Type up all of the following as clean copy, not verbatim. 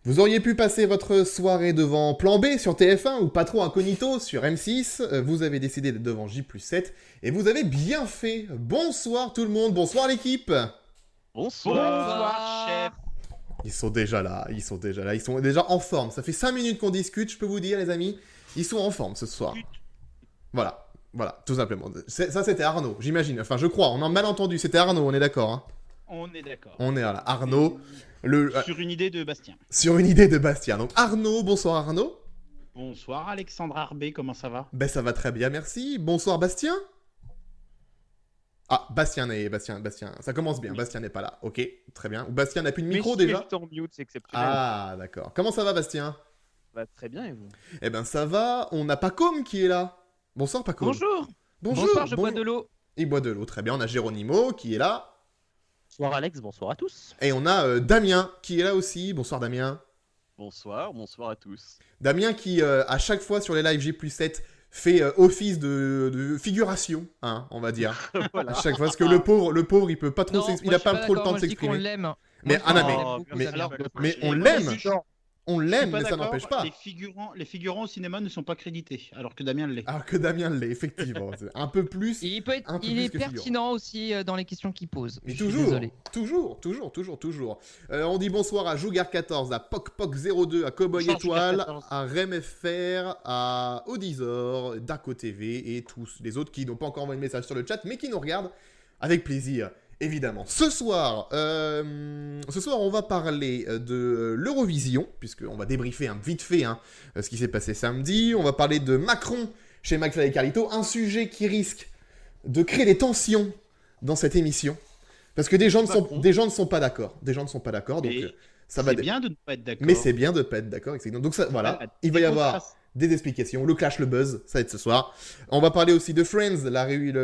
Vous auriez pu passer votre soirée devant Plan B sur TF1 ou Patron Incognito sur M6. Vous avez décidé d'être devant J+7 et vous avez bien fait. Bonsoir tout le monde, bonsoir l'équipe. Bonsoir, chef. Ils sont déjà là, ils sont déjà en forme. Ça fait 5 minutes qu'on discute, je peux vous dire les amis, ils sont en forme ce soir. Voilà, tout simplement. Ça c'était Arnaud, j'imagine. Enfin je crois, on a mal entendu, c'était Arnaud, on est d'accord hein. On est d'accord. On est là, Arnaud. Sur une idée de Bastien. Sur une idée de Bastien. Donc Arnaud, bonsoir Arnaud. Bonsoir Alexandre Arbé, comment ça va? Ben ça va très bien, merci. Bonsoir Bastien. Ah, Bastien, ça commence bien, Bastien n'est pas là. Ok, très bien. Bastien n'a plus de micro déjà. En mute, c'est exceptionnel. Ah, d'accord. Comment ça va Bastien? Très bien, et vous? Eh ben ça va, on a Pacôme qui est là. Bonsoir Pacôme. Bonjour. Bonjour. Bonsoir, je bois de l'eau. Il boit de l'eau, très bien. On a Geronimo qui est là. Bonsoir Alex, bonsoir à tous. Et on a Damien qui est là aussi. Bonsoir Damien. Bonsoir à tous. Damien qui, à chaque fois sur les lives J+7, fait office de figuration, hein, on va dire. Voilà. À chaque fois, parce que le pauvre, il peut pas trop il a pas trop le temps de s'exprimer. Mais mais on l'aime. On l'aime, mais ça n'empêche pas. Les figurants au cinéma ne sont pas crédités, alors que Damien l'est. Alors que Damien l'est, effectivement. C'est un peu plus. Il peut être, un peu il plus est que pertinent aussi dans les questions qu'il pose. Mais Je suis toujours, désolé. toujours. On dit bonsoir à Jougar14, à PocPoc02, à Cowboy Bonsoir, Étoile, Jougar14. à RemFR, à Odizor, Daco TV et tous les autres qui n'ont pas encore envoyé de message sur le chat, mais qui nous regardent avec plaisir. Évidemment. Ce soir, on va parler de l'Eurovision, puisqu'on va débriefer vite fait ce qui s'est passé samedi. On va parler de Macron chez McFly et Carlito, un sujet qui risque de créer des tensions dans cette émission. Parce que des gens ne sont pas d'accord. Donc ça va. C'est bien de ne pas être d'accord. Mais c'est bien de ne pas être d'accord. Donc ça, voilà, il va y avoir des explications. Le clash, le buzz, ça va être ce soir. On va parler aussi de Friends,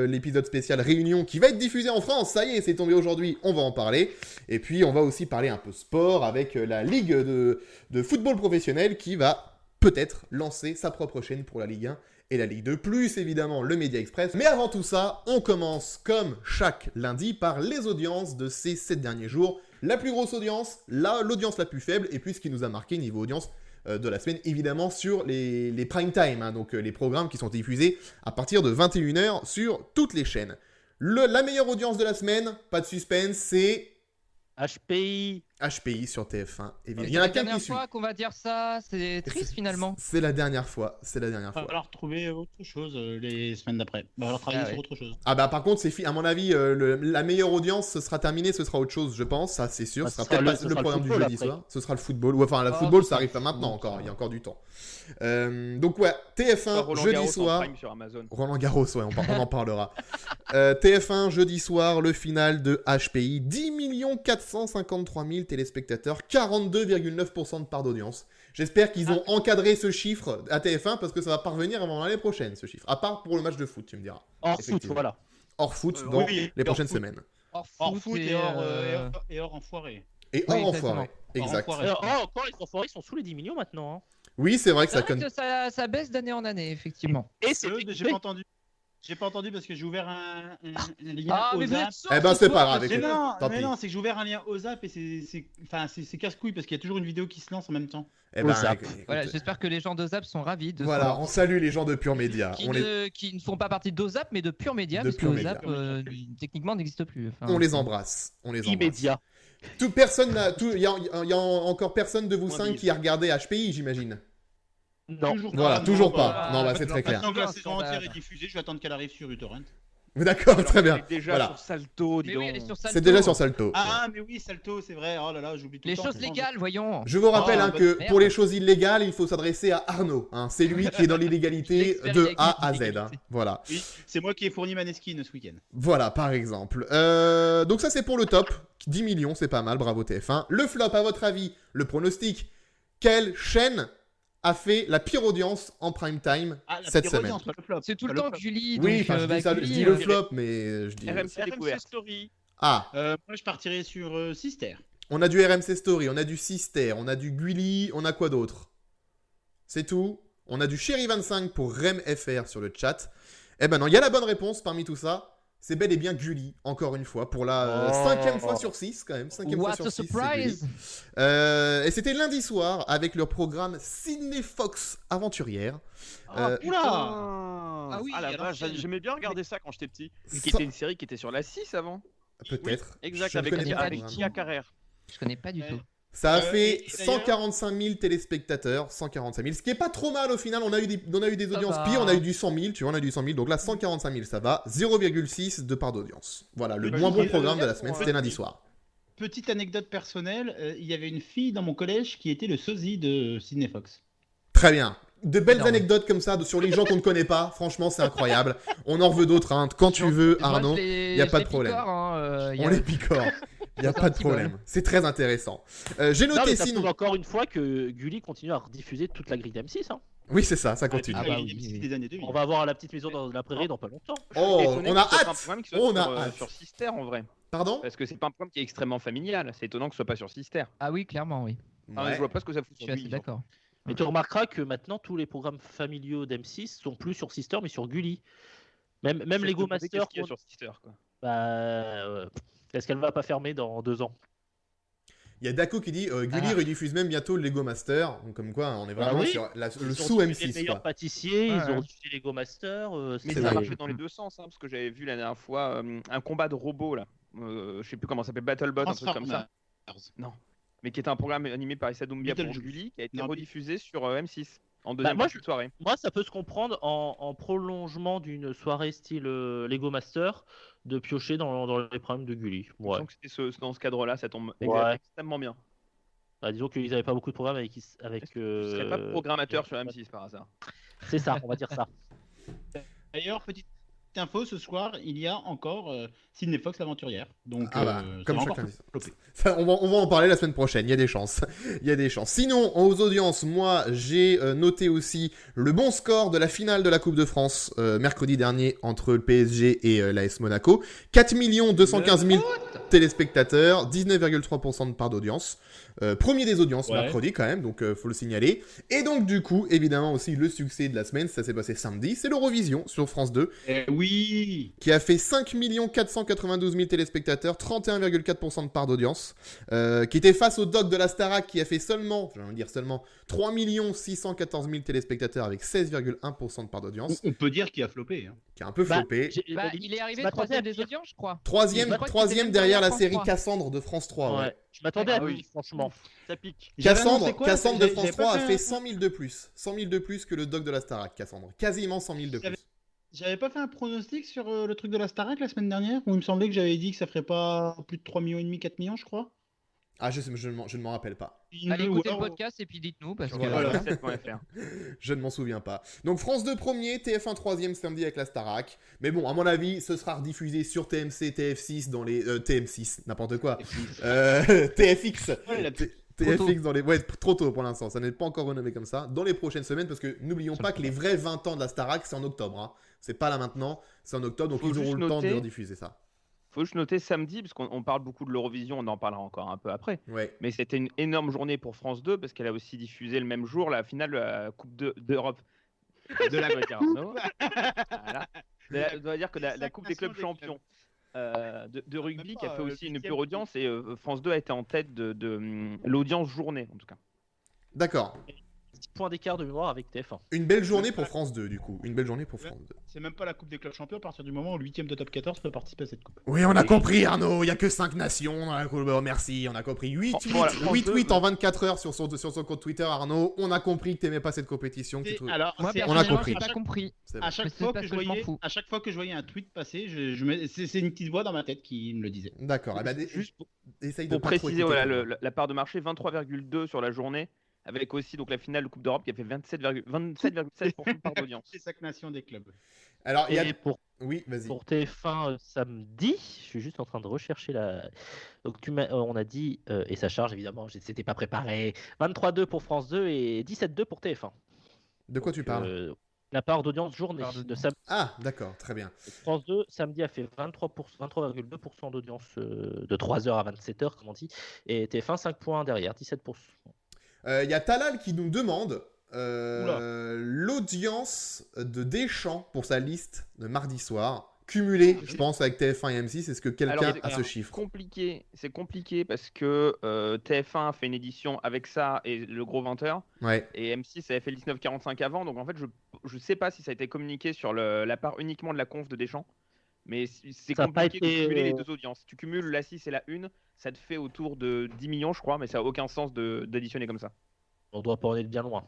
l'épisode spécial Réunion qui va être diffusé en France. Ça y est, c'est tombé aujourd'hui, on va en parler. Et puis on va aussi parler un peu sport avec la Ligue de football professionnel qui va peut-être lancer sa propre chaîne pour la Ligue 1 et la Ligue 2, plus évidemment le Média Express. Mais avant tout ça, on commence comme chaque lundi par les audiences de ces 7 derniers jours. La plus grosse audience, l'audience la plus faible, et puis ce qui nous a marqué niveau audience de la semaine, évidemment sur les prime time, donc les programmes qui sont diffusés à partir de 21h sur toutes les chaînes. La meilleure audience de la semaine, pas de suspense, c'est HPI sur TF1. Il y en a qu'un qui suit. C'est la dernière fois qu'on va dire ça, c'est triste finalement. C'est la dernière fois. Il va falloir trouver autre chose les semaines d'après. Il va falloir travailler sur autre chose. Ah bah par contre, à mon avis, la meilleure audience, ce sera terminé, ce sera autre chose, je pense, ça c'est sûr. Ce sera peut-être pas le programme du jeudi soir, ce sera le football. Ou enfin, le football, ça arrive pas maintenant encore, il y a encore du temps. Donc ouais, TF1 jeudi soir. Roland Garros, ouais, on en parlera. TF1 jeudi soir, le final de HPI, 10 453 000 téléspectateurs, 42,9% de part d'audience. J'espère qu'ils ont encadré ce chiffre à TF1 parce que ça va parvenir avant l'année prochaine, ce chiffre. À part pour le match de foot, tu me diras. Hors foot, voilà. Hors foot dans les prochaines semaines. Hors foot et hors enfoiré. Et hors enfoiré, exact. Encore, les enfoirés sont sous les 10 millions maintenant. Hein. Oui, c'est vrai que C'est vrai que ça baisse d'année en année, effectivement. Et c'est j'ai pas entendu. J'ai pas entendu parce que j'ai ouvert un lien au mais vous Zap. êtes sûr Eh ben ce c'est soir, pas grave. monsieur. Mais non, c'est que j'ai ouvert un lien au Zap et c'est casse-couille parce qu'il y a toujours une vidéo qui se lance en même temps. Eh ben, Zap. écoute, Voilà, j'espère que les gens d'Ozap sont ravis de voilà, on salue les gens de Pure Média. qui ne font pas partie d'Ozap mais de Pure Média, De puisque Pure Ozap techniquement n'existe plus. Enfin, On les embrasse. immédiat. Il y a encore personne de vous 5 qui a regardé HPI, j'imagine. Non. Toujours pas. Non, bah c'est très clair. Maintenant que la saison entière est diffusée, je vais attendre qu'elle arrive sur uTorrent. D'accord, très bien. Déjà Voilà. sur Salto, dis Mais oui, donc. elle est sur Salto. C'est déjà sur Salto. Mais oui, Salto, c'est vrai. Oh là là, j'oublie tout Les le temps. choses légales, voyons. Je vous rappelle que merde. pour les choses illégales, il faut s'adresser à Arnaud. C'est lui qui est dans l'illégalité de A à Z. Voilà. Oui, c'est moi qui ai fourni Maneskin ce week-end. Voilà, par exemple. Donc ça, c'est pour le top. 10 millions, c'est pas mal. Bravo TF1. Le flop, à votre avis, le pronostic. Quelle chaîne a fait la pire audience en prime time cette semaine? C'est tout le temps que Julie. Oui, donc, je dis le flop, mais je dis... RMC RMC découverte. Story. Ah, Moi, je partirais sur Sister. on a du RMC Story, on a du Sister, on a du Gulli, on a quoi d'autre? C'est tout. On a du Chéri25 pour RemFR sur le chat. Eh ben non, il y a la bonne réponse parmi tout ça. c'est bel et bien Gulli, encore une fois, pour la 5e fois sur 6, quand même. 5e fois What sur a 6, surprise! et c'était lundi soir, avec leur programme Sydney Fox Aventurière. Oula Ah oui, la alors, vache, j'aimais bien regarder ça quand j'étais petit. Qui était une série qui était sur la 6 avant. Peut-être. Exact, Je ne avec connais pas le avec programme. Tia Carrère. Je connais pas du Ouais. tout. Ça a fait et d'ailleurs- 145 000 téléspectateurs, 145 000, ce qui est pas trop mal au final. On a eu des audiences va. pires, on a eu du 100 000, tu vois, on a eu du 100 000. Donc là, 145 000, ça va. 0,6 de part d'audience. Voilà, le Bah, moins bon et programme de la pour, semaine, c'était lundi soir. Petite anecdote personnelle, il y avait une fille dans mon collège qui était le sosie de Sydney Fox. Très bien. De belles Énorme. anecdotes comme ça sur les gens qu'on ne connaît pas. Franchement, c'est incroyable. On en veut d'autres, hein. Quand tu veux, Arnaud. Il y a pas de problème. On les picore. Il n'y a C'est pas un de petit problème. C'est très intéressant. J'ai Non, noté mais ça sinon. prouve encore une fois que Gulli continue à rediffuser toute la grille d'M6. Hein. Oui, c'est ça, ça continue. Ah bah Il oui, y a oui. des années 2000. On va avoir la petite maison dans la prairie dans pas longtemps. Oh, Étonné on que a ce soit pas un hâte. programme qui soit On a sur, hâte. sur Sister en vrai. Pardon? Parce que c'est pas un programme qui est extrêmement familial. C'est étonnant que ce soit pas sur Sister. Ah oui, clairement, oui. Enfin, je vois pas ce que ça fout Je sur suis assez Gulli. d'accord. Mais tu remarqueras que maintenant tous les programmes familiaux d'M6 sont plus sur Sister mais sur Gulli. Même Je Lego te demandais Master. Qu'est-ce qu'il y a sur Sister quoi. Est-ce qu'elle va pas fermer dans 2 ans? Il y a Daco qui dit Gulli rediffuse même bientôt le Lego Master. Donc, comme quoi, on est vraiment oui. sur le Ils ont sous diffusé M6. Les meilleurs Quoi. pâtissiers, Ouais, ils ont ouais. diffusé Lego Master. Mais C'est ça vrai. marchait dans les deux sens, hein, parce que j'avais vu la dernière fois un combat de robots là. Je sais plus comment ça s'appelle, BattleBot, un truc comme ça. Non. Mais qui était un programme animé par Issa Doumbia pour Beetlejuice. Gulli, qui a été Non, rediffusé sur M6 en deuxième moi, partie de soirée. Moi, ça peut se comprendre en prolongement d'une soirée style Lego Master de piocher dans les programmes de Gulli. Ouais. Donc c'était dans ce cadre-là, ça tombe Ouais. extrêmement bien. Bah, disons qu'ils n'avaient pas beaucoup de programmes avec. Je serais pas programmateur sur M6 par hasard. C'est ça, on va dire ça. D'ailleurs, petite info, ce soir, il y a encore Sydney Fox l'aventurière. Donc, Ah bah, ça comme va chaque encore lundi. flopper. Ça, on va en parler la semaine prochaine, il y a des chances. Il y a des chances. Sinon, aux audiences, moi, j'ai noté aussi le bon score de la finale de la Coupe de France mercredi dernier entre le PSG et l'AS Monaco. 4 215 000 téléspectateurs, 19,3% de part d'audience. Premier des audiences Ouais. mercredi quand même, donc faut le signaler. Et donc du coup, évidemment aussi le succès de la semaine, ça s'est passé samedi, c'est l'Eurovision sur France 2, Oui. qui a fait 5 492 000 téléspectateurs, 31,4% de part d'audience, qui était face au doc de la Starac qui a fait seulement 3 614 000 téléspectateurs avec 16,1% de part d'audience, On peut dire qu'il a floppé. Hein. qui a un peu floppé. Il est arrivé je m'attendais à 3e des pire. audiences, je crois. Troisième Je crois que c'était même derrière la France série 3. Cassandre de France 3. Ouais. Ouais. Je m'attendais Ah à oui. plus, franchement. Ça pique. J'avais annoncé quoi, Cassandre de j'avais- France j'avais pas 3 a fait fait un- 100 000 de plus. 100 000 de plus que le doc de la Starac, Cassandre. Quasiment 100 000 de J'avais- plus. J'avais pas fait un pronostic sur le truc de la Starac la semaine dernière où il me semblait que j'avais dit que ça ferait pas plus de 3,5 millions, 4 millions, je crois. Ah, je ne m'en rappelle pas. Allez Ou écouter le alors- podcast et puis dites-nous parce que Voilà. Voilà, 7.fr. Je ne m'en souviens pas. Donc France 2 premier, TF1 troisième samedi avec la Starac. Mais bon, à mon avis, ce sera rediffusé sur TMC, TF6 dans les... TM6, n'importe quoi. TFX. Ouais, la petite- TFX dans les... Ouais, trop tôt pour l'instant, ça n'est pas encore renommé comme ça. Dans les prochaines semaines, parce que n'oublions pas que les vrais 20 ans de la Starac, c'est en octobre. Hein. C'est pas là maintenant, c'est en octobre, donc Faut ils auront juste le temps de noter- rediffuser ça. Faut juste noter samedi, parce qu'on parle beaucoup de l'Eurovision, on en parlera encore un peu après. Ouais. Mais c'était une énorme journée pour France 2, parce qu'elle a aussi diffusé le même jour la finale de la Coupe d'Europe. De la Voilà. On doit dire que la Coupe des clubs champions de rugby, qui a fait aussi une pure audience, et France 2 a été en tête de l'audience journée, en tout cas. D'accord. 10 points d'écart de mémoire avec TF1. Une belle journée pour France 2, du coup. Une belle journée pour France 2. C'est même pas la Coupe des clubs champions à partir du moment où le 8ème de top 14 peut participer à cette coupe. Oui, on a compris, Arnaud. Il n'y a que 5 nations dans la coupe. Oh, merci, on a compris. 8 Voilà, France 2, en 24 heures sur son compte Twitter, Arnaud. On a compris que t'aimais pas cette compétition. Que tu trouves- Alors, moi c'est- on a personnellement, compris. j'ai pas compris. C'est À bon. chaque, Mais c'est fois parce que je que je m'en voyais, fous. à chaque fois que je voyais un tweet passer, c'est une petite voix dans ma tête qui me le disait. D'accord. Eh ben, Juste essaye de pour pas trop préciser, écouter voilà, ton voix. la part de marché, 23,2 sur la journée, avec aussi donc la finale de Coupe d'Europe qui a fait 27,7% de part d'audience. C'est 5 nations des clubs. Alors, il y a... Et Oui, vas-y. pour TF1 samedi, je suis juste en train de rechercher la. Donc on a dit, et ça charge évidemment, c'était pas préparé, 23,2 pour France 2 et 17,2 pour TF1. De quoi tu parles La part d'audience journée Part de d'audience. samedi. Ah, d'accord, très bien. France 2 samedi a fait 23,2% d'audience de 3h à 27h, comme on dit, et TF1 5 points derrière, 17%. Il y a Talal qui nous demande l'audience de Deschamps pour sa liste de mardi soir. cumulé, je pense, avec TF1 et M6. Est-ce que quelqu'un Alors, a ce chiffre? C'est compliqué parce que TF1 a fait une édition avec ça et le gros 20h. Ouais. Et M6 avait fait le 1945 avant. Donc en fait, je sais pas si ça a été communiqué sur la part uniquement de la conf de Deschamps. Mais c'est Ça a pas compliqué de été, cumuler les deux audiences. Tu cumules la 6 et la 1, ça te fait autour de 10 millions, je crois. Mais ça n'a aucun sens d'additionner comme ça. On doit pas en être bien loin.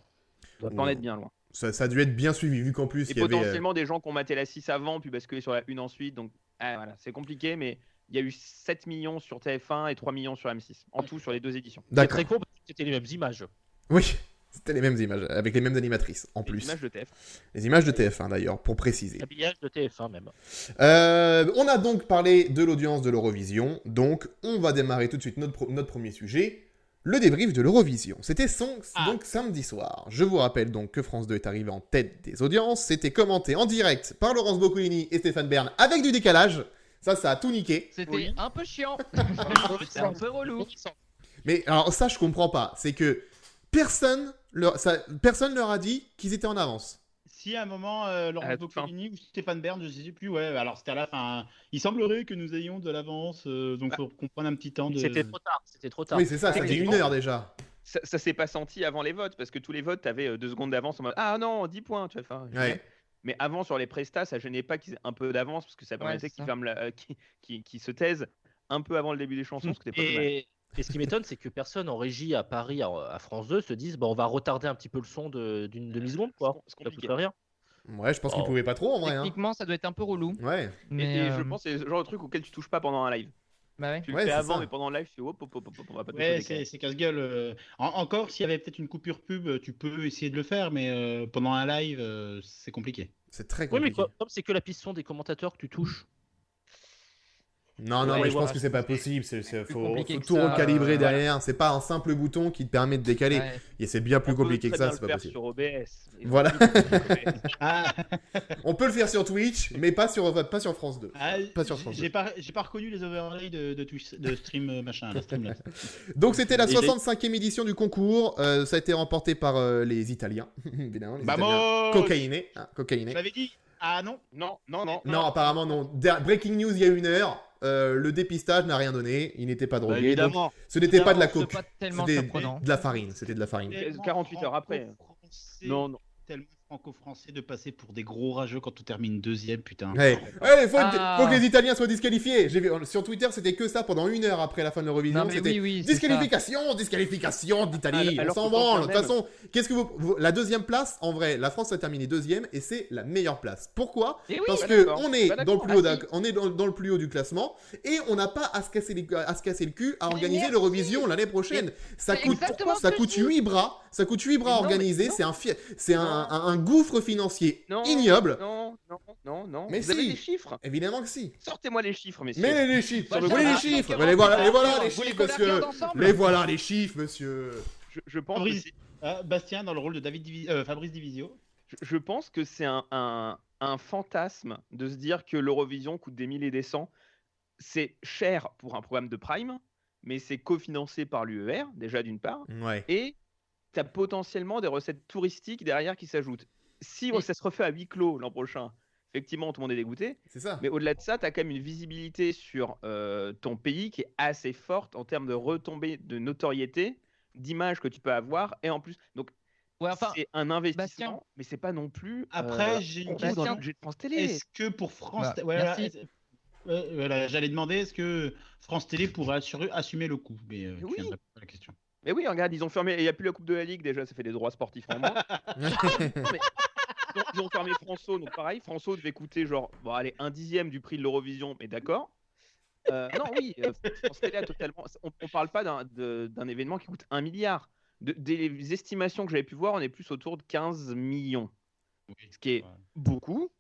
On doit pas en être bien loin. Ça a dû être bien suivi, vu qu'en plus, Et il y avait... potentiellement des gens qui ont maté la 6 avant, puis basculé sur la 1 ensuite. Donc voilà, c'est compliqué, mais il y a eu 7 millions sur TF1 et 3 millions sur M6. En tout sur les deux éditions. C'est D'accord. très con parce que c'était les mêmes images. Oui, c'était les mêmes images, avec les mêmes animatrices, en Les plus. images de TF. Les images de TF1, d'ailleurs, pour préciser. L'habillage de TF1 même. On a donc parlé de l'audience de l'Eurovision, donc on va démarrer tout de suite notre premier sujet, le débrief de l'Eurovision. C'était donc samedi soir. Je vous rappelle donc que France 2 est arrivé en tête des audiences. C'était commenté en direct par Laurence Boccolini et Stéphane Bern avec du décalage. Ça a tout niqué. C'était un peu chiant. C'est un peu relou. Mais alors ça, je comprends pas. C'est que personne leur a dit qu'ils étaient en avance. Si à un moment, Laurence Boccolini ou Stéphane Bern, je ne sais plus, ouais, alors c'était à la fin. Il semblerait que nous ayons de l'avance, donc il faut qu'on prenne un petit temps de. C'était trop tard. Oui, c'est ça, ça fait 1 heure déjà. Ça s'est pas senti avant les votes, parce que tous les votes, t'avais 2 secondes d'avance en mode ah non, 10 points, tu vois. Ouais. Mais avant, sur les prestats, ça gênait pas qu'ils aient un peu d'avance, parce que ça permettait qu'ils se taisent un peu avant le début des chansons, parce que c'était pas plus mal. Et ce qui m'étonne, c'est que personne en régie à Paris, à France 2, se dise on va retarder un petit peu le son d'une demi-seconde, quoi. C'est Ça compliqué. coûte rien. Ouais, je pense qu'ils pouvaient pas trop en vrai. Hein. Techniquement, ça doit être un peu relou. Ouais. Mais Et je pense que c'est le genre de truc auquel tu touches pas pendant un live. Bah ouais. Tu le Ouais, fais c'est avant, ça. mais pendant le live, tu fais hop, on va pas Ouais, toucher. c'est casse-gueule. Encore, s'il y avait peut-être une coupure pub, tu peux essayer de le faire, mais pendant un live, c'est compliqué. C'est très Oui, mais compliqué. comme c'est que la piste son des commentateurs que tu touches. Non, Ouais, mais je voilà, pense que c'est pas possible. Faut compliqué que tout ça, recalibrer voilà. derrière. C'est pas un simple bouton qui te permet de décaler. Ouais. Et c'est bien plus compliqué que ça, c'est pas faire possible. sur OBS. Voilà. Ah, On peut le faire sur Twitch, mais pas sur France 2. Pas sur France 2. j'ai pas reconnu les overlays de Twitch, de stream machin, la Streamlabs. Donc c'était la Et 65e édition du concours. Ça a été remporté par les Italiens, évidemment. Les Italiens. Vamos Cocaïnés. Hein, cocaïnés. Tu m'avais dit ah non. Non. Non, apparemment non. Breaking news il y a 1 heure. Le dépistage n'a rien donné. Il n'était pas drogué. donc évidemment. ce n'était pas de la C'est coke. pas tellement C'était surprenant. de la farine. C'était de la farine. Tellement 48 heures après. franco-français, Non. Tellement franco-français de passer pour des gros rageux quand on termine deuxième, putain. Ouais. Faut que les Italiens soient disqualifiés. J'ai vu sur Twitter, c'était que ça pendant 1 heure après la fin de l'Eurovision. Non, mais C'était oui, c'est disqualification d'Italie. On Alors s'en que branle. De quand toute façon, qu'est-ce que la deuxième place, en vrai, la France a terminé 2e et c'est la meilleure place. Pourquoi? Et oui, Parce pas que d'accord. on est Pas dans le d'accord. plus haut, on est dans le plus haut du classement et on n'a pas à se casser le cul à organiser merci. l'Eurovision l'année prochaine. Ça c'est coûte, exactement ça ce que coûte je dis. 8 bras. Ça coûte 8 bras à Mais non, mais organiser. non. C'est un gouffre financier Non. ignoble. Non. Mais Vous avez si. les chiffres. Évidemment que si. Sortez-moi les chiffres, messieurs. Mais les chiffres, Bah, vous voulez ça les va, chiffres donc, Mais les voilà les vous chiffres, qu'on la regarde monsieur. ensemble Les voilà les chiffres, monsieur. Je pense que Fabrice, Bastien dans le rôle de Fabrice Divisio. je pense que c'est un fantasme de se dire que l'Eurovision coûte des milliers et des cents. C'est cher pour un programme de Prime, mais c'est cofinancé par l'UER, déjà d'une part, Ouais. et tu as potentiellement des recettes touristiques derrière qui s'ajoutent. Si Et- ça se refait à huis clos l'an prochain, effectivement, tout le monde est dégoûté, C'est ça. mais au-delà de ça, tu as quand même une visibilité sur ton pays qui est assez forte en termes de retombées de notoriété, d'image que tu peux avoir, et en plus, donc Ouais, enfin, c'est un investissement, Bastien. mais c'est pas non plus. Après, j'ai une on question. dans le budget de France Télé. Est-ce que pour France, Bah, voilà, merci. voilà, j'allais demander est-ce que France Télé pourrait assumer le coup, mais tu Oui. viens de répondre à la question. Mais oui, regarde, ils ont fermé. Il n'y a plus la Coupe de la Ligue déjà, ça fait des droits sportifs en moins. Ils ont fermé François, donc pareil, François devait coûter genre, bon, allez, 1/10 du prix de l'Eurovision, mais d'accord. Non, oui, France Télé a totalement. On parle pas d'un événement qui coûte 1 milliard. Des estimations que j'avais pu voir, on est plus autour de 15 millions. Ce qui est Ouais. beaucoup,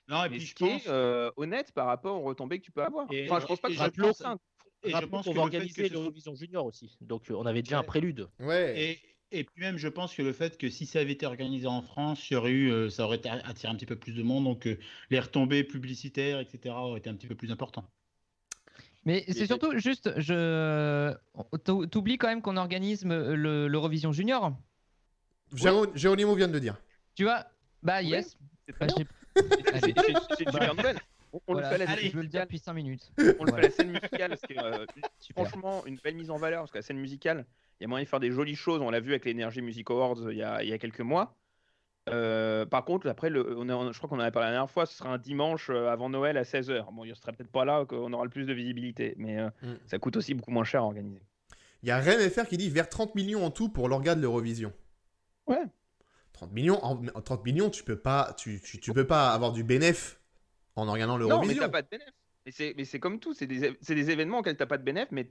Non, et mais puis ce je qui pense. est honnête par rapport aux retombées que tu peux avoir. Et- Enfin, je pense pas que et ça je soit pense- ça. Et je Rappelons pense qu'on que va le fait organiser que ce soit- l'Eurovision Junior aussi. Donc on avait déjà un Ouais. prélude. Ouais. Et puis même, je pense que le fait que si ça avait été organisé en France, il y aurait eu, ça aurait attiré un petit peu plus de monde, donc les retombées publicitaires, etc., auraient été un petit peu plus importants. Mais c'est surtout juste, t'oublies quand même qu'on organise l'Eurovision Junior. Géronimo vient de le dire. Tu vois? Bah yes. C'est très Bah, bien. j'ai- C'est une super nouvelle. On le fait à la je scène veux le dire musicale. depuis 5 minutes. On le fait à la scène musicale. Parce que, franchement, une belle mise en valeur. Parce que la scène musicale, il y a moyen de faire des jolies choses. On l'a vu avec les Energy Music Awards il y a quelques mois. Par contre, après, je crois qu'on en avait parlé la dernière fois, ce sera un dimanche avant Noël à 16h. Bon, il ne sera peut-être pas là qu'on aura le plus de visibilité, mais ça coûte aussi beaucoup moins cher à organiser. Il y a RemFR qui dit vers 30 millions en tout pour l'orga de l'Eurovision. Ouais. 30 millions, tu peux pas avoir du bénéf en regardant Non, mais l'Eurovision. t'as pas de bénéfice. Mais c'est comme tout, c'est des événements auxquels t'as pas de bénéfice, mais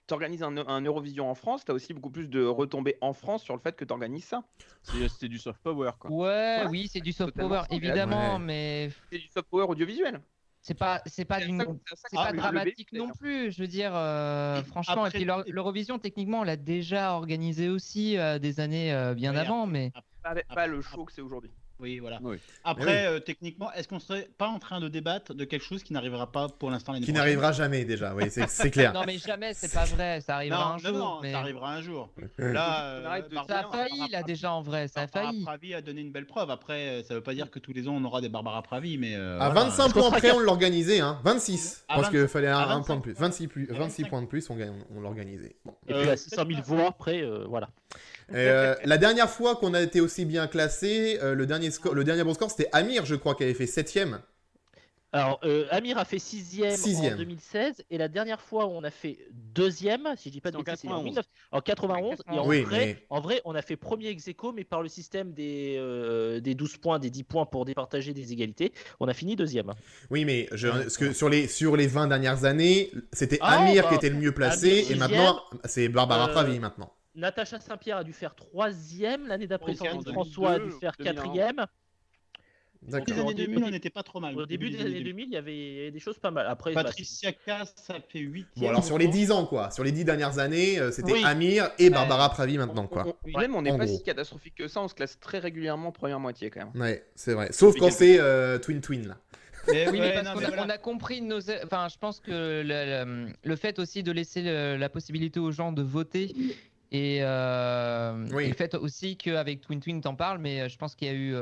t'organises un Eurovision en France, t'as aussi beaucoup plus de retombées en France sur le fait que t'organises ça. C'est du soft power, quoi. Ouais, oui, c'est du soft Totalement. power, évidemment, Ouais. mais C'est du soft power audiovisuel. c'est pas C'est ça d'une- que- c'est ça c'est que pas le dramatique bénéfice, non plus. Je veux dire, franchement, Après- et puis l'Eurovision, techniquement, on l'a déjà organisé aussi des années bien Oui, avant, mais pas le show que c'est aujourd'hui. Oui, voilà. Oui. Après, techniquement, est-ce qu'on serait pas en train de débattre de quelque chose qui n'arrivera pas pour l'instant l'année Qui prochaine n'arrivera jamais déjà, oui, c'est clair. non, mais jamais, c'est pas vrai. Ça arrivera un jour. Non, mais ça arrivera un jour. Ouais. Là, On arrête de- ça a failli là déjà en vrai, ça a Barbara failli. Pravi a donné une belle preuve. Après, ça veut pas dire que tous les ans on aura des Barbara Pravi, mais À voilà. 25 points près, on l'organisait, hein. 26. À Parce qu'il 25, fallait à un point de 25, plus. 26 25. points de plus, on l'organisait. Bon. Et puis à 600 000 voix après, voilà. La dernière fois qu'on a été aussi bien classé, le dernier bon score, c'était Amir, je crois, qui avait fait 7ème. Alors, Amir a fait 6ème Sixième. en 2016, et la dernière fois où on a fait 2ème, si je dis pas de C'est en bêtises, c'est 91. en 91. Et en, Oui, vrai, mais- en vrai, on a fait premier ex-aequo, mais par le système des 12 points, des 10 points pour départager des égalités, on a fini 2ème. Oui, mais parce que sur les 20 dernières années, c'était Ah, Amir bah, qui était le mieux placé, Amir et sixième, maintenant, c'est Barbara Pravi maintenant. Natacha Saint-Pierre a dû faire 3ème, l'année d'après, Ok, en Sandrine François a dû 2002, faire 2001. 4ème. D'accord. les au années début- 2000, on n'était pas trop mal. Au début des années 2000, il y avait des choses pas mal. Après, Patricia Cass, ça fait 8. Bon, alors sur les 10 ans, quoi. Sur les 10 dernières années, c'était Oui. Amir et Barbara Pravi maintenant, quoi. Même, on n'est En pas gros. si catastrophique que ça, on se classe très régulièrement en première moitié quand même. Ouais, c'est vrai. Sauf quand c'est Twin, là. Mais, Oui, mais ouais, parce non, qu'on mais a, voilà. on a compris nos. Enfin, je pense que le fait aussi de laisser la possibilité aux gens de voter et, Oui. et le fait aussi qu'avec Twin t'en parles, mais je pense qu'il y a eu.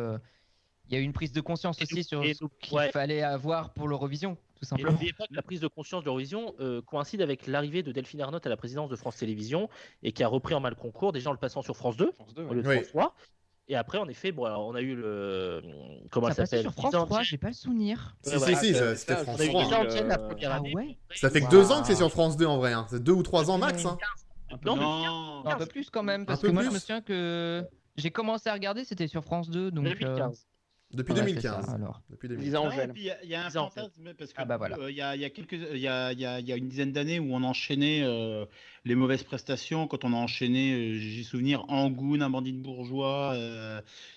Il y a eu une prise de conscience Et aussi nous- sur et ce nous- qu'il ouais. fallait avoir pour l'Eurovision, tout Et simplement. n'oubliez pas que la prise de conscience de l'Eurovision coïncide avec l'arrivée de Delphine Ernotte à la présidence de France Télévisions et qui a repris en main le concours, déjà en le passant sur France 2 France 2, au lieu de Oui. France 3. Et après, en effet, bon, alors, on a eu le. Comment Ça elle passait s'appelle sur France 3, j'ai pas le souvenir. Si, Ouais, si, voilà. si, ça, c'était ça, France On a eu 3. déjà hein. Antienne la première Ah année. ouais. Ça fait que Wow. 2 ans que c'est sur France 2 en vrai. Hein. C'est 2 ou 3 ans max. Hein. Non, mais Non, Un peu plus quand même, parce Un peu que moi je plus. me souviens que j'ai commencé à regarder, c'était sur France 2, donc. 2015. Depuis ouais, c'est 2015. ça, alors. Depuis Lisa 2015. Angèle. et puis il y a un Disons, en fait. fantasme parce que Ah bah voilà. il y a une dizaine d'années où on enchaînait les mauvaises prestations. Quand on a enchaîné, j'ai souvenir Angoun, un bandit de bourgeois,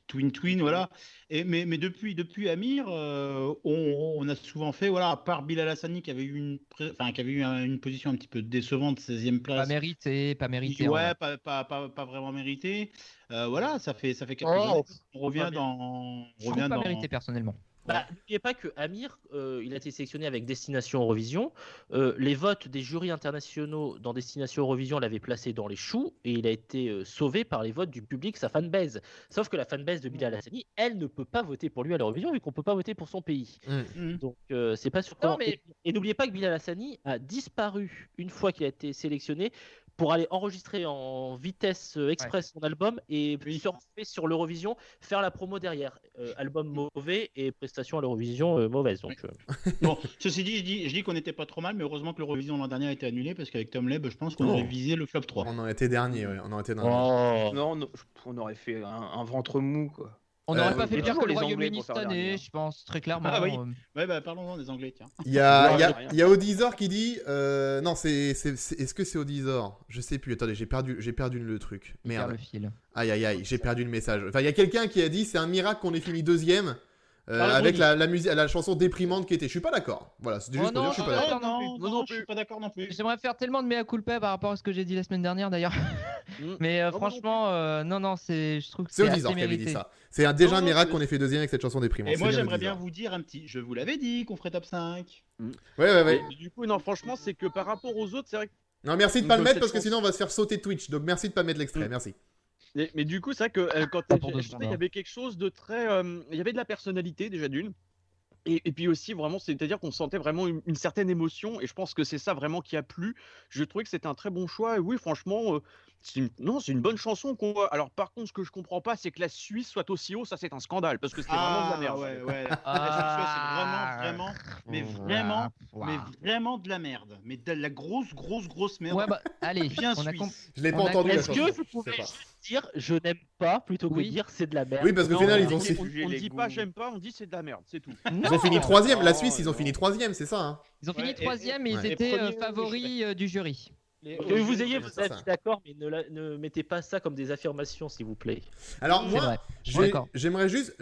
Twin, voilà. Mais depuis Amir, on a souvent fait, voilà, à part Bilal Hassani qui avait eu une position un petit peu décevante, 16e Pas place. mérité, pas mérité. Ouais, en vrai. pas vraiment mérité. Voilà, ça fait quelques Oh, années. On revient pas dans. Je trouve pas mérité personnellement. Bah, n'oubliez pas que Amir, il a été sélectionné avec Destination Eurovision. Les votes des jurys internationaux dans Destination Eurovision l'avaient placé dans les choux et il a été sauvé par les votes du public, sa fanbase. Sauf que la fanbase de Bilal Hassani, elle ne peut pas voter pour lui à l'Eurovision vu qu'on peut pas voter pour son pays. Mhm. Donc c'est pas surprenant. mais- Et n'oubliez pas que Bilal Hassani a disparu une fois qu'il a été sélectionné pour aller enregistrer en vitesse express son album et Oui. surfer sur l'Eurovision, faire la promo derrière. Album mauvais et prestation à l'Eurovision mauvaise. Donc, Bon, ceci dit, je dis qu'on n'était pas trop mal, mais heureusement que l'Eurovision l'an dernier a été annulée parce qu'avec Tom Leb, je pense qu'on aurait visé le flop 3. On en était dernier, ouais. On en était dernier. Oh. Non, on aurait fait un ventre mou, quoi. On n'aurait Euh, pas fait mais pire toujours que le les Anglais Royaume-Uni pour cette faire dernier, année, hein. je pense, très clairement. Ah oui. Ouais, bah parlons-en des Anglais, tiens. Il y a Non, Odizor qui dit. Non, est-ce que c'est Odizor? Je sais plus. Attendez, j'ai perdu le truc. Faire Merde. le fil. Aïe, j'ai perdu le message. Enfin, il y a quelqu'un qui a dit c'est un miracle qu'on ait fini deuxième Ah, avec oui. la chanson déprimante qui était. Je suis pas d'accord. Voilà, c'était juste Oh pour dire non, je suis pas ah, d'accord. d'accord. Non, je suis pas d'accord non plus. J'aimerais faire tellement de mea culpa par rapport à ce que j'ai dit la semaine dernière d'ailleurs. Mais franchement, non, je trouve que C'est c'est Odizor assez qui avait dit mérité. ça. C'est déjà Non, un non, miracle c'est- qu'on ait fait deuxième avec cette chanson déprimante. Et moi, C'est j'aimerais bien Odizor. vous dire un petit. Je vous l'avais dit qu'on ferait top 5. Ouais. Mais du coup, non, franchement, c'est que par rapport aux autres, c'est vrai que. Non, merci de Donc, pas le mettre cette parce que chanson- sinon on va se faire sauter Twitch. Donc merci de pas mettre l'extrait. Merci. Mais du coup, c'est vrai que quand Pas pour deux je trouvais secondes, qu'il y avait quelque chose de très. Il y avait de la personnalité déjà d'une. Et puis aussi, vraiment, c'est-à-dire qu'on sentait vraiment une certaine émotion, et je pense que c'est ça vraiment qui a plu. Je trouvais que c'était un très bon choix, et oui, franchement, c'est une bonne chanson qu'on voit. Alors, par contre, ce que je comprends pas, c'est que la Suisse soit aussi haut, ça c'est un scandale, parce que c'était vraiment de la merde. Ouais. C'est mais vraiment de la merde. Mais de la grosse merde. Ouais, bah, allez, Bien on a suisse. Je l'ai pas on a entendu la Est-ce chanson. que vous Je pouvez sais pas. juste dire je n'aime pas plutôt que Oui. dire c'est de la merde? Oui, parce qu'au Non, final, on ils ont, dit- Juger on les dit goûts. pas j'aime pas, on dit c'est de la merde, c'est tout. ils ont fini 3ème. La Non, Suisse, ils ont non. fini 3ème, c'est ça, hein. Ils ont fini Ouais, 3ème et ils ouais. étaient Et premier, favoris du jury. Que vous ayez vos c'est ça. avis, d'accord, mais ne mettez pas ça comme des affirmations, s'il vous plaît. Alors, C'est moi, vrai. Je suis d'accord. j'aimerais juste,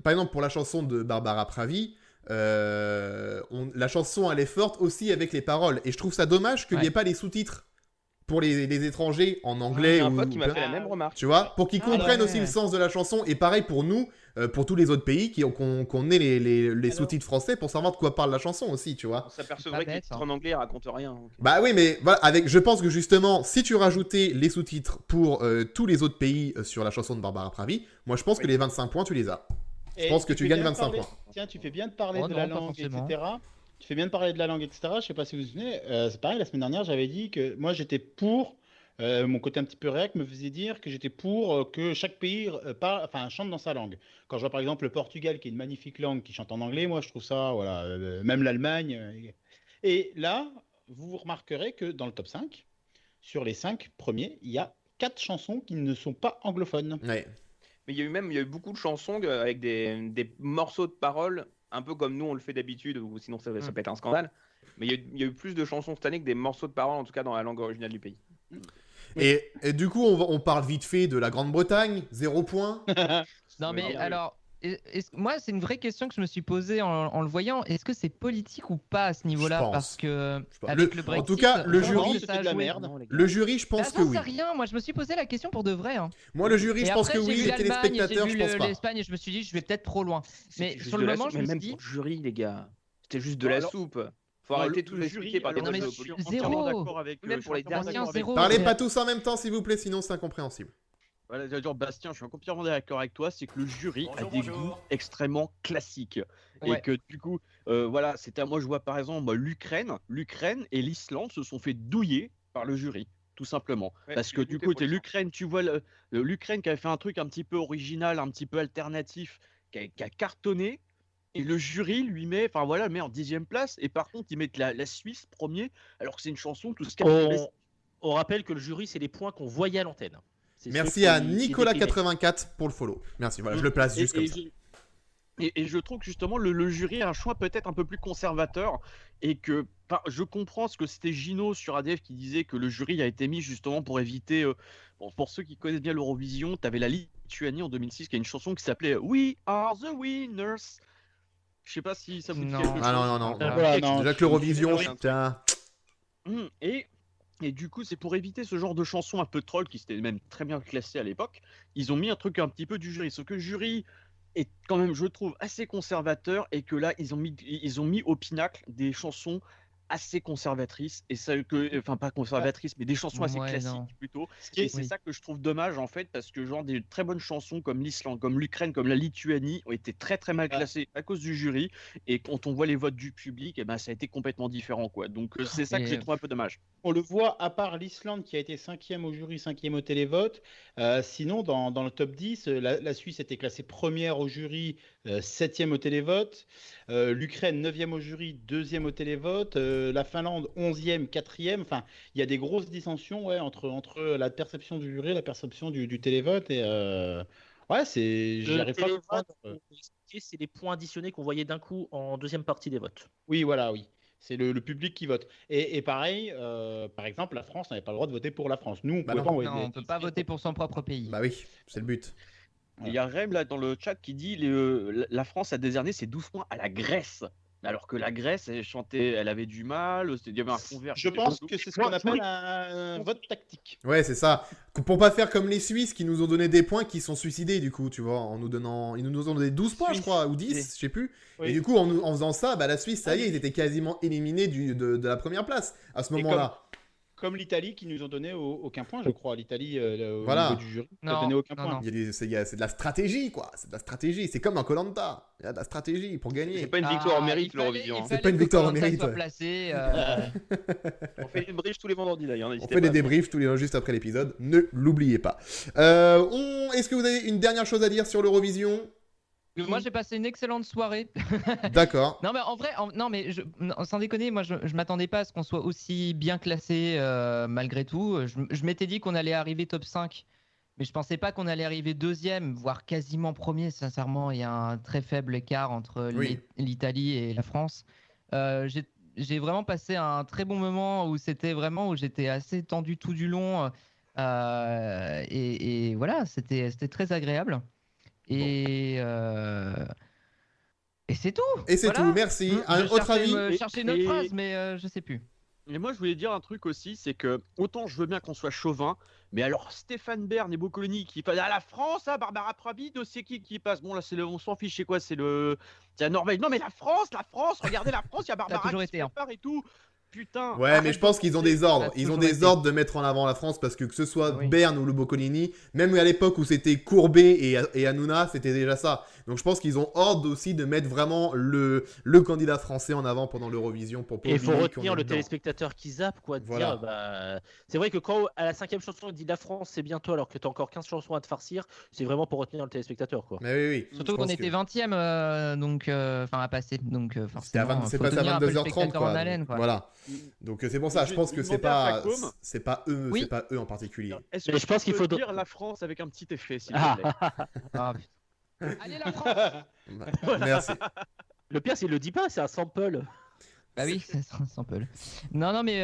par exemple, pour la chanson de Barbara Pravi, la chanson, elle est forte aussi avec les paroles. Et je trouve ça dommage qu'il n'y ait Ouais. pas les sous-titres pour les étrangers en anglais. J'ai un ou- pote qui m'a ou- fait la même remarque. Tu vois, pour qu'ils Ah, comprennent ouais. aussi le sens de la chanson. Et pareil pour nous, pour tous les autres pays, qu'on ait les Alors- sous-titres français pour savoir de quoi parle la chanson aussi, tu vois. On s'apercevrait que les bête, titres hein. en anglais racontent rien. Bah oui, mais voilà, je pense que justement, si tu rajoutais les sous-titres pour tous les autres pays sur la chanson de Barbara Pravi, moi je pense que les 25 points, tu les as. Je pense que tu fais gagnes bien 25 parler- points. Tiens, tu fais bien de parler Oh de non, la pas langue, forcément. etc. Tu fais bien de parler de la langue, etc. Je sais pas si vous vous souvenez. C'est pareil, la semaine dernière, j'avais dit que moi j'étais pour. Mon côté un petit peu réac me faisait dire que j'étais pour que chaque pays chante dans sa langue. Quand je vois par exemple le Portugal, qui est une magnifique langue, qui chante en anglais, moi je trouve ça, voilà, même l'Allemagne. Et là, vous remarquerez que dans le top 5, sur les 5 premiers, il y a 4 chansons qui ne sont pas anglophones. Ouais. Mais il y a eu beaucoup de chansons avec des morceaux de paroles, un peu comme nous on le fait d'habitude, ou sinon ça peut être un scandale. Mais il y a eu plus de chansons cette année que des morceaux de paroles, en tout cas dans la langue originale du pays. Et du coup, on parle vite fait de la Grande-Bretagne, 0 points. Non, mais Oui. alors, moi, c'est une vraie question que je me suis posée en le voyant. Est-ce que c'est politique ou pas à ce niveau-là? Je pense. Parce que, Je pense. avec Le- le en Brexit, tout cas, le je jury- pense que C'était ça a de la joué. merde. Non, les gars. Le jury, je Bah, pense que j'en oui. sais rien, moi je me suis posé la question pour de vrai. Hein. Moi, le jury, Et je pense après, que j'ai oui. vu Les l'Allemagne, téléspectateurs, j'ai je vu pense pas. l'Espagne et je me suis dit, je vais peut-être trop loin. Mais C'était juste sur de le la moment, soupe, je mais me suis même dit, pour le jury, les gars. C'était juste de Non, la alors- soupe. Faut Non, arrêter le tout expliquer jury, par des alors, non, mais choses je suis politiques. zéro. entièrement d'accord avec Même pour les entièrement derniers, d'accord avec zéro. toi. Parlez c'est- pas tous en même temps, s'il vous plaît, sinon c'est incompréhensible. Voilà, j'allais dire, Bastien, je suis complètement d'accord avec toi, c'est que le jury a des goûts extrêmement classiques. Ouais. Et que du coup, voilà, moi je vois par exemple l'Ukraine et l'Islande se sont fait douiller par le jury, tout simplement. Ouais, Parce j'ai que goûté du coup, pour t'es l'Islande. l'Ukraine, tu vois l'Ukraine qui avait fait un truc un petit peu original, un petit peu alternatif, qui a cartonné. Et le jury lui met, enfin voilà, le met en 10e place. Et par contre, ils mettent la Suisse premier, alors que c'est une chanson tout ce qu'il y a de plus- On rappelle que le jury, c'est les points qu'on voyait à l'antenne. C'est Merci ceux à qui Nicolas84 déprimaient. pour le follow. Merci, voilà, je le place juste comme ça. Et je trouve que justement le jury a un choix peut-être un peu plus conservateur et que je comprends ce que c'était Gino sur ADF qui disait que le jury a été mis justement pour éviter, pour ceux qui connaissent bien l'Eurovision, tu avais la Lituanie en 2006 qui a une chanson qui s'appelait We Are the Winners. Je sais pas si ça vous dit Non. quelque chose. Ah non. Voilà, non, Déjà que je- l'Eurovision, je- putain. Et du coup, c'est pour éviter ce genre de chanson un peu troll qui s'était même très bien classé à l'époque. Ils ont mis un truc un petit peu du jury. Sauf que le jury est quand même, je trouve, assez conservateur et que là, ils ont mis au pinacle des chansons assez conservatrices et ça enfin pas conservatrices mais des chansons assez Ouais, classiques non. plutôt. qui est- Et c'est Oui. ça que je trouve dommage en fait parce que genre des très bonnes chansons comme l'Islande, comme l'Ukraine, comme la Lituanie ont été très très mal Ah. classées à cause du jury et quand on voit les votes du public, et ben ça a été complètement différent quoi. Donc c'est ça que Et- j'ai trouvé un peu dommage. On le voit, à part l'Islande qui a été 5e au jury, 5e au télévote. Sinon, dans le top 10, la Suisse était classée première au jury, 7e au télévote. L'Ukraine, 9e au jury, 2e au télévote. La Finlande, 11e, 4e. Enfin, il y a des grosses dissensions entre la perception du jury et la perception du télévote. Et ouais, j'y Le arrive pas à télévote, comprendre. pour expliquer, c'est les points additionnés qu'on voyait d'un coup en deuxième partie des votes. Oui, voilà, oui. C'est le public qui vote. Et pareil, par exemple, la France n'avait pas le droit de voter pour la France. Nous, on Bah pouvait non. pas envoyer Non, on peut pas voter pour son propre pays. Bah oui, c'est le but. Il y a Rem là dans le chat qui dit la France a décerné ses 12 points à la Grèce. Alors que la Grèce, elle avait du mal, il y avait un fond vert. Je pense que c'est ce qu'on appelle un vote tactique. Ouais, c'est ça. Pour pas faire comme les Suisses qui nous ont donné des points qui sont suicidés, du coup, tu vois, ils nous ont donné 12 points, je crois, ou 10, je sais plus. Oui. Et du coup, en faisant ça, bah, la Suisse, ça y est, ils étaient quasiment éliminés de la première place à ce Et moment-là. Comme l'Italie qui nous ont donné aucun point, je crois. L'Italie, au Voilà. niveau du jury, Non, n'a donné aucun non, point. non. C'est de la stratégie, quoi. C'est de la stratégie. C'est comme dans Koh-Lanta. Il y a de la stratégie pour C'est gagner. pas une victoire au mérite, il fallait- l'Eurovision. il hein. C'est fallait pas une que victoire au Koh-Lanta mérite, soit ouais. placé, On fait des briefs tous les vendredis d'ailleurs. On n'hésitez fait des pas. débriefs tous les jours juste après l'épisode. Ne l'oubliez pas. Est-ce que vous avez une dernière chose à dire sur l'Eurovision? Moi, j'ai passé une excellente soirée. D'accord. Non, mais en vrai, non, mais sans déconner, moi, je m'attendais pas à ce qu'on soit aussi bien classé malgré tout. Je m'étais dit qu'on allait arriver top 5, mais je pensais pas qu'on allait arriver deuxième, voire quasiment premier. Sincèrement, il y a un très faible écart entre Oui. l'Italie et la France. J'ai vraiment passé un très bon moment où j'étais assez tendu tout du long. Et voilà, c'était très agréable. Et c'est tout. Et c'est Voilà. tout. Merci. Un Je autre cherchais avis? cherchais une autre phrase, mais je sais plus. Et moi, je voulais dire un truc aussi, c'est que autant je veux bien qu'on soit chauvin, mais alors Stéphane Bern et Boccolini qui passent à la France, hein, Barbara Pravi, c'est qui passe? Bon là, on s'en fiche, c'est quoi? C'est la Norvège. Non mais la France, regardez la France, il y a Barbara toujours qui été, se hein. prépare et tout. Putain. Ouais, arrête mais je de pense qu'ils ont penser. des ordres. Ça a Ils ont toujours des été. ordres de mettre en avant la France parce que ce soit Oui. Bern ou le Boccolini, même à l'époque où c'était Courbet et Hanouna, c'était déjà ça. Donc je pense qu'ils ont ordre aussi de mettre vraiment le candidat français en avant pendant l'Eurovision pour pas Et il faut oublier qu'on retenir est le dedans. téléspectateur qui zappe, quoi. De Voilà. dire, c'est vrai que quand à la 5e chanson, il dit la France, c'est bientôt, alors que t'as encore 15 chansons à te farcir, c'est vraiment pour retenir le téléspectateur, quoi. Mais oui, oui. Surtout Je qu'on pense était que 20e, donc à passer. Donc c'était à forcément, c'est faut passé tenir à un peu le 22h30 spectateur quoi. en haleine, quoi. Voilà. Donc c'est pour ça, je pense que c'est Demander à pas Facom. Oui. c'est pas eux en particulier. Est-ce Mais que je pense tu qu'il peux faut dire la France avec un petit effet, s'il Ah. te plaît. Ah, putain. Allez la France. Merci. Le pire, c'est qu'il le dit pas, c'est un sample. Bah oui, c'est un peu. Non, mais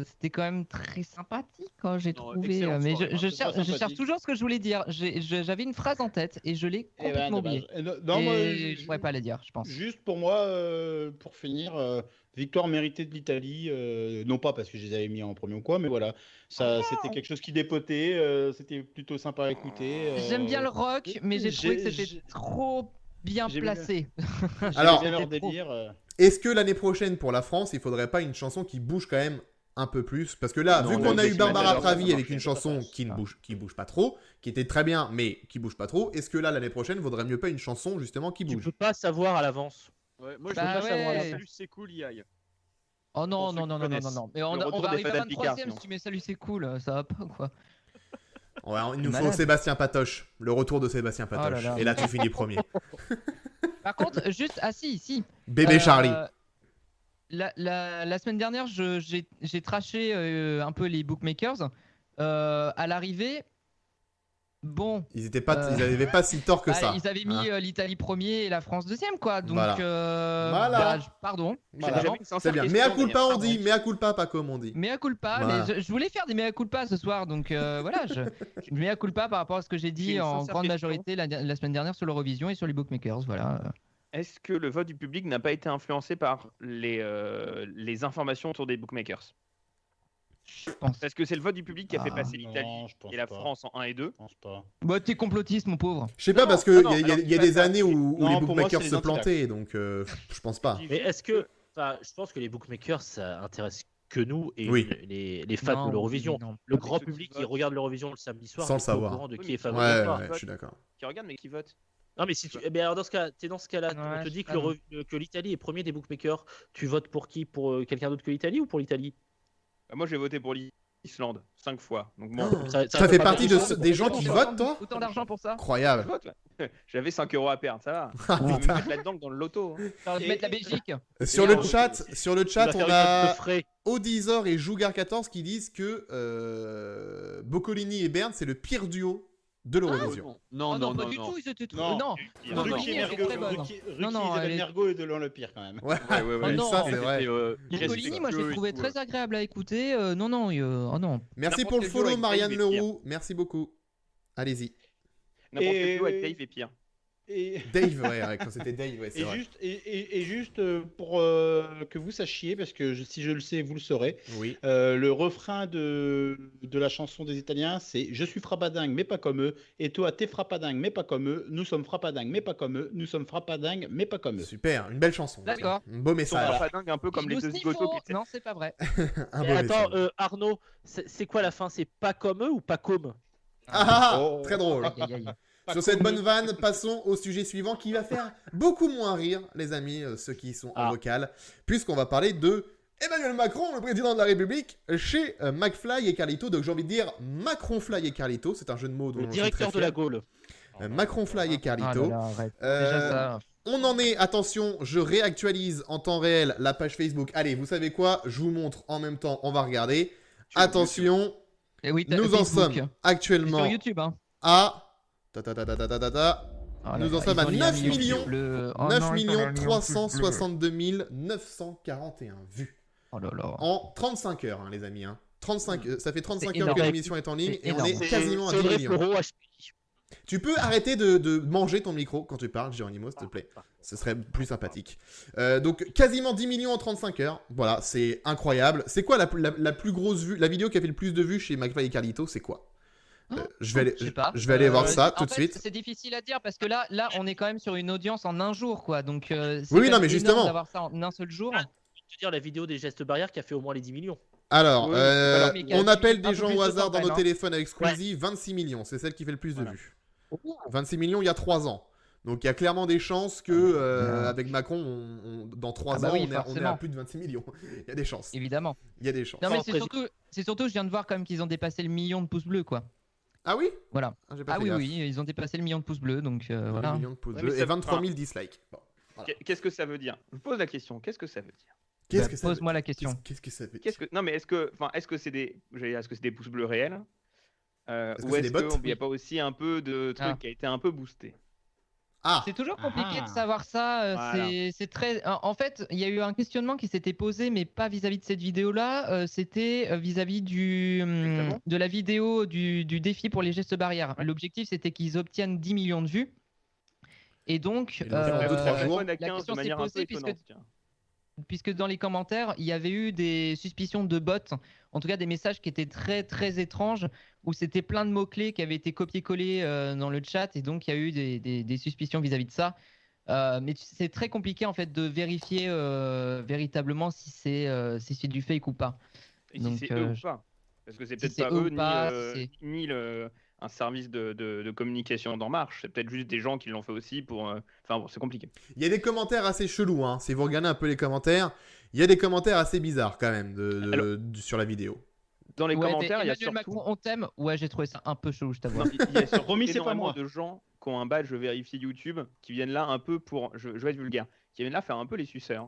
c'était quand même très sympathique quand j'ai Non, trouvé. excellente Mais soirée, je hein, c'est très cherche sympathique. toujours ce que je voulais dire. J'avais une phrase en tête et je l'ai Eh ben, complètement oubliée. non, moi, Je pourrais pas la dire, je pense. Juste pour moi, pour finir, victoire méritée de l'Italie. Non pas parce que je les avais mis en premier ou quoi, mais voilà. Ça, c'était quelque chose qui dépotait. C'était plutôt sympa à écouter. J'aime bien le rock, mais j'ai trouvé que j'ai- c'était trop bien j'ai bien- placé. Alors, bien leur c'était trop. délire. Est-ce que l'année prochaine pour la France, il faudrait pas une chanson qui bouge quand même un peu plus? Parce que là, Non, vu le qu'on a eu Dexy Barbara Manager, ça Pravi marche avec pas, une ça chanson passe. qui bouge pas trop, qui était très bien, mais qui bouge pas trop, est-ce que là, l'année prochaine, vaudrait mieux pas une chanson justement qui Tu bouge? peux pas savoir à l'avance. Ouais, moi, je Bah veux pas savoir ouais. la plus c'est cool, y aille. Oh non, Pour ceux non, qui non, non, non, connaissent. non, non. Mais Le on retour va des arriver à Fatal Picard, 23ème sinon. si tu mets salut, c'est cool. Ça va pas, quoi. Ouais, il nous faut Malade. Sébastien Patoche, le retour de Sébastien Oh là Patoche. là. Et là, tu finis premier. Par contre, juste, si. Bébé Charlie. La semaine dernière, j'ai trashé un peu les bookmakers. À l'arrivée, bon, Ils avaient pas si tort que ça. ils avaient mis Hein. l'Italie premier et la France deuxième, quoi. Donc, Voilà. Voilà. pardon. Voilà. Vraiment. C'est bien. Mea culpa, on dit. Mea culpa, pas comme on dit. Mea culpa, Voilà. mais je voulais faire des mea culpa ce soir, donc voilà, mea culpa par rapport à ce que j'ai J'ai dit une en sincère grande question. majorité la semaine dernière sur l'Eurovision et sur les bookmakers, voilà. Est-ce que le vote du public n'a pas été influencé par les informations autour des bookmakers? Je pense. Parce que c'est le vote du public qui a fait Ah, passer non, l'Italie je pense et la pas. France en 1 et 2. Je pense pas. Bah, t'es complotiste, mon pauvre. Je sais pas, Non, parce que non, il y a alors, des années où Non, les pour moi, bookmakers c'est se les antivax. plantaient, donc je pense pas. Mais est-ce que. Enfin, je pense que les bookmakers, ça intéresse que nous et Oui. les fans Non, de l'Eurovision. non. Le Avec grand ceux qui public qui votent. regarde l'Eurovision le samedi soir, Sans n'est le pas au savoir. courant de Oui, qui est mais favori Ouais, ou pas. ouais, je suis d'accord. Qui regarde mais qui vote? Non, mais si tu. Eh bien, alors dans ce cas, t'es dans ce cas-là, Ouais, on te je dit sais que, pas, que l'Italie est premier des bookmakers. Tu votes pour qui? Pour quelqu'un d'autre que l'Italie ou pour l'Italie? Bah, moi, j'ai voté pour l'Islande 5 fois. Donc bon, Ça peut fait pas partie faire des gens qui votent, toi? Autant d'argent pour ça. je Incroyable. vote. Ouais. J'avais 5 € à perdre, ça va. Ah, On va me putain. mettre là-dedans que dans le loto. hein. Ça va te Et- mettre la Belgique. Sur Et le alors, chat, Tu vas on faire une note de a frais. Odizor et Jougar14 qui disent que Boccolini et Bern, c'est le pire duo de l'Eurovision. Non, Oh non, pas non, du non. tout, ils étaient trop. Non. Non, Non, non, non. Ruki elle et est Mergo, très bonne. Ruki Non, non, et Isabelle elle est- Mergo est de loin le pire quand même. Ouais, Ouais, ouais, ouais. non, ça c'est vrai. Boccolini, moi je l'ai trouvé très agréable à écouter. Non, oh non. Merci N'importe pour le quel duo follow, avec Marianne Dave est pire. Leroux. Merci beaucoup. Allez-y. N'importe Et- quel duo avec Dave est pire. Dave, ouais, quand c'était Dave, ouais, c'est vrai. Juste pour que vous sachiez, parce que si je le sais, vous le saurez, Oui. le refrain de la chanson des Italiens, c'est « Je suis frappadingue, mais pas comme eux. Et toi, t'es frappadingue, mais pas comme eux. Nous sommes frappadingues, mais pas comme eux. Nous sommes frappadingues, mais pas comme eux. » Super, une belle chanson. D'accord. Un beau message. Frappadingue, un peu comme les deux zigotos. Non, c'est pas vrai. Un Mais beau attends, message. Arnaud, c'est quoi la fin? C'est pas comme eux ou pas comme? Ah, très drôle. Aïe, aïe, aïe. Sur cette bonne vanne, passons au sujet suivant qui va faire beaucoup moins rire, les amis, ceux qui sont en vocal, puisqu'on va parler de Emmanuel Macron, le président de la République, chez McFly et Carlito. Donc j'ai envie de dire Macronfly et Carlito, c'est un jeu de mots dont Le je suis directeur très de la fier. Gaule. Macronfly et Carlito. Ah là là, arrête. Euh, Déjà ça. On en est, attention, je réactualise en temps réel la page Facebook. Allez, vous savez quoi? Je vous montre en même temps, on va regarder. Attention, Et oui, t'as nous en Facebook. sommes C'est actuellement sur YouTube, hein. à... Oh là Nous en là, sommes ils à ont mis 9 un million millions, bleu. Oh 9 non, ils ont mis un million 362 941 vues Oh là là. en 35 heures, hein, les amis. Hein. 35, ça fait 35 C'est heures que énorme. l'émission est en ligne C'est et on est énorme. quasiment à C'est 10 vrai, millions. Floro, HPI. Tu peux arrêter de manger ton micro quand tu parles, Géronimo, s'il te plaît. Ce serait plus sympathique. Donc, quasiment 10 millions en 35 heures. Voilà, c'est incroyable. C'est quoi la plus grosse vue, la vidéo qui a fait le plus de vues chez McFly et Carlito, c'est quoi? Je vais Je sais pas. aller voir ça En tout de fait, suite. C'est difficile à dire parce que là, on est quand même sur une audience en un jour, quoi. Donc, c'est Oui, quand non, même mais énorme justement. d'avoir ça en un seul jour. Je veux dire, la vidéo des gestes barrières qui a fait au moins les 10 millions. Alors, Oui, mais qui a on appelle un des peu gens plus au de hasard temps, dans quand nos même, téléphones avec Squeezie, 26 millions. C'est celle qui fait le plus de vues. 26 millions il y a 3 ans. Donc il y a clairement des chances que avec Macron, dans 3 ans, oui, on est à forcément. plus de 26 millions. Il y a des chances. Évidemment. Il y a des chances. Non, mais Sans c'est surtout, je viens de voir quand même qu'ils ont dépassé le million de pouces bleus, quoi. Ah oui? Voilà. J'ai pas Ah fait oui, gaffe. oui, ils ont dépassé le million de pouces bleus, donc Un voilà. million de pouces Ouais, bleus mais et ça- 23 000 dislikes. Bon. Voilà. Qu'est-ce que ça veut dire? Je vous pose la question. Qu'est-ce que ça veut dire? Qu'est-ce Bah, que ça veut pose-moi la dire question. Qu'est-ce que ça veut dire? Non, mais est-ce que c'est des pouces bleus réels? Est-ce que Ou c'est des est-ce bots? qu'il n'y a pas aussi un peu de truc Ah. qui a été un peu boosté? Ah! C'est toujours compliqué Ah. de savoir ça. Voilà. C'est très. En fait, il y a eu un questionnement qui s'était posé, mais pas vis-à-vis de cette vidéo-là. C'était vis-à-vis Exactement. de la vidéo du défi pour les gestes barrières. L'objectif, c'était qu'ils obtiennent 10 millions de vues. Et donc, Ils l'ont fait en 2-3 jours. iPhone à 15 question de s'est manière un peu posée puisque- étonnante, tiens. puisque dans les commentaires, il y avait eu des suspicions de bots, en tout cas des messages qui étaient très très étranges, où c'était plein de mots-clés qui avaient été copiés-collés dans le chat, et donc il y a eu des suspicions vis-à-vis de ça. Mais c'est très compliqué en fait de vérifier véritablement si c'est du fake ou pas. Et Donc, si c'est eux ou pas? Parce que c'est peut-être c'est pas eux eux, ou pas, ni un service de communication d'En Marche. C'est peut-être juste des gens qui l'ont fait aussi pour. Enfin bon, c'est compliqué. Il y a des commentaires assez chelous, hein. Si vous regardez un peu les commentaires, il y a des commentaires assez bizarres quand même sur la vidéo. Dans les Ouais, mais commentaires, il y a Emmanuel surtout. Macron, on t'aime. Ouais, j'ai trouvé ça un peu chelou, je t'avoue. Non, il y a surtout Romy, c'est pas énormément moi. de gens qui ont un badge vérifié YouTube qui viennent là un peu pour. Je vais être vulgaire. Qui viennent là faire un peu les suceurs.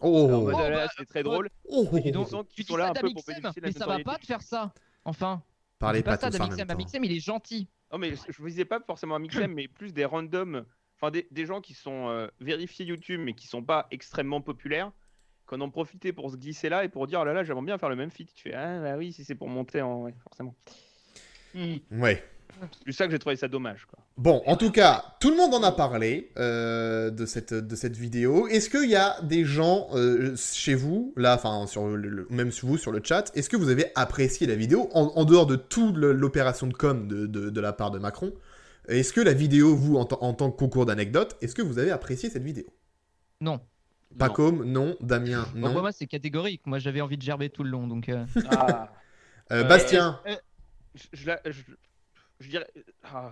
En Oh! mode, Oh, ah là, bah, c'est très drôle. Oh! Et donc, tu sens qu'ils Tu dis sont là ça un peu pour d'Amixem, bénéficier de la mais ça va notoriété. pas de faire ça. Enfin, Parlez dis pas ça tous en même d'Amixem. temps. Amixem, il est gentil. Non, mais je ne visais pas forcément à Mixem, mais plus des randoms. Enfin, des gens qui sont vérifiés YouTube, mais qui sont pas extrêmement populaires, qu'on en profité pour se glisser là et pour dire, oh là là, j'aimerais bien faire le même feat. Tu fais, ah bah oui, si c'est pour monter en. Ouais, forcément. Ouais. C'est plus ça que j'ai trouvé ça dommage, quoi. Bon, en tout cas, tout le monde en a parlé de cette vidéo. Est-ce qu'il y a des gens chez vous, là, enfin, même vous sur le chat, est-ce que vous avez apprécié la vidéo en dehors de toute l'opération de com de la part de Macron? Est-ce que la vidéo, vous, en tant que concours d'anecdotes, est-ce que vous avez apprécié cette vidéo? Non. Pacôme, non. Damien, Bon, non. pour moi, c'est catégorique. Moi, j'avais envie de gerber tout le long, donc. Ah. Bastien, Je dirais.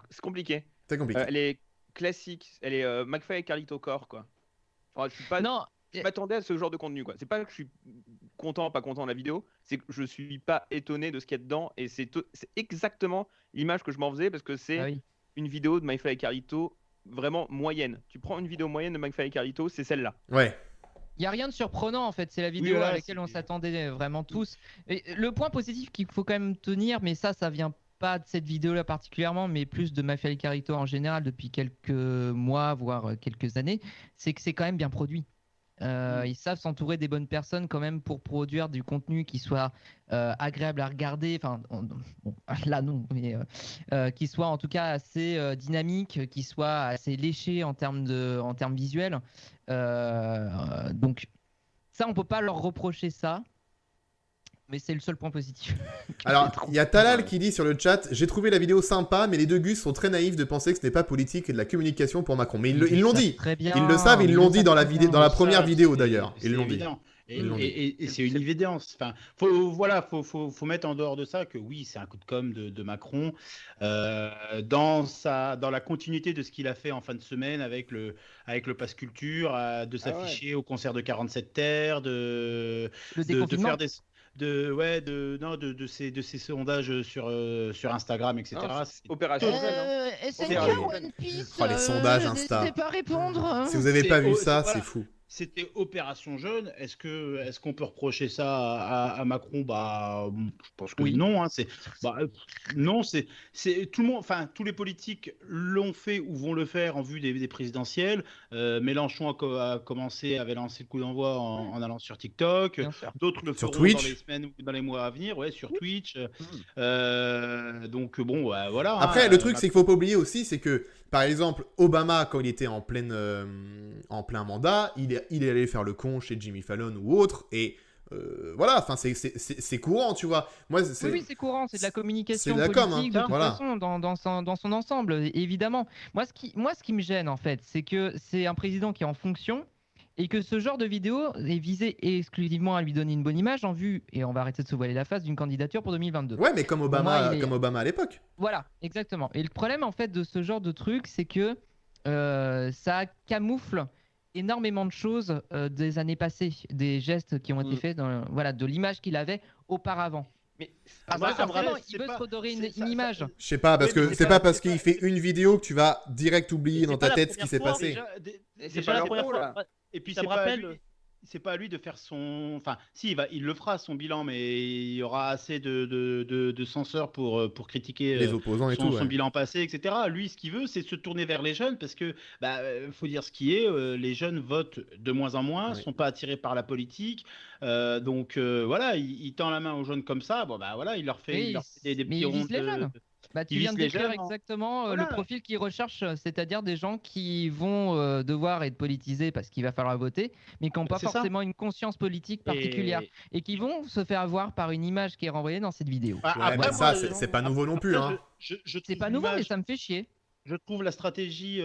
C'est compliqué. c'est compliqué. Elle est classique. Elle est McFly et Carlito Core, quoi. Enfin, je suis pas. Non. Je m'attendais à ce genre de contenu, quoi. C'est pas que je suis content, pas content de la vidéo, c'est que je suis pas étonné de ce qu'il y a dedans, et c'est exactement l'image que je m'en faisais, parce que c'est Ah oui. une vidéo de McFly et Carlito vraiment moyenne. Tu prends une vidéo moyenne de McFly et Carlito, c'est celle-là. Ouais. Il n'y a rien de surprenant en fait, c'est la vidéo voilà, à laquelle on s'attendait vraiment tous. Et le point positif qu'il faut quand même tenir, mais ça vient pas de cette vidéo-là particulièrement, mais plus de McFly et Carlito en général depuis quelques mois, voire quelques années, c'est que c'est quand même bien produit. Ils savent s'entourer des bonnes personnes quand même pour produire du contenu qui soit agréable à regarder. Enfin, bon, là non, mais qui soit en tout cas assez dynamique, qui soit assez léché en termes visuels. Donc ça, on peut pas leur reprocher ça. Mais c'est le seul point positif. Alors, il y a Talal qui dit sur le chat: j'ai trouvé la vidéo sympa, mais les deux gus sont très naïfs de penser que ce n'est pas politique et de la communication pour Macron. Mais ils l'ont dit. Ils le savent, ils l'ont dit dans la première vidéo d'ailleurs. Ils l'ont dit. Et c'est une évidence. Enfin, faut mettre en dehors de ça que oui, c'est un coup de com' de Macron dans la continuité de ce qu'il a fait en fin de semaine avec le Pass Culture, de s'afficher au concert de 47 Terres, de faire des de ces sondages sur Instagram, etc. Opération Jeune. SNK One Piece. Les sondages Insta. N'hésitez pas à répondre. Si vous n'avez pas vu ça, c'est fou. C'était Opération Jeune. Est-ce qu'on peut reprocher ça à Macron? Je pense que oui. Non. Hein, non, c'est tout le monde. Enfin, tous les politiques l'ont fait ou vont le faire en vue des présidentielles. Mélenchon avait lancé le coup d'envoi en allant sur TikTok. D'autres le feront dans les semaines ou dans les mois à venir. Ouais, sur Twitch. Donc bon, voilà. Après, le truc, c'est qu'il faut pas oublier aussi, c'est que par exemple, Obama, quand il était en plein mandat, il est allé faire le con chez Jimmy Fallon ou autre, et voilà, enfin c'est courant, tu vois. Moi, oui, c'est courant, c'est de la communication politique, de toute façon, dans son ensemble, évidemment. Moi, ce qui me gêne, en fait, c'est que c'est un président qui est en fonction, et que ce genre de vidéo est visé exclusivement à lui donner une bonne image en vue, et on va arrêter de se voiler la face, d'une candidature pour 2022. Ouais, mais comme Obama à l'époque. Voilà, exactement. Et le problème, en fait, de ce genre de truc, c'est que ça camoufle énormément de choses des années passées, des gestes qui ont été faits, de l'image qu'il avait auparavant. Mais il veut se redorer une image. Je sais pas, parce que c'est pas parce qu'il fait une vidéo que tu vas direct oublier dans ta tête ce qui s'est passé. C'est pas la première fois. Et puis c'est pas à lui de faire son. Enfin, si, il le fera son bilan, mais il y aura assez de censeurs pour critiquer les opposants et son bilan passé, etc. Lui, ce qu'il veut, c'est se tourner vers les jeunes parce que, faut dire ce qui est, les jeunes votent de moins en moins, sont pas attirés par la politique. Donc voilà, il tend la main aux jeunes comme ça. Bon, voilà, il leur fait des petits ronds. Tu viens de décrire exactement le profil qu'ils recherchent, c'est-à-dire des gens qui vont devoir être politisés parce qu'il va falloir voter, mais qui n'ont pas forcément une conscience politique particulière et qui vont se faire avoir par une image qui est renvoyée dans cette vidéo. C'est pas nouveau non plus. C'est pas nouveau, mais ça me fait chier. Je trouve la stratégie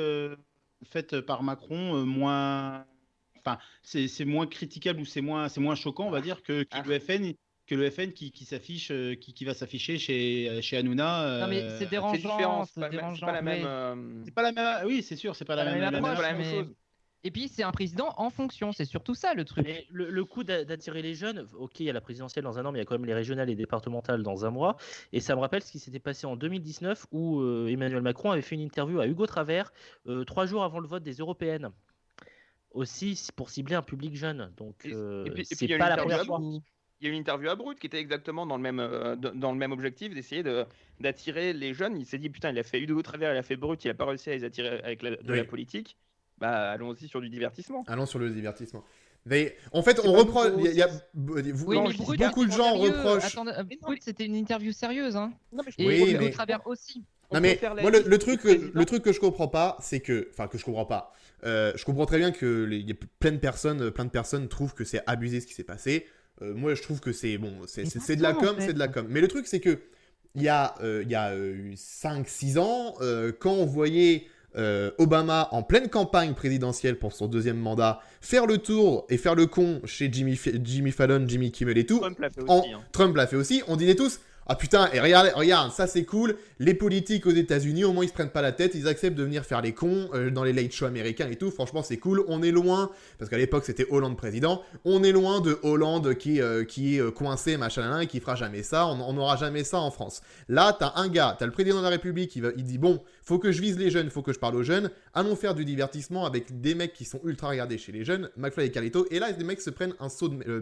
faite par Macron moins. Enfin, c'est moins critiquable ou c'est moins choquant, on va dire, que le FN qui s'affiche, qui va s'afficher chez Hanouna. Non mais c'est dérangeant, c'est pas la même. C'est pas la même. Oui, c'est sûr, c'est pas la même chose. Et puis c'est un président en fonction, c'est surtout ça le truc. Mais le coup d'attirer les jeunes, ok, il y a la présidentielle dans un an, mais il y a quand même les régionales et départementales dans un mois. Et ça me rappelle ce qui s'était passé en 2019 où Emmanuel Macron avait fait une interview à Hugo Travers 3 jours avant le vote des européennes. Aussi pour cibler un public jeune. Donc c'est pas la première fois. Il y a une interview à Brut qui était exactement dans le même objectif, d'essayer d'attirer les jeunes. Il s'est dit, putain, il a fait Hugo Travers, il a fait Brut, il n'a pas réussi à les attirer avec la politique. Allons-y sur du divertissement. Allons sur le divertissement. Mais, en fait, on reproche. Beaucoup de gens reprochent. Brut, c'était une interview sérieuse. Hein. Non, mais Hugo Travers aussi. Non mais moi le truc que je comprends pas, c'est que je comprends pas. Je comprends très bien que y a plein de personnes trouvent que c'est abusé ce qui s'est passé. Moi, je trouve que c'est de la com, c'est de la com. Mais le truc, c'est que il y a 5-6 ans, quand on voyait Obama en pleine campagne présidentielle pour son deuxième mandat faire le tour et faire le con chez Jimmy Fallon, Jimmy Kimmel et tout, Trump l'a fait aussi, on disait tous: ah putain, et regarde, ça c'est cool, les politiques aux États-Unis, au moins ils se prennent pas la tête, ils acceptent de venir faire les cons dans les late shows américains et tout, franchement c'est cool, on est loin, parce qu'à l'époque c'était Hollande président, on est loin de Hollande qui est coincé, machin, et qui fera jamais ça, on n'aura jamais ça en France. Là, t'as le président de la République, il dit bon, faut que je vise les jeunes, faut que je parle aux jeunes, allons faire du divertissement avec des mecs qui sont ultra regardés chez les jeunes, McFly et Carlito, et là les mecs se prennent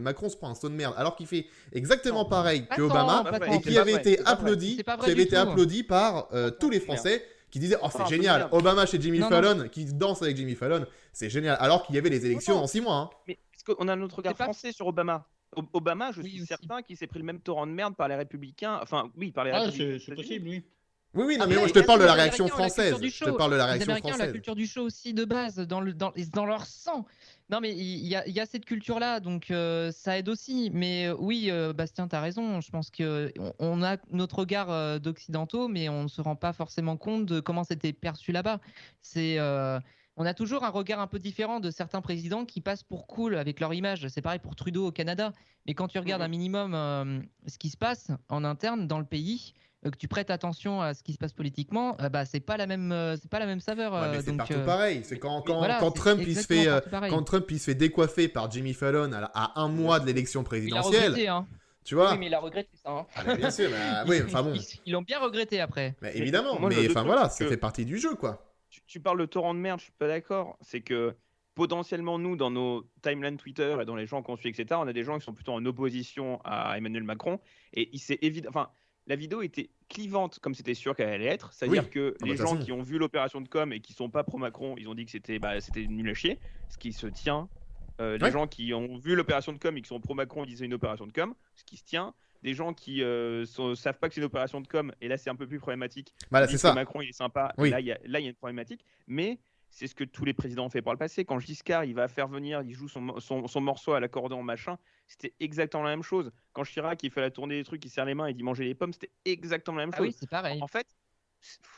Macron se prend un saut de merde, alors qu'il fait exactement pareil que Obama, et qui avait été applaudi par tous les Français qui disaient oh c'est un peu génial, merde. Obama chez Jimmy Non, Fallon, qui danse avec Jimmy Fallon, c'est génial. Alors qu'il y avait les élections Non. dans 6 mois. Hein. Mais parce qu'on a notre regard C'est pas- français sur Obama. Obama, je Oui, suis aussi. certain qu'il s'est pris le même torrent de merde par les républicains. Enfin, oui, par les Ah, républicains. c'est possible, oui. Oui, oui, non, Après, mais moi les je te parle de la Américains réaction ont la culture française. du Je te show. parle de la Les réaction Américains ont la française. culture du show aussi de base, dans leur sang. Non, mais il y a cette culture-là, donc ça aide aussi. Mais oui, Bastien, tu as raison. Je pense qu'on a notre regard d'occidentaux, mais on ne se rend pas forcément compte de comment c'était perçu là-bas. On a toujours un regard un peu différent de certains présidents qui passent pour cool avec leur image. C'est pareil pour Trudeau au Canada. Mais quand tu regardes un minimum ce qui se passe en interne dans le pays, que tu prêtes attention à ce qui se passe politiquement, c'est pas la même saveur. Ouais, mais c'est donc, partout pareil. C'est quand voilà, c'est Trump il se exactement fait partout pareil. quand Trump il se fait décoiffer par Jimmy Fallon à un mois de l'élection Il a présidentielle. regretté, hein. Tu vois Oui, mais il a regretté ça. Hein. Ah, mais bien sûr, bah, oui, enfin bon. Ils l'ont bien regretté après. Mais évidemment, moi, mais le enfin truc, voilà, c'est ça que- fait partie du jeu quoi. Tu parles de torrent de merde, je suis pas d'accord. C'est que potentiellement, nous, dans nos timelines Twitter et dans les gens qu'on suit, etc., on a des gens qui sont plutôt en opposition à Emmanuel Macron. Et il s'est évident. Enfin, la vidéo était clivante, comme c'était sûr qu'elle allait être. C'est-à-dire Oui. que Ah bah, les de toute gens façon. qui ont vu l'opération de com et qui sont pas pro-Macron, ils ont dit que c'était nul à chier. Ce qui se tient. Les Ouais. gens qui ont vu l'opération de com et qui sont pro-Macron, ils disaient une opération de com. Ce qui se tient. Des gens qui savent pas que c'est une opération de com, et là c'est un peu plus problématique. Voilà, Ils c'est disent ça. que Macron il est sympa, Oui. là il y a une problématique, mais c'est ce que tous les présidents ont fait par le passé. Quand Giscard il va faire venir, il joue son morceau à l'accordéon machin, c'était exactement la même chose. Quand Chirac il fait la tournée des trucs, il serre les mains et dit manger les pommes, c'était exactement la même Ah chose. oui, c'est pareil. En fait,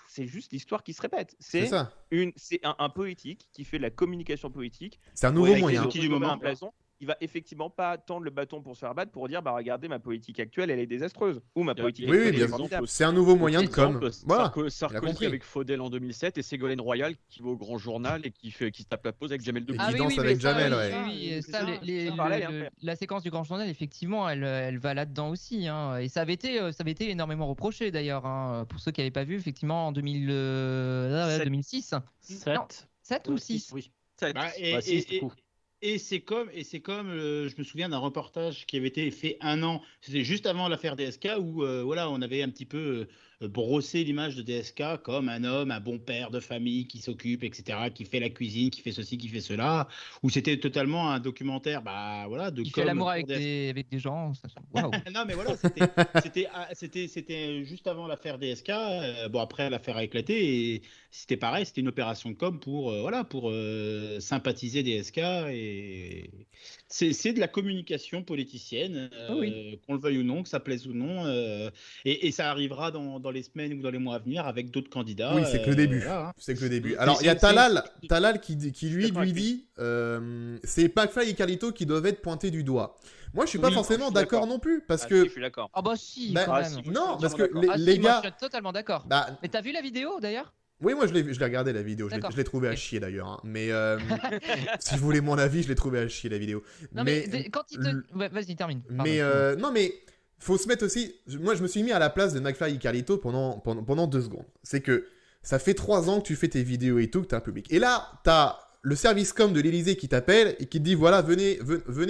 c'est juste l'histoire qui se répète. C'est ça. C'est un politique qui fait de la communication politique. C'est un Pour nouveau avec les moyen. outils du moment. moment. Il va effectivement pas tendre le bâton pour se faire battre pour dire bah regardez ma politique actuelle elle est désastreuse ou ma politique Oui, oui, actuelle bien est sûr. formidable. C'est un nouveau moyen de com. Exemple, Voilà. Sarkozy compris. avec Faudel en 2007 et Ségolène Royal qui va au Grand Journal et qui se tape la pause avec Jamel Debbouze. Ah, danse mais avec ça, Jamel, oui, ouais. oui, C'est ça, ça, c'est pareil, hein. la séquence du Grand Journal, effectivement, elle va là-dedans aussi. Hein. Et ça avait été énormément reproché d'ailleurs, hein, pour ceux qui n'avaient pas vu, effectivement, en 2006. 7. 7 ou 6 Oui. Bah, Bah, si, c'est cool. et c'est comme, je me souviens d'un reportage qui avait été fait un an, c'était juste avant l'affaire DSK, où voilà, on avait un petit peu brossé l'image de DSK comme un homme, un bon père de famille qui s'occupe, etc., qui fait la cuisine, qui fait ceci, qui fait cela, où c'était totalement un documentaire, bah voilà, de Il com fait l'amour pour avec DSK. des gens. Waouh. Non, mais voilà, c'était juste avant l'affaire DSK. Bon, après, l'affaire a éclaté et c'était pareil, c'était une opération de com pour sympathiser DSK. Et c'est de la communication politicienne, Oui. qu'on le veuille ou non, que ça plaise ou non. Et ça arrivera dans les semaines ou dans les mois à venir avec d'autres candidats. Oui, c'est que le début. Voilà, hein. C'est que le début. Mais Alors, il y a c'est- Talal qui lui d'accord avec dit c'est McFly et Carlito qui doivent être pointés du doigt. Moi, je suis pas Oui, forcément je suis d'accord d'accord. non plus parce Ah, que si, je suis d'accord. Ah bah si, bah, quand ah, même. si. non, parce que d'accord. les, Ah si, les moi, gars, je suis totalement d'accord. bah, Mais t'as vu la vidéo d'ailleurs? oui, moi je l'ai regardé la vidéo, D'accord. je l'ai trouvé à chier d'ailleurs. Hein. Mais si vous voulez mon avis, je l'ai trouvé à chier la vidéo. Non mais quand il te... l- Ouais, vas-y, termine. Pardon, Mais excuse-moi. non, mais faut se mettre aussi. Moi, je me suis mis à la place de McFly et Carlito pendant 2 secondes. C'est que ça fait 3 ans que tu fais tes vidéos et tout, que t'as un public. Et là, t'as le service com de l'Elysée qui t'appelle et qui te dit voilà, venez,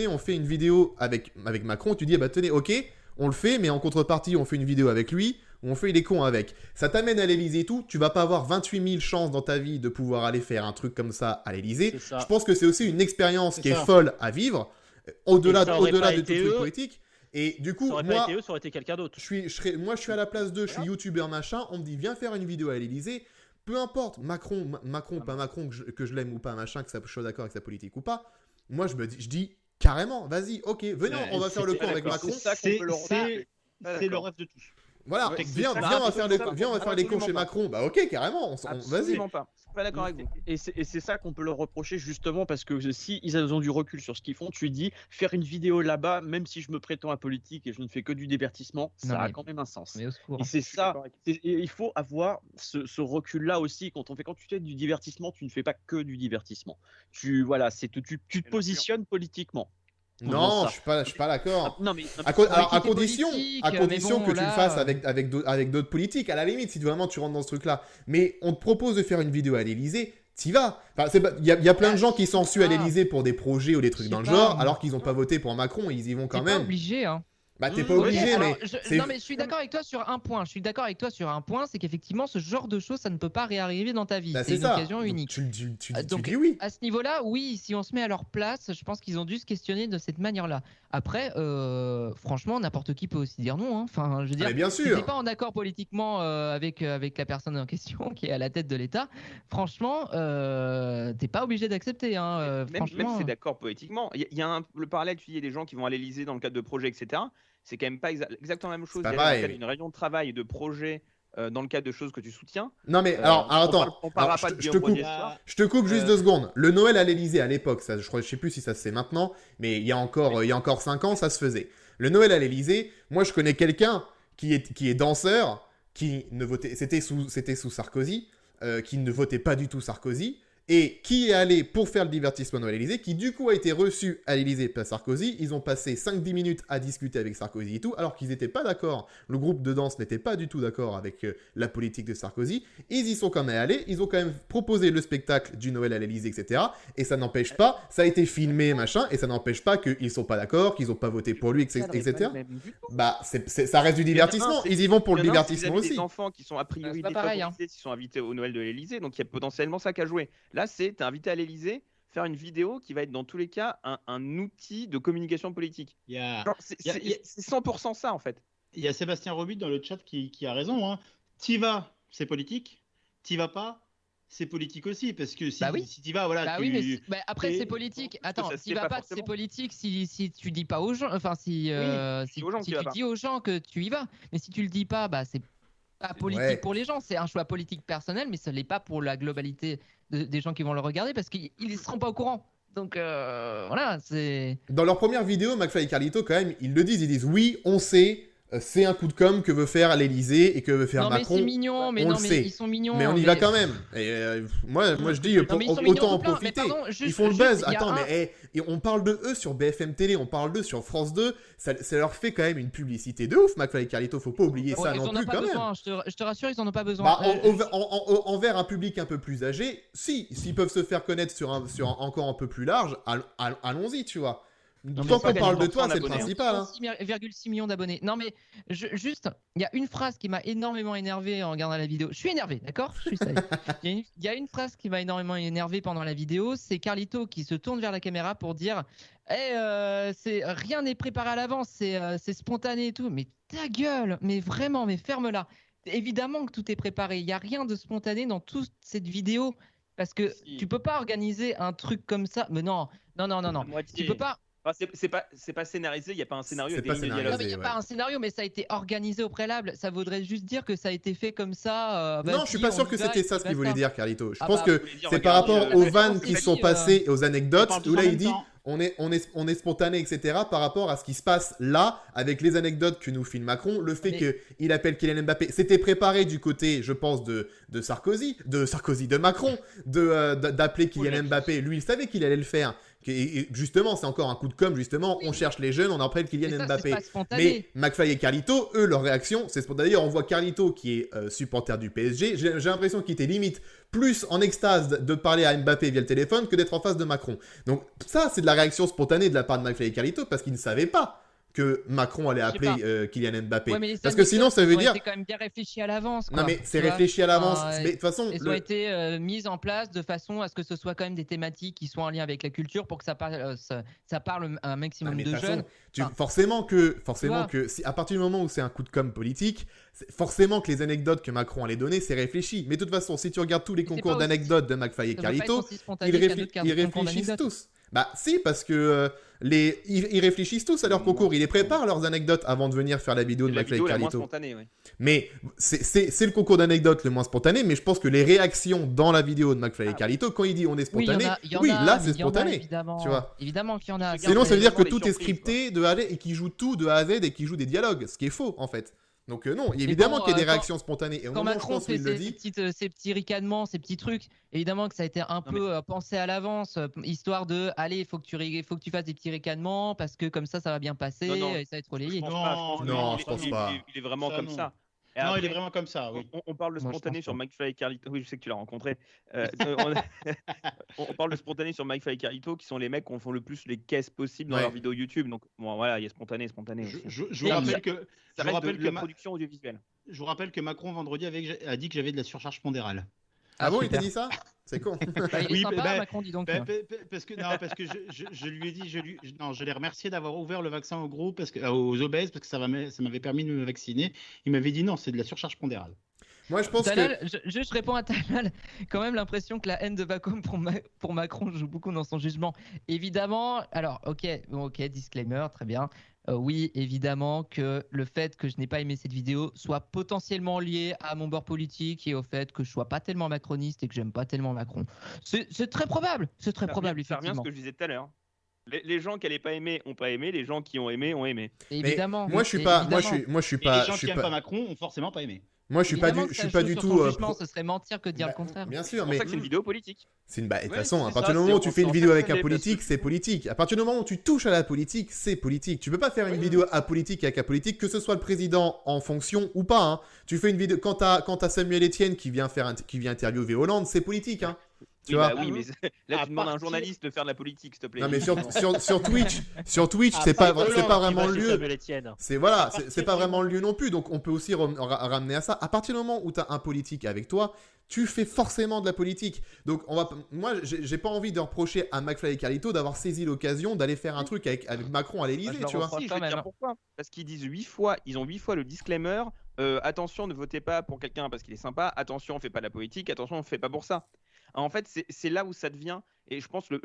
on fait une vidéo avec Macron. Tu dis ah bah tenez, ok, on le fait, mais en contrepartie, on fait une vidéo avec lui. On fait les cons avec. Ça t'amène à l'Elysée et tout. Tu vas pas avoir 28 000 chances dans ta vie de pouvoir aller faire un truc comme ça à l'Elysée. C'est ça. Je pense que c'est aussi une expérience C'est qui est ça. folle à vivre, au-delà Et ça aurait pas de tout été truc eux. politique. Et du coup, Ça aurait moi, pas été eux, ça aurait été quelqu'un d'autre. je suis à la place d'eux, je suis youtubeur machin. On me dit viens faire une vidéo à l'Elysée. Peu importe, Macron, pas Macron, que je l'aime ou pas, machin, que je sois d'accord avec sa politique ou pas. Moi, je dis carrément, vas-y, ok, venez, Ouais, on va faire le c'était con avec d'accord. Macron. C'est ça qu'on peut leur C'est Ah, le d'accord. rêve de tous. Voilà, Ouais, viens, c'est viens, ça, on va faire les cons absolument chez pas. Macron. Bah ok, carrément, vas-y. Absolument pas. Je suis pas d'accord avec vous. Et c'est ça qu'on peut leur reprocher justement parce que si ils ont du recul sur ce qu'ils font, tu dis faire une vidéo là-bas, même si je me prétends apolitique et je ne fais que du divertissement, Non, ça a mais- quand même un sens. Mais au secours. Et c'est Je suis ça, d'accord avec et il faut avoir ce recul-là aussi quand tu fais du divertissement, tu ne fais pas que du divertissement. Tu te Bien sûr. positionnes politiquement. Non, ça. je suis pas d'accord. Non mais Alors, à L'équité condition, politique, à mais condition bon, que tu le là, fasses avec d'autres politiques, à la limite, si vraiment tu rentres dans ce truc-là. Mais on te propose de faire une vidéo à l'Elysée, t'y vas. Enfin, il y a plein de gens qui sont su à l'Elysée pour des projets ou des trucs Je dans le sais pas, genre, moi. alors qu'ils n'ont pas voté pour Macron, ils y vont quand t'es pas même. obligé, hein. Bah t'es pas obligé, alors, mais non mais je suis d'accord avec toi sur un point. C'est qu'effectivement ce genre de choses ça ne peut pas réarriver dans ta vie. bah, c'est une ça. occasion Donc, unique. tu Donc dis oui. à ce niveau-là, oui, si on se met à leur place, je pense qu'ils ont dû se questionner de cette manière-là. Après, franchement, n'importe qui peut aussi dire non. Hein. Enfin, je veux dire, Mais bien si sûr. t'es pas en accord politiquement avec la personne en question qui est à la tête de l'État, franchement, t'es pas obligé d'accepter. Hein, Même franchement. si c'est d'accord politiquement, il y a le parallèle, tu dis, il y a des gens qui vont à l'Élysée dans le cadre de projets, etc. C'est quand même pas exactement la même chose pas d'y aller dans le pareil, cadre oui. d'une réunion de travail, de projet, dans le cadre de choses que tu soutiens. Non mais alors attends, On parlera Alors, pas de je te Guillaume coupe. Renier ce soir. Je te coupe juste 2 secondes. Le Noël à l'Élysée à l'époque, ça, je sais plus si ça se fait maintenant, mais il y a encore 5 ans, ça se faisait. Le Noël à l'Élysée, moi je connais quelqu'un qui est danseur, qui ne votait, c'était sous Sarkozy, qui ne votait pas du tout Sarkozy, et qui est allé pour faire le divertissement à l'Élysée, qui du coup a été reçu à l'Élysée par Sarkozy. Ils ont passé 5-10 minutes à discuter avec Sarkozy et tout, alors qu'ils n'étaient pas d'accord. Le groupe de danse n'était pas du tout d'accord avec la politique de Sarkozy. Ils y sont quand même allés, ils ont quand même proposé le spectacle du Noël à l'Élysée, etc. Et ça n'empêche pas, ça a été filmé, machin, et ça n'empêche pas qu'ils sont pas d'accord, qu'ils ont pas voté pour lui, etc. Bah, ça reste du divertissement. Ils y vont pour le divertissement aussi. Des enfants qui sont a priori C'est pas pareil, défavorisés, qui sont invités au Noël de l'Élysée, donc il y a potentiellement ça qu'à jouer. Là, t'es invité à l'Élysée, faire une vidéo qui va être dans tous les cas un outil de communication politique. C'est 100% ça en fait. Il y a Sébastien Robit dans le chat qui a raison. Hein. T'y vas, c'est politique. T'y vas pas, c'est politique aussi. Parce que si t'y vas, voilà. Bah oui, mais après c'est politique. Attends, t'y vas pas, c'est politique si tu dis pas aux gens. Enfin, si tu dis aux gens que tu y vas. Mais si tu le dis pas, bah c'est pas politique pour les gens. C'est un choix politique personnel, mais ce n'est pas pour la globalité des gens qui vont le regarder parce qu'ils ne seront pas au courant. Donc voilà, c'est. Dans leur première vidéo, McFly et Carlito, quand même, ils le disent. Ils disent oui, on sait, c'est un coup de com' que veut faire l'Élysée et que veut faire Macron. Mais c'est mignon, mais ils sont mignons. Mais on y va quand même. Et moi je dis, autant en profiter. Ils font le buzz. Attends, mais et on parle de eux sur BFM Télé, on parle d'eux sur France 2. Ça leur fait quand même une publicité de ouf, McFly et Carlito. Faut pas oublier ça non plus, quand même. Je te rassure, ils en ont pas besoin. Bah, envers un public un peu plus âgé, s'ils peuvent se faire connaître sur encore un peu plus large, allons-y, tu vois. Tant qu'on parle de toi, c'est le principal. 6,6 millions d'abonnés. Non, mais juste, il y a une phrase qui m'a énormément énervé en regardant la vidéo. Je suis énervé, d'accord ? Je suis sérieux. Il y a une phrase qui m'a énormément énervé pendant la vidéo. C'est Carlito qui se tourne vers la caméra pour dire rien n'est préparé à l'avance, c'est spontané et tout. Mais ta gueule, mais vraiment, mais ferme-la. Évidemment que tout est préparé. Il n'y a rien de spontané dans toute cette vidéo. Parce que tu peux pas organiser un truc comme ça. Mais non. Tu peux pas. C'est pas scénarisé, il n'y a pas un scénario. C'est pas scénarisé. Non, mais il n'y a pas un scénario, mais ça a été organisé au préalable. Ça voudrait juste dire que ça a été fait comme ça. Non, je suis pas sûr que c'était ça ce qu'il voulait dire, Carlito. Je pense que c'est par rapport aux vannes qui sont passées et aux anecdotes où là il dit on est spontané, etc. par rapport à ce qui se passe là avec les anecdotes que nous filme Macron. Le fait qu'il appelle Kylian Mbappé, c'était préparé du côté, je pense, de Macron, d'appeler Kylian Mbappé. Lui, il savait qu'il allait le faire. Et justement, c'est encore un coup de com', justement, on cherche les jeunes, on appelle Kylian Mbappé. Mais McFly et Carlito, eux, leur réaction, c'est spontané. D'ailleurs, on voit Carlito qui est supporter du PSG. J'ai l'impression qu'il était limite plus en extase de parler à Mbappé via le téléphone que d'être en face de Macron. Donc ça, c'est de la réaction spontanée de la part de McFly et Carlito parce qu'ils ne savaient pas que Macron allait appeler Kylian Mbappé. Parce que sinon, ça veut dire. C'est quand même bien réfléchi à l'avance. Non, mais c'est réfléchi à l'avance. Mais de toute façon. Elles ont été mises en place de façon à ce que ce soit quand même des thématiques qui soient en lien avec la culture pour que ça parle un maximum de jeunes. Forcément que à partir du moment où c'est un coup de com' politique, forcément que les anecdotes que Macron allait donner, c'est réfléchi. Mais de toute façon, si tu regardes tous les concours d'anecdotes de McFly et Carlito, ils réfléchissent tous. Bah si, parce que ils réfléchissent tous à leur concours, ils les préparent leurs anecdotes avant de venir faire la vidéo de McFly et Carlito. Mais c'est le concours d'anecdotes le moins spontané, mais je pense que les réactions dans la vidéo de McFly et Carlito, quand il dit on est spontané, là c'est spontané. Tu vois. Évidemment qu'il y en a. Sinon ça veut dire que tout est scripté de A à Z et qu'ils jouent tout de A à Z et qu'ils jouent des dialogues, ce qui est faux en fait. Donc non, évidemment qu'il y a des réactions spontanées. Et au quand moment Macron où je pense fait qu'il le dit, ces petits ricanements, ces petits trucs, évidemment que ça a été un peu pensé à l'avance, histoire de, allez, il faut que tu fasses des petits ricanements parce que comme ça va bien passer et ça va être relayé. Non, je pense pas. Il est vraiment comme ça. Non, après, il est vraiment comme ça. Oui. on parle de Moi, je spontané pense sur pas. McFly et Carlito. Oui, je sais que tu l'as rencontré. On parle de spontané sur McFly et Carlito, qui sont les mecs qui font le plus les caisses possibles dans Ouais. leurs vidéos YouTube. Donc, bon, voilà, il y a spontané aussi. Je vous Et rappelle ça- que, Ça je vous reste rappelle de que la Ma- production audiovisuelle. je vous rappelle que Macron vendredi a dit que j'avais de la surcharge pondérale. Ah bon, il t'a super. dit ça? C'est con. Bah, il est Oui, sympa, bah, Macron, dis donc. Parce que je lui ai dit, je l'ai remercié d'avoir ouvert le vaccin aux gros aux obèses parce que ça m'avait permis de me vacciner. Il m'avait dit non, c'est de la surcharge pondérale. Moi, je pense Talal, que. je réponds à Talal. Quand même l'impression que la haine de Bacom pour Macron joue beaucoup dans son jugement. Évidemment, alors ok, disclaimer, très bien. Oui, évidemment que le fait que je n'ai pas aimé cette vidéo soit potentiellement lié à mon bord politique et au fait que je sois pas tellement macroniste et que j'aime pas tellement Macron. C'est très probable, Ça revient à ce effectivement. que je disais tout à l'heure. Les gens qui n'allaient pas aimer ont pas aimé, les gens qui ont aimé ont aimé. Évidemment. Moi, je suis pas. Moi, je suis Et pas. les gens je suis qui n'aiment pas pas. Macron ont forcément pas aimé. Moi, je suis pas Évidemment du. que Je ça suis pas joue du sur tout. son jugement, ce serait mentir que de dire Bah, le contraire. Bien C'est sûr, pour mais ça que c'est une vidéo politique. de toute Ouais, façon, à c'est partir ça, du moment où c'est- tu fais une on vidéo s'en avec un fait politique, parce que- c'est politique. À partir du moment où tu touches à la politique, c'est politique. Tu peux pas faire une vidéo apolitique avec un politique, que ce soit le président en fonction ou pas. Hein. Tu fais une vidéo quand t'as Samuel Etienne qui vient interviewer Hollande, c'est politique. Hein. Tu vois Oui, mais là, À tu demandes à un partir- journaliste de faire de la politique, s'il te plaît. Non, mais sur Twitch, c'est pas vraiment le lieu. Samuel Etienne. C'est partir c'est pas du vraiment le lieu non plus, donc on peut aussi ramener à ça. À partir du moment où tu as un politique avec toi, tu fais forcément de la politique. Donc moi, j'ai pas envie de reprocher à McFly et Carlito d'avoir saisi l'occasion d'aller faire un truc avec Macron à l'Élysée, Moi, je leur tu vois. reproche. Si, je vais te Quand dire même. pourquoi. Parce qu'ils disent 8 fois, ils ont 8 fois le disclaimer. Attention, ne votez pas pour quelqu'un parce qu'il est sympa. Attention, on fait pas de la politique. Attention, on fait pas pour ça. En fait, c'est là où ça devient. Et je pense le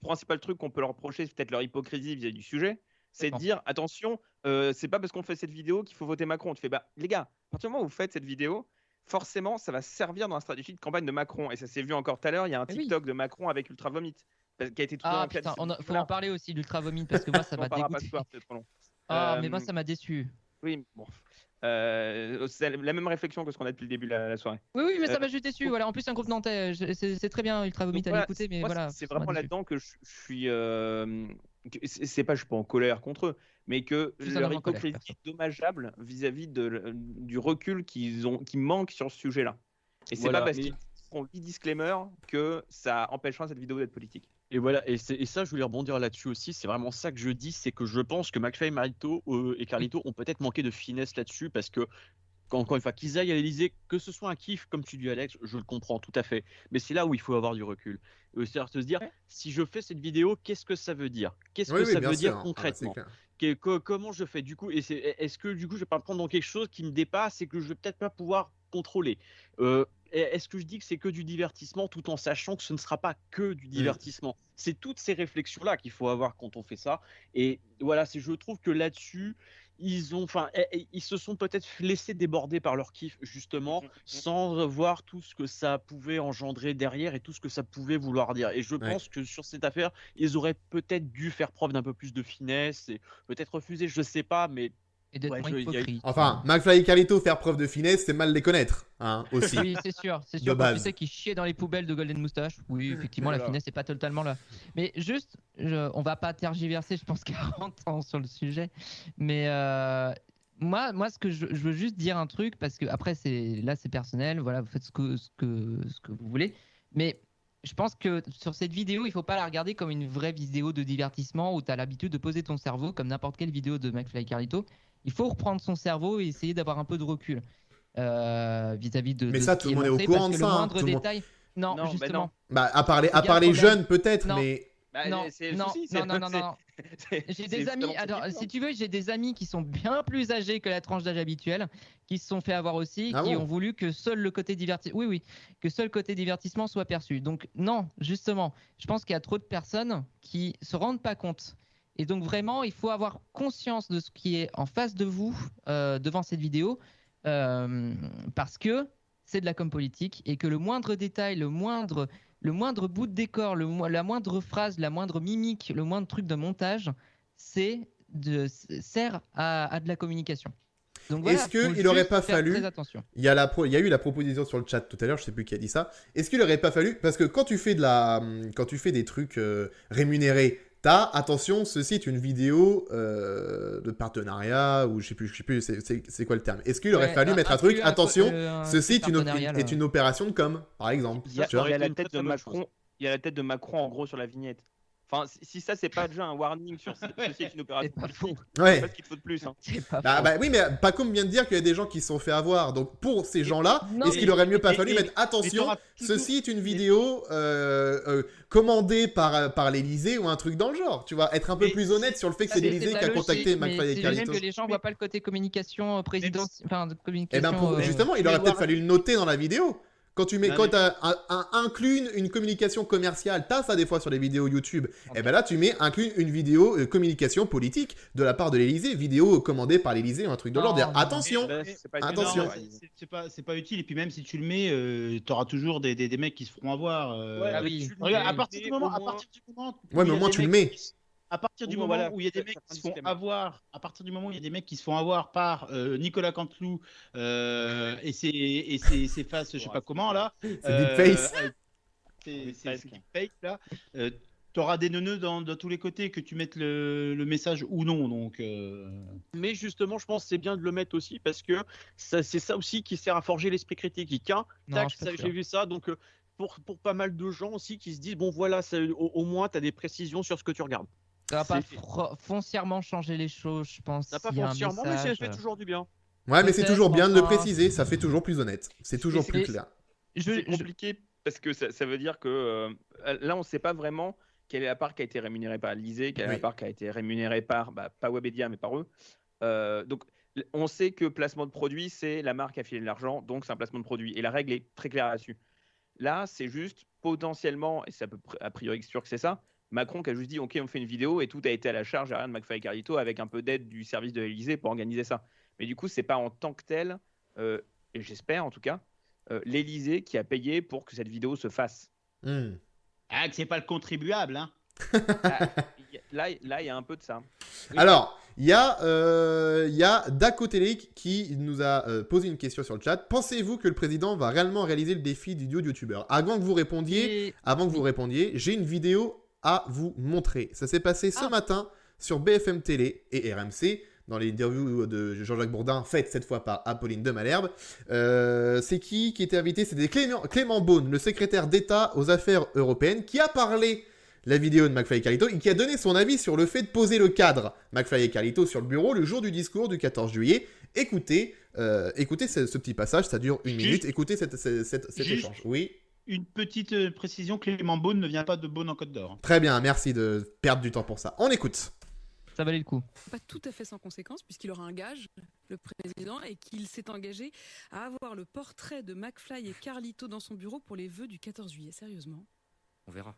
principal truc qu'on peut leur reprocher, c'est peut-être leur hypocrisie vis-à-vis du sujet. C'est de dire attention, c'est pas parce qu'on fait cette vidéo qu'il faut voter Macron. Tu fais bah les gars, à partir du moment où vous faites cette vidéo, forcément, ça va servir dans la stratégie de campagne de Macron. Et ça s'est vu encore tout à l'heure. Il y a un Oui. TikTok de Macron avec Ultra Vomit qui a été tourné Ah en 4 putain, faut en parler aussi d'Ultra Vomit parce que moi ça On m'a en parlera pas dégoûté. ce soir, c'est trop long. Ah mais moi ça m'a déçu. Oui, bon. C'est la même réflexion que ce qu'on a depuis le début de la soirée. Oui, mais ça m'a juste déçu. Voilà, en plus, c'est un groupe nantais. C'est très bien, Ultra Vomit, Donc à voilà, l'écouter, mais moi, voilà. c'est ça m'a vraiment déçu. là-dedans que je suis. C'est pas, je suis pas en colère contre eux, mais que Je suis leur en colère, hypocrisie perso. est dommageable vis-à-vis du recul qui manque sur ce sujet-là. Et c'est Voilà, pas parce mais- qu'ils font 8 disclaimers que ça empêchera cette vidéo d'être politique. Et voilà, et ça, je voulais rebondir là-dessus aussi. C'est vraiment ça que je dis, c'est que je pense que McFly et Carlito ont peut-être manqué de finesse là-dessus parce que, encore une fois, qu'ils aillent à l'Élysée, que ce soit un kiff, comme tu dis, Alex, je le comprends tout à fait. Mais c'est là où il faut avoir du recul. C'est-à-dire se dire, si je fais cette vidéo, qu'est-ce que ça veut dire? Qu'est-ce que ça bien veut sûr. dire Ah, concrètement? c'est clair. Comment je fais du coup? Et est-ce que du coup, je vais pas me prendre dans quelque chose qui me dépasse et que je vais peut-être pas pouvoir contrôler? Est-ce que je dis que c'est que du divertissement tout en sachant que ce ne sera pas que du divertissement? C'est toutes ces réflexions-là qu'il faut avoir quand on fait ça. Et voilà, je trouve que là-dessus, ils se sont peut-être laissés déborder par leur kiff, justement, sans voir tout ce que ça pouvait engendrer derrière et tout ce que ça pouvait vouloir dire. Et je pense que sur cette affaire, ils auraient peut-être dû faire preuve d'un peu plus de finesse et peut-être refuser, je sais pas, mais Et d'être Ouais, moins il y a- hypocrite. Enfin, McFly et Carlito faire preuve de finesse, c'est mal les connaître, hein, aussi. Oui, c'est sûr. De Quand tu base. sais qu'ils chiaient dans les poubelles de Golden Moustache. Oui, effectivement, la Voilà. finesse n'est pas totalement là. Mais juste, on va pas tergiverser, je pense, 40 ans sur le sujet. Mais moi, ce que je veux juste dire un truc, parce que après, c'est personnel. Voilà, vous faites ce que vous voulez. Mais je pense que sur cette vidéo, il faut pas la regarder comme une vraie vidéo de divertissement où tu as l'habitude de poser ton cerveau comme n'importe quelle vidéo de McFly et Carlito. Il faut reprendre son cerveau et essayer d'avoir un peu de recul vis-à-vis de. Mais de ça, ce tout qui le monde est au montré, courant parce de que ça, le hein, moindre tout le monde- détail. Non, Non, bah justement. non. Bah, à part Il y a un les problème. jeunes, peut-être, Non. mais. Bah, Non, c'est le non, souci, non, c'est- non, non, non. J'ai des amis. Alors, si tu veux, j'ai des amis qui sont bien plus âgés que la tranche d'âge habituelle, qui se sont fait avoir aussi, Ah qui bon ont voulu que seul le côté que seul côté divertissement soit perçu. Donc non, justement, je pense qu'il y a trop de personnes qui se rendent pas compte. Et donc vraiment, il faut avoir conscience de ce qui est en face de vous devant cette vidéo, parce que c'est de la com politique et que le moindre détail, le moindre bout de décor, la moindre phrase, la moindre mimique, le moindre truc de montage, sert à de la communication. Donc voilà, Est-ce qu'il faut n'aurait juste pas faire fallu- très attention. Il y a eu la proposition sur le chat tout à l'heure, je sais plus qui a dit ça. Est-ce qu'il aurait pas fallu, parce que quand tu fais des trucs rémunérés, attention, ceci est une vidéo de partenariat, ou je sais plus c'est quoi le terme. Est-ce qu'il aurait fallu mettre un truc, attention, ceci est une opération de com, par exemple. Il y a la tête de Macron, il y a la tête de Macron en gros sur la vignette. Enfin, si ça c'est pas déjà un warning sur ceci est une opération politique, c'est pas ce qu'il faut de plus. Hein. Oui, mais Pacôme vient de dire qu'il y a des gens qui se sont fait avoir. Donc pour ces gens-là, est-ce qu'il aurait mieux pas fallu mettre attention, ceci est une vidéo commandée par l'Élysée ou un truc dans le genre, tu vois, être un peu plus honnête sur le fait que c'est l'Élysée qui a contacté McFly et Carlito. C'est juste que les gens voient pas le côté communication présidentielle, enfin de communication. Eh ben justement, il aurait peut-être fallu le noter dans la vidéo. Quand tu inclus une communication commerciale, t'as ça des fois sur les vidéos YouTube, et ben là tu mets inclus une vidéo communication politique de la part de l'Élysée, vidéo commandée par l'Élysée ou un truc de l'ordre. Attention, attention. C'est pas utile, et puis même si tu le mets, t'auras toujours des mecs qui se feront avoir. Regarde, à partir du moment. Ouais, mais au moins tu le mets. À partir du moment où il y a des mecs qui se font avoir, par Nicolas Canteloup et ses faces, je sais pas comment là, c'est deepfake là, t'auras des neuneux de tous les côtés, que tu mettes le message ou non, donc. Mais justement, je pense que c'est bien de le mettre aussi parce que c'est ça aussi qui sert à forger l'esprit critique. J'ai vu ça, donc pour pas mal de gens aussi qui se disent bon voilà, au moins t'as des précisions sur ce que tu regardes. Ça va pas foncièrement changer les choses, je pense. Ça va pas foncièrement, mais ça fait toujours du bien. Ouais, mais c'est toujours bien de le préciser, ça fait toujours plus honnête. C'est toujours plus clair. C'est compliqué parce que ça veut dire que là, on sait pas vraiment quelle est la part qui a été rémunérée par l'Élysée, quelle est la part qui a été rémunérée par, pas Webedia, mais par eux. Donc, on sait que placement de produit, c'est la marque qui a filé de l'argent, donc c'est un placement de produit. Et la règle est très claire là-dessus. Là, c'est juste potentiellement, et c'est à peu près a priori sûr que c'est ça, Macron qui a juste dit ok, on fait une vidéo et tout a été à la charge de McFly et Carlito avec un peu d'aide du service de l'Élysée pour organiser ça. Mais du coup, c'est pas en tant que tel, et j'espère en tout cas, l'Élysée qui a payé pour que cette vidéo se fasse. Ah, que c'est pas le contribuable, hein. Là, il y a un peu de ça. Alors, il y a Dakotelic qui nous a posé une question sur le chat. Pensez-vous que le président va réellement réaliser le défi du duo de youtubeurs ? Avant que vous répondiez, j'ai une vidéo à vous montrer. Ça s'est passé ce matin sur BFM Télé et RMC, dans les interviews de Jean-Jacques Bourdin, faites cette fois par Apolline de Malherbe. C'est qui était invité ? C'était Clément Beaune, le secrétaire d'État aux affaires européennes, qui a parlé la vidéo de McFly et Carlito et qui a donné son avis sur le fait de poser le cadre McFly et Carlito sur le bureau le jour du discours du 14 juillet. Écoutez ce petit passage, ça dure 1 minute. Écoutez cet échange. Oui. Une petite précision, Clément Beaune ne vient pas de Beaune en Côte d'Or. Très bien, merci de perdre du temps pour ça. On écoute. Ça valait le coup. Pas tout à fait sans conséquence, puisqu'il aura un gage, le président, et qu'il s'est engagé à avoir le portrait de McFly et Carlito dans son bureau pour les vœux du 14 juillet. Sérieusement. On verra.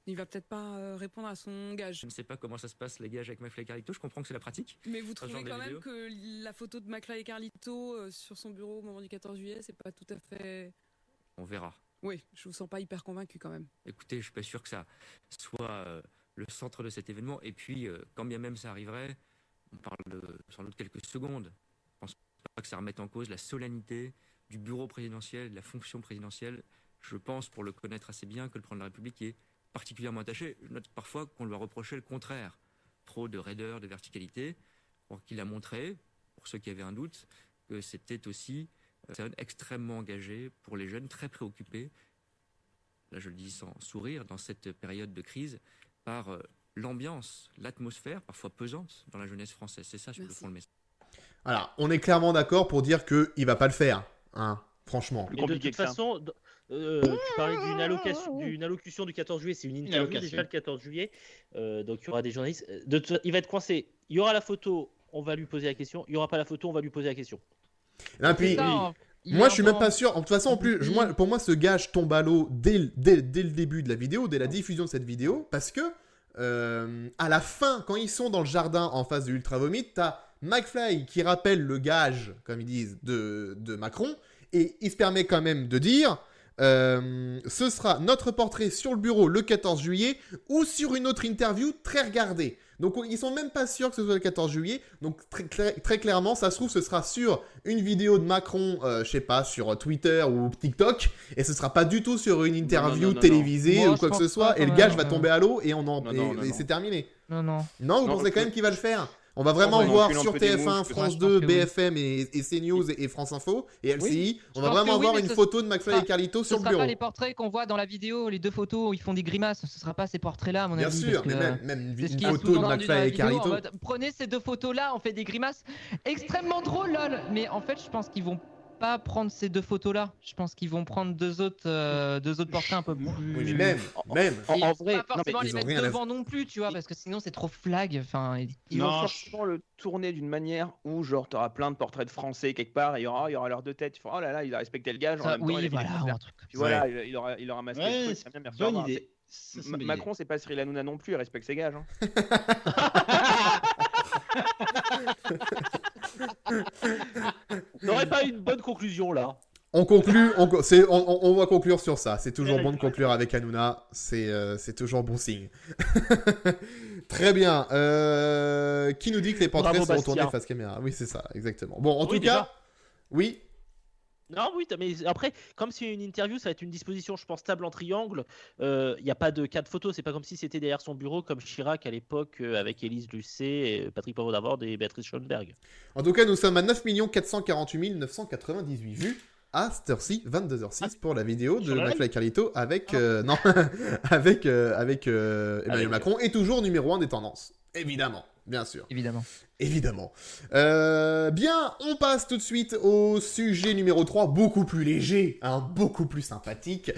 Il va peut-être pas répondre à son gage. Je ne sais pas comment ça se passe les gages avec McFly et Carlito, je comprends que c'est la pratique. Mais vous trouvez quand même que la photo de McFly et Carlito sur son bureau au moment du 14 juillet, c'est pas tout à fait... On verra. Oui, je vous sens pas hyper convaincu quand même. Écoutez, je suis pas sûr que ça soit le centre de cet événement. Et puis, quand bien même ça arriverait, on parle de sans doute quelques secondes. Je pense pas que ça remette en cause la solennité du bureau présidentiel, de la fonction présidentielle. Je pense, pour le connaître assez bien, que le président de la République est particulièrement attaché. Je note parfois qu'on lui reprochait le contraire. Trop de raideur, de verticalité. Or qu'il a montré, pour ceux qui avaient un doute, que c'était aussi extrêmement engagé pour les jeunes, très préoccupés, là je le dis sans sourire, dans cette période de crise, par l'ambiance, l'atmosphère, parfois pesante, dans la jeunesse française. C'est ça sur le fond le message. Alors, on est clairement d'accord pour dire qu'il ne va pas le faire, hein, franchement. Et de toute façon, tu parlais d'une allocution du 14 juillet, c'est une interview déjà le 14 juillet, donc il y aura des journalistes. Il va être coincé, il y aura la photo, on va lui poser la question, il n'y aura pas la photo, on va lui poser la question. Et puis, moi, je suis même pas sûr. De toute façon, en plus, pour moi, ce gage tombe à l'eau dès le début de la vidéo, dès la diffusion de cette vidéo, parce que à la fin, quand ils sont dans le jardin en face de Ultra Vomit, t'as McFly qui rappelle le gage, comme ils disent, de Macron, et il se permet quand même de dire Ce sera notre portrait sur le bureau le 14 juillet ou sur une autre interview très regardée. Donc ils sont même pas sûrs que ce soit le 14 juillet. Donc très clairement, ça se trouve, ce sera sur une vidéo de Macron, je sais pas, sur Twitter ou TikTok, et ce sera pas du tout sur une interview télévisée ou quoi que ce soit. Et le gage va tomber à l'eau et c'est terminé. Non, vous pensez quand même qu'il va le faire? On va vraiment voir sur TF1, France 2, BFM et CNews et France Info et LCI. On va vraiment voir une photo de McFly et Carlito sur le bureau. Ce sera pas les portraits qu'on voit dans la vidéo, les 2 photos où ils font des grimaces. Ce sera pas ces portraits-là, à mon avis. Bien sûr, mais même une photo de McFly et Carlito. Prenez ces 2 photos-là, on fait des grimaces extrêmement drôles, lol. Mais en fait, je pense qu'ils vont pas prendre ces 2 photos-là. Je pense qu'ils vont prendre 2 autres portraits un peu plus. Oui, mais même. En vrai, pas forcément les mettre devant non plus, tu vois, parce que sinon c'est trop flag. Enfin, ils vont forcément le tourner d'une manière où genre t'auras plein de portraits de Français quelque part et il y aura leurs 2 têtes. Tu feras, oh là là, il a respecté le gage. En même temps, puis voilà, il aura masqué le truc. C'est bien, bonne idée. Macron, c'est pas Cyril Hanouna non plus, il respecte ses gages. On n'aurait pas eu une bonne conclusion là. On conclut, on va conclure sur ça. C'est toujours bon de conclure avec Hanouna. C'est toujours bon signe. Très bien. Qui nous dit que les portraits sont retournés face caméra? Oui, c'est ça, exactement. Bon, en tout cas, oui. Non, oui, mais après, comme c'est une interview, ça va être une disposition, je pense, table en triangle. Il n'y a pas de cas de photo. C'est pas comme si c'était derrière son bureau, comme Chirac à l'époque, avec Élise Lucet, Patrick Poivre-d'Arvor et Béatrice Schoenberg. En tout cas, nous sommes à 9 448 998 vues à cette heure-ci, 22h06, pour la vidéo de McFly et Carlito avec, avec Emmanuel Macron, et toujours numéro 1 des tendances. Évidemment. Bien sûr. Évidemment. Bien, on passe tout de suite au sujet numéro 3, beaucoup plus léger, beaucoup plus sympathique.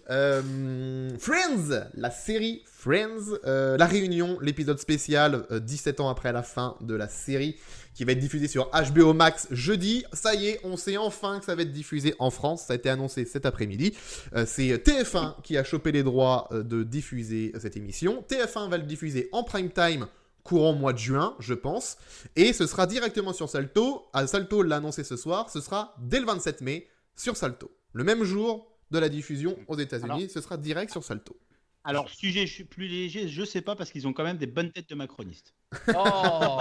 Friends, la série Friends, la réunion, l'épisode spécial 17 ans après la fin de la série, qui va être diffusé sur HBO Max jeudi. Ça y est, on sait enfin que ça va être diffusé en France, ça a été annoncé cet après-midi. C'est TF1 qui a chopé les droits de diffuser cette émission. TF1 va le diffuser en prime time courant mois de juin, je pense. Et ce sera directement sur Salto. Salto l'a annoncé ce soir. Ce sera dès le 27 mai sur Salto. Le même jour de la diffusion aux États-Unis, ce sera direct sur Salto. Alors, sujet plus léger, je sais pas, parce qu'ils ont quand même des bonnes têtes de macronistes. Oh,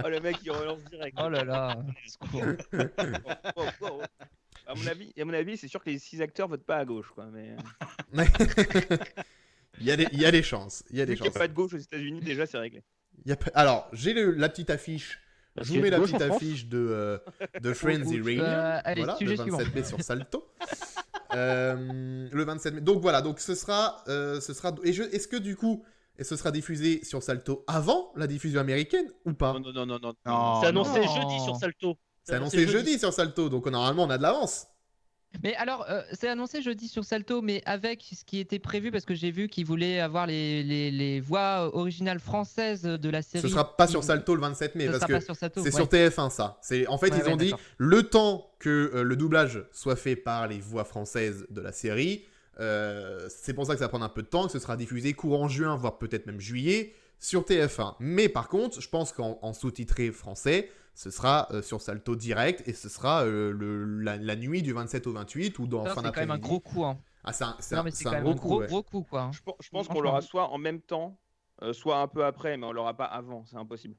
le mec, il relance direct. Oh là là. À mon avis, c'est sûr que les 6 acteurs votent pas à gauche, quoi. Mais... il y a des chances. Il y a des chances. Il n'y a pas de gauche aux États-Unis, déjà, c'est réglé. Alors, j'ai la petite affiche. Je vous mets la petite affiche de Friends et Reunion. Voilà, le 27 mai sur Salto. Le 27 mai. Donc voilà, donc ce sera. Est-ce que du coup, ce sera diffusé sur Salto avant la diffusion américaine ou pas? Non. C'est annoncé jeudi sur Salto. C'est annoncé jeudi sur Salto, donc normalement on a de l'avance. Mais alors, c'est annoncé jeudi sur Salto, mais avec ce qui était prévu, parce que j'ai vu qu'ils voulaient avoir les voix originales françaises de la série. Ce sera pas sur Salto le 27 mai, parce que c'est sur TF1 ça. En fait, ils ont dit, d'accord. le temps que le doublage soit fait par les voix françaises de la série, c'est pour ça que ça va prendre un peu de temps, que ce sera diffusé courant juin, voire peut-être même juillet, sur TF1. Mais par contre, je pense qu'en sous-titré français, ce sera sur Salto direct, et ce sera la nuit du 27 au 28 ou dans fin d'après-midi. C'est quand même un gros coup. Hein. C'est un gros coup, quoi. Je pense qu'on l'aura soit en même temps, soit un peu après, mais on l'aura pas avant, c'est impossible.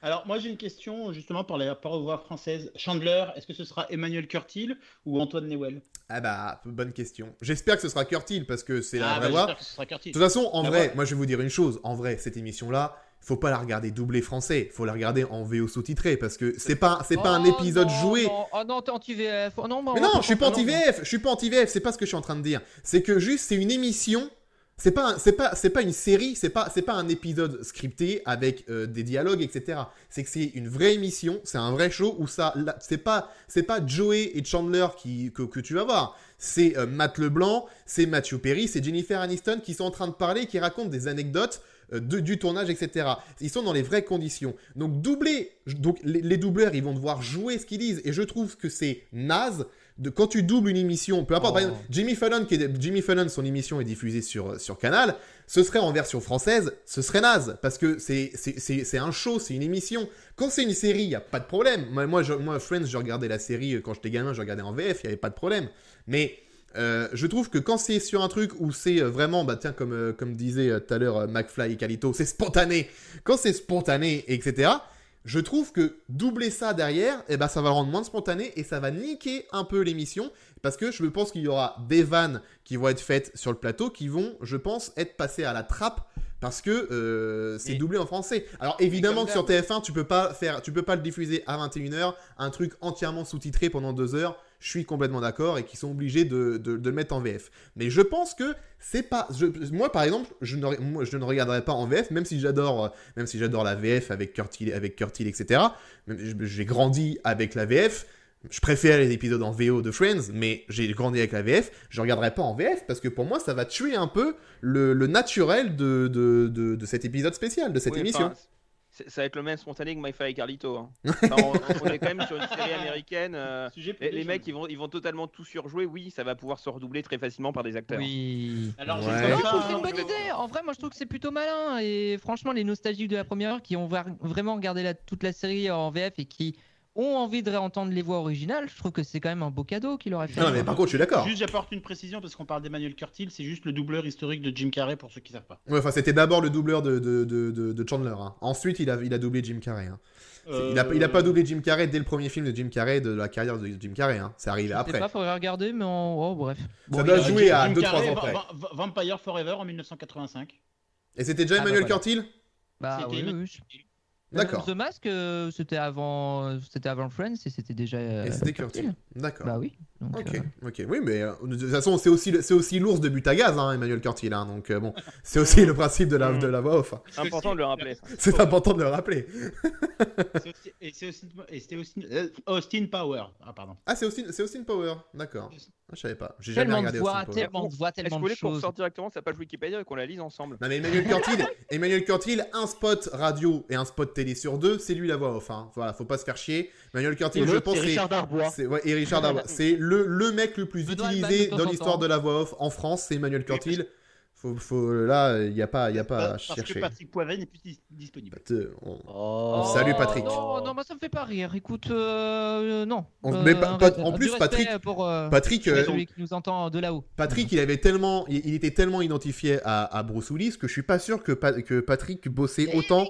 Alors, moi j'ai une question justement par rapport aux voix françaises. Chandler, est-ce que ce sera Emmanuel Curtil ou Antoine Newell? Ah bah, bonne question. J'espère que ce sera Curtil parce que c'est la vraie voix. De toute façon, en La vrai, voix. moi je vais vous dire une chose. En vrai, cette émission-là, faut pas la regarder doublée français. Faut la regarder en VO sous-titré parce que c'est pas un épisode joué. Oh non, t'es anti-VF. Oh non, mais non, je suis pas anti-VF. Je suis pas anti-VF. C'est pas ce que je suis en train de dire. C'est que juste, c'est une émission. C'est pas une série, c'est pas un épisode scripté avec des dialogues, etc. C'est que c'est une vraie émission, c'est un vrai show où c'est pas Joey et Chandler que tu vas voir. C'est Matt LeBlanc, c'est Matthew Perry, c'est Jennifer Aniston qui sont en train de parler, qui racontent des anecdotes du tournage, etc. Ils sont dans les vraies conditions. Donc les doubleurs, ils vont devoir jouer ce qu'ils disent. Et je trouve que c'est naze. Quand tu doubles une émission, peu importe, par exemple, Jimmy Fallon, son émission est diffusée sur Canal, ce serait en version française, ce serait naze, parce que c'est un show, c'est une émission. Quand c'est une série, il n'y a pas de problème. Moi, Friends, je regardais la série quand j'étais gamin, je regardais en VF, il n'y avait pas de problème. Mais Je trouve que quand c'est sur un truc où c'est vraiment, bah tiens, comme disait tout à l'heure McFly et Carlito, c'est spontané. Quand c'est spontané, etc., je trouve que doubler ça derrière, eh ben, ça va le rendre moins spontané et ça va niquer un peu l'émission. Parce que je pense qu'il y aura des vannes qui vont être faites sur le plateau qui vont, je pense, être passées à la trappe. Parce que c'est doublé en français. Alors évidemment que sur TF1, tu peux pas le diffuser à 21h, un truc entièrement sous-titré pendant 2 heures. Je suis complètement d'accord et qu'ils sont obligés de le mettre en VF. Mais je pense que c'est pas... moi par exemple, je ne regarderai pas en VF, même si j'adore la VF avec Curtil, etc. J'ai grandi avec la VF. Je préfère les épisodes en VO de Friends, mais j'ai grandi avec la VF. Je regarderai pas en VF parce que pour moi, ça va tuer un peu le naturel de cet épisode spécial, de cette émission. Ça va être le même spontané que McFly et Carlito. Hein. On est quand même sur une série américaine. Les mecs, ils vont totalement tout surjouer. Oui, ça va pouvoir se redoubler très facilement par des acteurs. Oui. Alors, c'est une bonne idée. En vrai, moi, je trouve que c'est plutôt malin. Et franchement, les nostalgiques de la première heure qui ont vraiment regardé toute la série en VF et qui ont envie de réentendre les voix originales, je trouve que c'est quand même un beau cadeau qu'il aurait fait. Non, mais par contre, je suis d'accord. Juste, j'apporte une précision parce qu'on parle d'Emmanuel Curtil, c'est juste le doubleur historique de Jim Carrey pour ceux qui savent pas. Ouais, enfin, c'était d'abord le doubleur de Chandler. Hein. Ensuite, il a doublé Jim Carrey. Hein. Il a pas doublé Jim Carrey dès le premier film de Jim Carrey, de la carrière de Jim Carrey. Hein. C'est arrivé après. Je sais pas, faudrait regarder, mais bref. Ça doit jouer à 2-3 ans près. Vampire Forever en 1985. Et c'était déjà Emmanuel Curtil ? Bah oui. D'accord. The Mask, c'était avant Friends et c'était déjà. Et c'était Curtil. D'accord. Bah oui. Donc, ok. Oui, mais de toute façon, c'est aussi l'ours de but à gaz, hein, Emmanuel Curtil. Hein, donc bon, c'est aussi le principe de la voix off. C'est important de le rappeler. C'est important de le rappeler. C'était aussi Austin Power. Ah pardon. Ah, c'est Austin Power. D'accord. Je savais pas. J'ai tellement jamais regardé Austin Power. Tellement de voix, tellement de choses. Est-ce que vous voulez qu'on sorte directement sa page Wikipédia et qu'on la lise ensemble? Non mais Emmanuel Curtil, un spot radio et un spot télé sur 2, c'est lui la voix off. Hein. Voilà, faut pas se faire chier. Emmanuel Curtil, je pense c'est Richard Darbois. Et Richard Darbois. C'est le mec le plus utilisé dans l'histoire de la voix off en France, c'est Emmanuel Curtil. Là, il n'y a pas à chercher. Parce que Patrick Poivet n'est plus disponible. Salut Patrick. Non, moi ça me fait pas rire. Écoute, non. En plus, Patrick, celui qui nous entend de là-haut. Patrick, il était tellement identifié à Bruce Willis que je suis pas sûr que Patrick bossait autant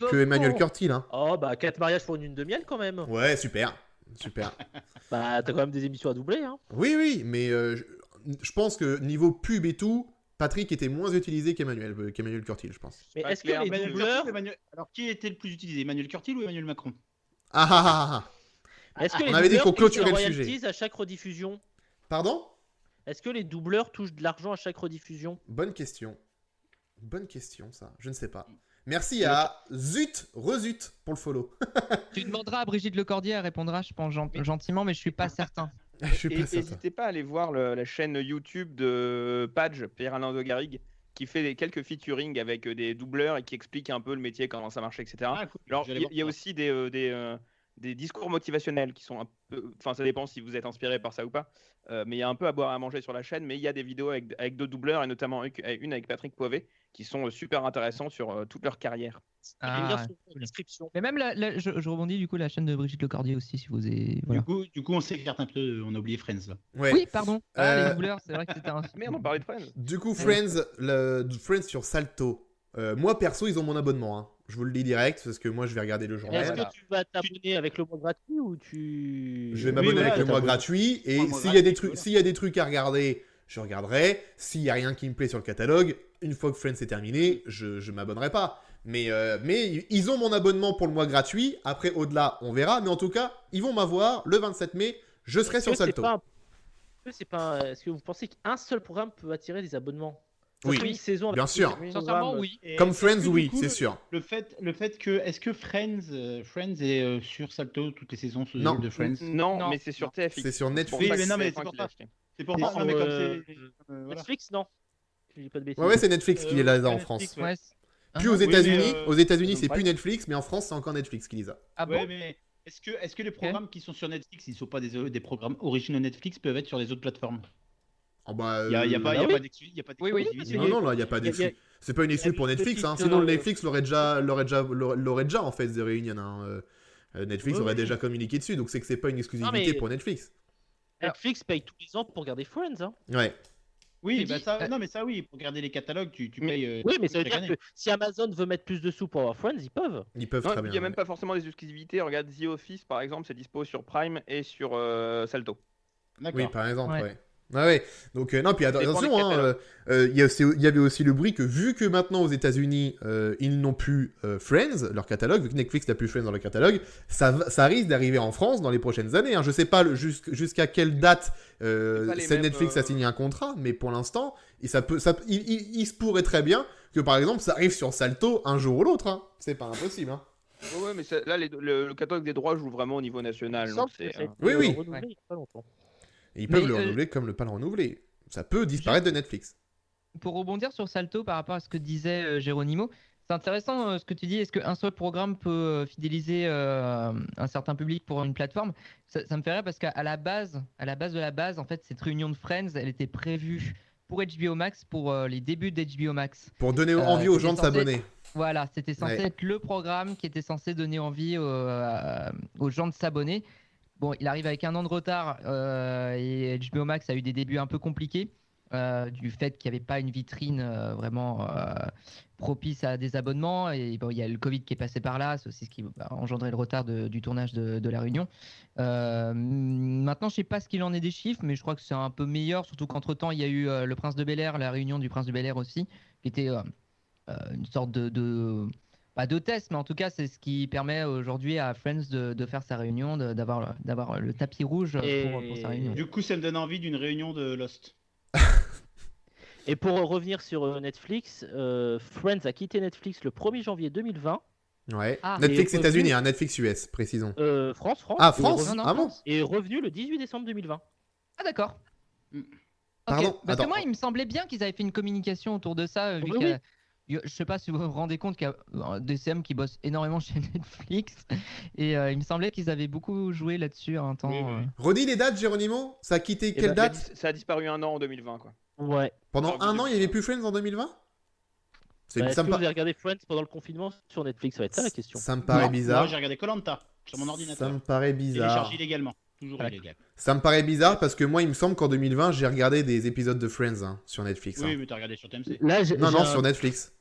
que Emmanuel Curtil. Hein. Oh bah 4 mariages pour une lune de miel quand même. Ouais, super. Bah t'as quand même des émissions à doubler. Hein. Oui, mais je pense que niveau pub et tout, Patrick était moins utilisé qu'Emmanuel Curtil, je pense. Mais est-ce que les doubleurs... Alors, qui était le plus utilisé, Emmanuel Curtil ou Emmanuel Macron? Est-ce que on avait dit qu'on clôturait le sujet à chaque rediffusion? Pardon? Est-ce que les doubleurs touchent de l'argent à chaque rediffusion? Bonne question, ça. Je ne sais pas. Merci à Zut pour le follow. Tu demanderas à Brigitte Lecordier, elle répondra, je pense, gentiment, mais je suis pas certain. N'hésitez pas à aller voir la chaîne YouTube de Page, Pierre-Alain de Garrigue, qui fait quelques featuring avec des doubleurs et qui explique un peu le métier, comment ça marche, etc. Cool. Alors, il y a aussi des discours motivationnels qui sont un peu... Enfin, ça dépend si vous êtes inspiré par ça ou pas. Mais il y a un peu à boire et à manger sur la chaîne. Mais il y a des vidéos avec deux doubleurs, et notamment une avec Patrick Poivet, qui sont super intéressants sur toute leur carrière. Description. Mais même, je rebondis, du coup, la chaîne de Brigitte Lecordier aussi, si vous avez... Voilà. Du coup, on s'écarte un peu, on a oublié Friends, là. Ouais. Oui, pardon. Les doubleurs, c'est vrai que c'était un... Merde, on parlait de Friends. Du coup, Friends sur Salto. Moi, perso, ils ont mon abonnement. Hein. Je vous le dis direct, parce que moi, je vais regarder le journal. Est-ce que tu vas t'abonner avec le mois gratuit ou tu... Je vais m'abonner avec le mois gratuit, et s'il y a des trucs à regarder, je regarderai. S'il n'y a rien qui me plaît sur le catalogue, une fois que Friends est terminé, je m'abonnerai pas. Mais ils ont mon abonnement pour le mois gratuit. Après, au-delà, on verra. Mais en tout cas, ils vont m'avoir le 27 mai. Je serai sur Salto. Est-ce que vous pensez qu'un seul programme peut attirer des abonnements? Oui, une saison bien sûr. Sincèrement, oui. Comme Friends, oui, c'est sûr. Le fait que... Est-ce que Friends est sur Salto toutes les saisons de Friends? Non, mais c'est sur TFX. C'est sur Netflix. Oui, mais non, mais c'est pour ça. C'est pour ça. Mais comme c'est... Netflix, non. Je dis pas de bêtises. Ouais, c'est Netflix qui est là en France. Ouais. Puis aux États-Unis, c'est plus Netflix, mais en France, c'est encore Netflix qui les a. Ah bon? Ouais, mais est-ce que les programmes qui sont sur Netflix, ils ne sont pas des programmes originaux Netflix, peuvent être sur les autres plateformes? Oh bah, il n'y a pas d'exclusivité. Non, là, il n'y a pas d'exclusivité. C'est pas une exclu pour Netflix, hein. Sinon Netflix l'aurait déjà en fait, The Reunion. Hein. Netflix aurait déjà communiqué dessus, donc c'est que c'est pas une exclusivité pour Netflix. Netflix paye tous les ans pour regarder Friends. Hein. Ouais. Oui, bah ça, non, mais ça, oui, pour garder les catalogues, tu payes. Oui, mais ça veut chaque dire année. que si Amazon veut mettre plus de sous pour avoir Friends, ils peuvent. Ils peuvent Non, très il bien. n'y a même pas forcément des exclusivités. Regarde The Office, par exemple, c'est dispo sur Prime et sur Salto. D'accord. Oui, par exemple, Ouais. ouais. Ouais. Donc, non, puis dépend attention, des hein, il y avait aussi le bruit que vu que maintenant aux États-Unis ils n'ont plus Friends, leur catalogue, vu que Netflix n'a plus Friends dans leur catalogue, ça risque d'arriver en France dans les prochaines années. Hein. Je sais pas jusqu'à quelle date pas les mêmes, Netflix a signé un contrat, mais pour l'instant, il se pourrait très bien que par exemple ça arrive sur Salto un jour ou l'autre. Hein. C'est pas impossible. Hein. Ouais, mais là, le catalogue des droits joue vraiment au niveau national. Il donc me semble que c'est, ça a été Oui. renouvelé il y a pas longtemps. Et ils peuvent Mais, le renouveler comme ne pas le renouveler. Ça peut disparaître de Netflix. Pour rebondir sur Salto par rapport à ce que disait Geronimo, c'est intéressant ce que tu dis. Est-ce qu'un seul programme peut fidéliser un certain public pour une plateforme? Ça me fait rire parce qu'à la base de la base, en fait, cette réunion de Friends, elle était prévue pour HBO Max, pour les débuts d'HBO Max. Pour donner envie aux gens de c'était censé- s'abonner. Voilà, c'était censé Ouais. être le programme qui était censé donner envie aux gens de s'abonner. Bon, il arrive avec un an de retard et HBO Max a eu des débuts un peu compliqués du fait qu'il n'y avait pas une vitrine vraiment propice à des abonnements. Et bon, il y a le Covid qui est passé par là, c'est aussi ce qui a engendré le retard du tournage de la Réunion. Maintenant, je ne sais pas ce qu'il en est des chiffres, mais je crois que c'est un peu meilleur, surtout qu'entre-temps, il y a eu le Prince de Bel-Air, la Réunion du Prince de Bel-Air aussi, qui était une sorte pas de test, mais en tout cas, c'est ce qui permet aujourd'hui à Friends de faire sa réunion, d'avoir le tapis rouge pour sa réunion. Du coup, ça me donne envie d'une réunion de Lost. Et pour revenir sur Netflix, Friends a quitté Netflix le 1er janvier 2020. Ouais. Ah. Netflix Et États-Unis, revenu- hein, Netflix US, précisons. France. Ah, Et France revenu- Non, Ah bon Et revenu le 18 décembre 2020. Ah d'accord. Mm. Ok, Pardon, parce attends. que moi, il me semblait bien qu'ils avaient fait une communication autour de ça. Vu Oui, qu'il y a- je sais pas si vous vous rendez compte qu'il y a DCM qui bosse énormément chez Netflix. Et il me semblait qu'ils avaient beaucoup joué là-dessus à un temps. Oui, oui. Redis les dates, Geronimo. Ça a quitté quelle ben, date ça a disparu un an en 2020, quoi. Ouais. Pendant Ah, un an, il n'y avait plus Friends en 2020 Est-ce ça, que me vous avez regardé Friends pendant le confinement sur Netflix? Ça va être ça la question. ça me paraît Non, bizarre. moi, j'ai regardé Koh-Lanta sur mon Ça ordinateur. me paraît bizarre. Téléchargé illégalement. Toujours D'accord. illégal. Ça me paraît bizarre parce que moi, il me semble qu'en 2020, j'ai regardé des épisodes de Friends hein, sur Netflix. Oui, hein. mais t'as regardé sur TMC. Là, Non, sur Netflix.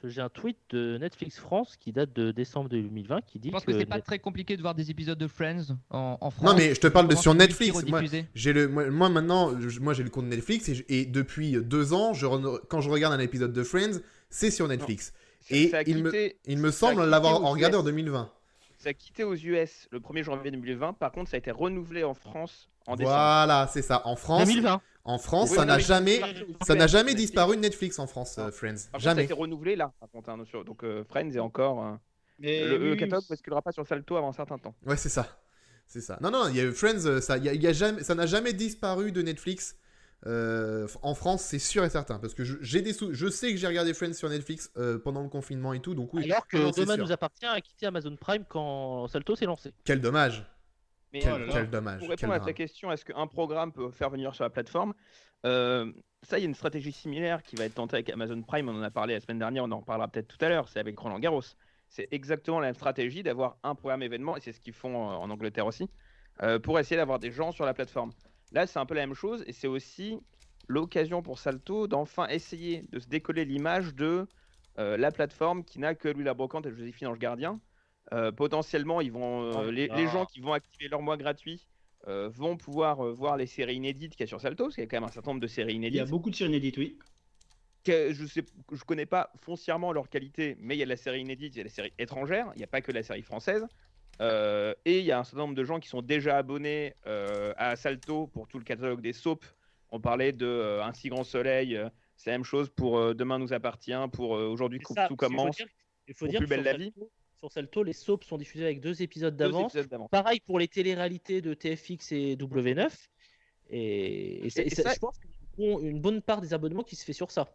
j'ai un tweet de Netflix France qui date de décembre 2020 qui dit Je pense que c'est pas très compliqué de voir des épisodes de Friends en France. Non, mais je te parle de Comment sur c'est Netflix. multi-rediffusé. Moi maintenant, moi j'ai le compte Netflix et depuis 2 ans, quand je regarde un épisode de Friends, c'est sur Netflix. Et Ça a quitté- il me ça a semble quitté l'avoir aux regardé US. en 2020. Ça a quitté aux US le 1er janvier 2020. Par contre, ça a été renouvelé en France en décembre. Voilà, c'est ça. En France, 2020. Oui, ça non, n'a mais- jamais disparu de Netflix en France, Friends. Par contre, ça a Jamais. été renouvelé là. Par contre, hein, donc Friends est encore. Mais Le oui, catalogue ne basculera pas sur Salto avant un certain temps. Ouais, c'est ça. C'est ça. Non, il y a eu Friends, ça n'a jamais disparu de Netflix. En France, c'est sûr et certain. Parce que je sais que j'ai regardé Friends sur Netflix pendant le confinement et tout. Donc oui. Alors que non, c'est Demain sûr. nous appartient a quitté Amazon Prime quand Salto s'est lancé. Quel dommage. Mais Oh là là. Quel dommage. pour quel répondre à ta drame. question, est-ce qu'un programme peut faire venir sur la plateforme ça, il y a une stratégie similaire qui va être tentée avec Amazon Prime. On en a parlé la semaine dernière, on en reparlera peut-être tout à l'heure. C'est avec Roland Garros. C'est exactement la même stratégie d'avoir un programme événement, et c'est ce qu'ils font en Angleterre aussi, pour essayer d'avoir des gens sur la plateforme. Là, c'est un peu la même chose, et c'est aussi l'occasion pour Salto d'enfin essayer de se décoller l'image de la plateforme qui n'a que Louis la Brocante et Joséphine Ange Gardien. Potentiellement, ils vont, les gens qui vont activer leur mois gratuit vont pouvoir voir les séries inédites qu'il y a sur Salto, parce qu'il y a quand même un certain nombre de séries Il y a inédites. beaucoup de séries inédites, oui. Je connais pas foncièrement leur qualité, mais il y a de la série inédite, il y a la série étrangère, il n'y a pas que la série française. Et il y a un certain nombre de gens qui sont déjà abonnés à Salto pour tout le catalogue des soaps. On parlait de Un si grand soleil, c'est la même chose pour Demain nous appartient, pour Aujourd'hui tout commence. Il faut Pour dire Plus que belle la vie. sur Salto, les soaps sont diffusés avec 2 épisodes Deux d'avance. épisodes d'avance. Pareil pour les téléréalités de TFX et W9. Et ça- je pense qu'il y a une bonne part des abonnements qui se fait sur ça.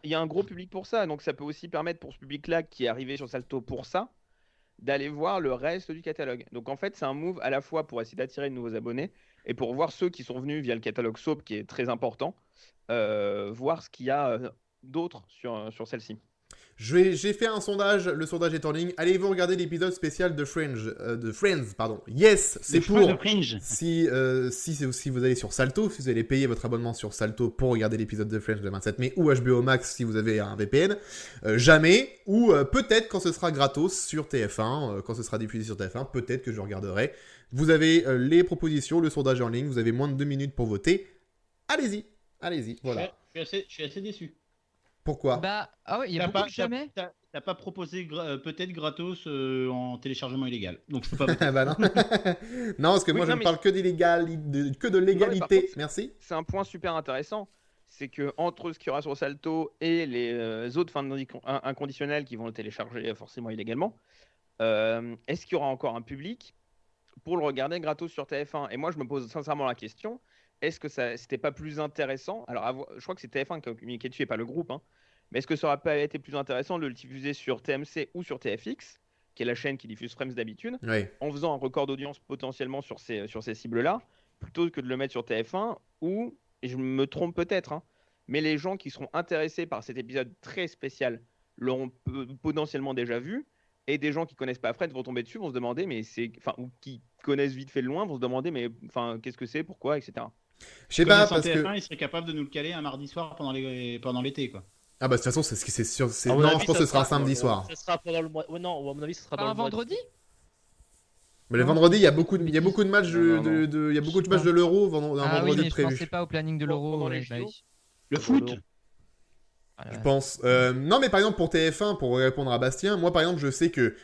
Il y a un gros public pour ça, donc ça peut aussi permettre pour ce public-là qui est arrivé sur Salto pour ça, d'aller voir le reste du catalogue. Donc en fait, c'est un move à la fois pour essayer d'attirer de nouveaux abonnés et pour voir ceux qui sont venus via le catalogue Soap qui est très important, voir ce qu'il y a d'autre sur celle-ci. J'ai fait un sondage, le sondage est en ligne. Allez-vous regarder l'épisode spécial de Friends, pardon. Yes, c'est pour. Si vous allez sur Salto, si vous allez payer votre abonnement sur Salto pour regarder l'épisode de Friends le 27 mai, ou HBO Max si vous avez un VPN, jamais, ou peut-être quand ce sera gratos sur TF1, quand ce sera diffusé sur TF1, peut-être que je regarderai. Vous avez les propositions, le sondage est en ligne, vous avez moins de 2 minutes pour voter. Allez-y, voilà. Je suis assez déçu. Pourquoi ? Ah ouais, il y a beaucoup de jamais. T'as pas proposé peut-être gratos en téléchargement illégal. Donc je peux pas voter. Bah non. Non, parce que moi je ne parle que de légalité. Contre, merci. C'est un point super intéressant. C'est que entre ce qu'il y aura sur Salto et les autres fins inconditionnelles qui vont le télécharger forcément illégalement, est-ce qu'il y aura encore un public pour le regarder gratos sur TF1 ? Et moi je me pose sincèrement la question. Est-ce que c'était pas plus intéressant ? Alors, je crois que c'est TF1 qui a communiqué dessus et pas le groupe. Mais est-ce que ça aurait pas été plus intéressant de le diffuser sur TMC ou sur TFX, qui est la chaîne qui diffuse Friends d'habitude, en faisant un record d'audience potentiellement sur ces cibles-là, plutôt que de le mettre sur TF1 où, et je me trompe peut-être, mais les gens qui seront intéressés par cet épisode très spécial l'auront potentiellement déjà vu. Et des gens qui connaissent pas Friends vont tomber dessus, vont se demander, ou qui connaissent vite fait de loin, vont se demander, qu'est-ce que c'est, pourquoi, etc. Je sais pas, parce TF1, que il serait capable de nous le caler un mardi soir pendant l'été, quoi. Ah bah de toute façon, c'est sûr. Non, je pense que ce sera un samedi soir. Ça sera pendant le mois. Non, à mon avis, ce sera dans le mois. Un vendredi. Mais le vendredi, il y a beaucoup de matchs de l'Euro un vendredi mais prévu. Je pensais pas au planning de l'Euro. Le foot. Je pense. Non, mais par exemple pour TF1, pour répondre à Bastien, moi par exemple, je sais que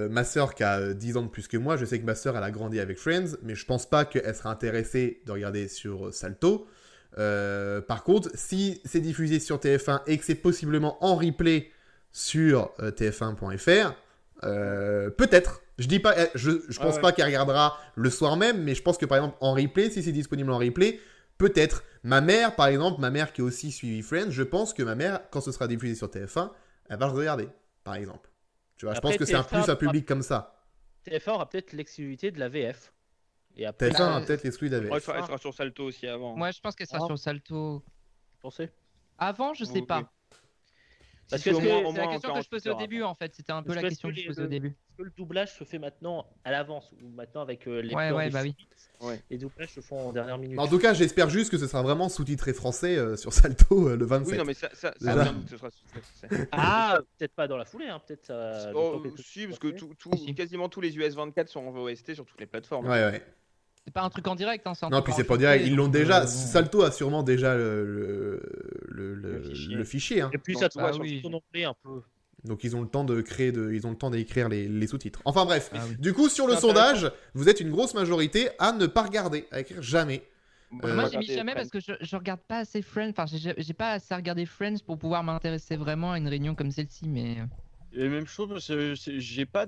ma sœur qui a 10 ans de plus que moi, je sais que ma sœur elle a grandi avec Friends, mais je pense pas qu'elle sera intéressée de regarder sur Salto. Par contre, si c'est diffusé sur TF1 et que c'est possiblement en replay sur tf1.fr, peut-être. Je dis pas, je pense pas qu'elle regardera le soir même, mais je pense que par exemple en replay, si c'est disponible en replay, peut-être. Ma mère, par exemple, qui a aussi suivi Friends, je pense que ma mère, quand ce sera diffusé sur TF1, elle va le regarder, par exemple. Tu vois, Après, je pense que c'est un plus à public comme ça. TF1 aura peut-être l'exclusivité de la VF. Et après, TF1 a peut-être l'exclu de la VF. Elle sera sur Salto aussi avant. Moi, je pense qu'elle sera sur Salto. Vous pensez ? Avant, je sais pas. Parce que c'est la question que je posais au début, en fait. C'était un peu la question que je posais au début. Est-ce que le doublage se fait maintenant à l'avance ou maintenant avec les plans de Les doublages se font en dernière minute. En tout cas, j'espère juste que ce sera vraiment sous-titré français sur Salto le 27. Oui, non, mais ça ce sera sous-titré. Peut-être pas dans la foulée, peut-être ça. Si, parce que quasiment tous les US 24 sont en VOST sur toutes les plateformes. Ouais. C'est pas un truc en direct, c'est un non, puis c'est pas direct, ils l'ont déjà. Salto a sûrement déjà le fichier. Et puis ça doit sur son onglet un peu. Donc ils ont le temps d'écrire les sous-titres. Enfin bref, du coup sur le sondage, vous êtes une grosse majorité à ne pas regarder, à écrire jamais. Moi j'ai mis jamais parce que je regarde pas assez Friends, enfin j'ai pas assez regardé Friends pour pouvoir m'intéresser vraiment à une réunion comme celle-ci, mais... Et même chose, j'ai pas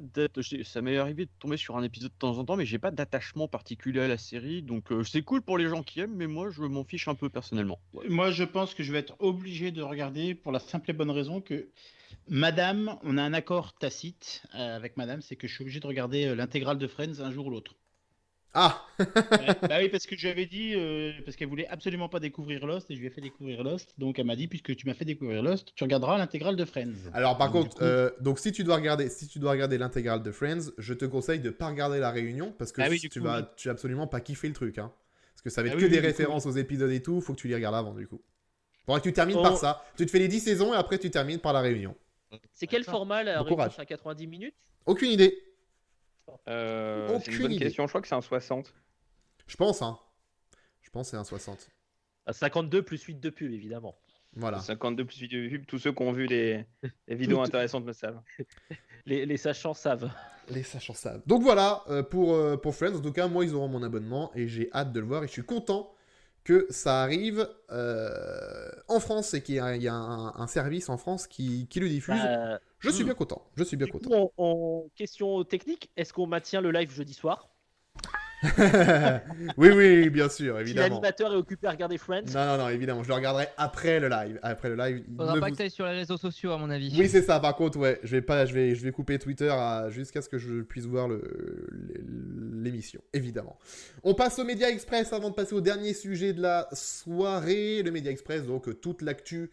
ça m'est arrivé de tomber sur un épisode de temps en temps, mais j'ai pas d'attachement particulier à la série, donc c'est cool pour les gens qui aiment, mais moi je m'en fiche un peu personnellement. Moi je pense que je vais être obligé de regarder pour la simple et bonne raison que Madame, on a un accord tacite avec Madame, c'est que je suis obligé de regarder l'intégrale de Friends un jour ou l'autre. Ah Bah oui, parce que je lui avais dit, parce qu'elle voulait absolument pas découvrir Lost, et je lui ai fait découvrir Lost, donc elle m'a dit, puisque tu m'as fait découvrir Lost, tu regarderas l'intégrale de Friends. Alors par contre, donc si tu dois regarder l'intégrale de Friends, je te conseille de pas regarder la réunion, parce que tu vas absolument pas kiffer le truc, parce que ça va être que des références aux épisodes et tout, faut que tu les regardes avant du coup. Faudra que tu termines par ça, tu te fais les 10 saisons et après tu termines par la réunion. C'est quel format la réunion à 90 minutes ? Aucune idée. C'est une bonne question, je crois que c'est un 60. Je pense que c'est un 60. 52 plus 8 de pub, évidemment. Voilà. 52 plus 8 de pub, tous ceux qui ont vu les vidéos intéressantes me savent. Les sachants savent. Les sachants savent. Donc voilà, pour Friends, en tout cas, moi, ils auront mon abonnement et j'ai hâte de le voir et je suis content que ça arrive en France et qu'il y a un service en France qui le diffuse. Je suis bien content. En question technique, est-ce qu'on maintient le live jeudi soir ? Oui, bien sûr, Si évidemment. l'animateur est occupé à regarder Friends. Non, évidemment, je le regarderai après le live. Faudra ne pas vous- que tu ailles sur les réseaux sociaux, à mon avis. Oui, c'est ça. Par contre, ouais, je vais couper Twitter jusqu'à ce que je puisse voir l'émission, évidemment. On passe au Média Express avant de passer au dernier sujet de la soirée. Le Média Express, donc toute l'actu,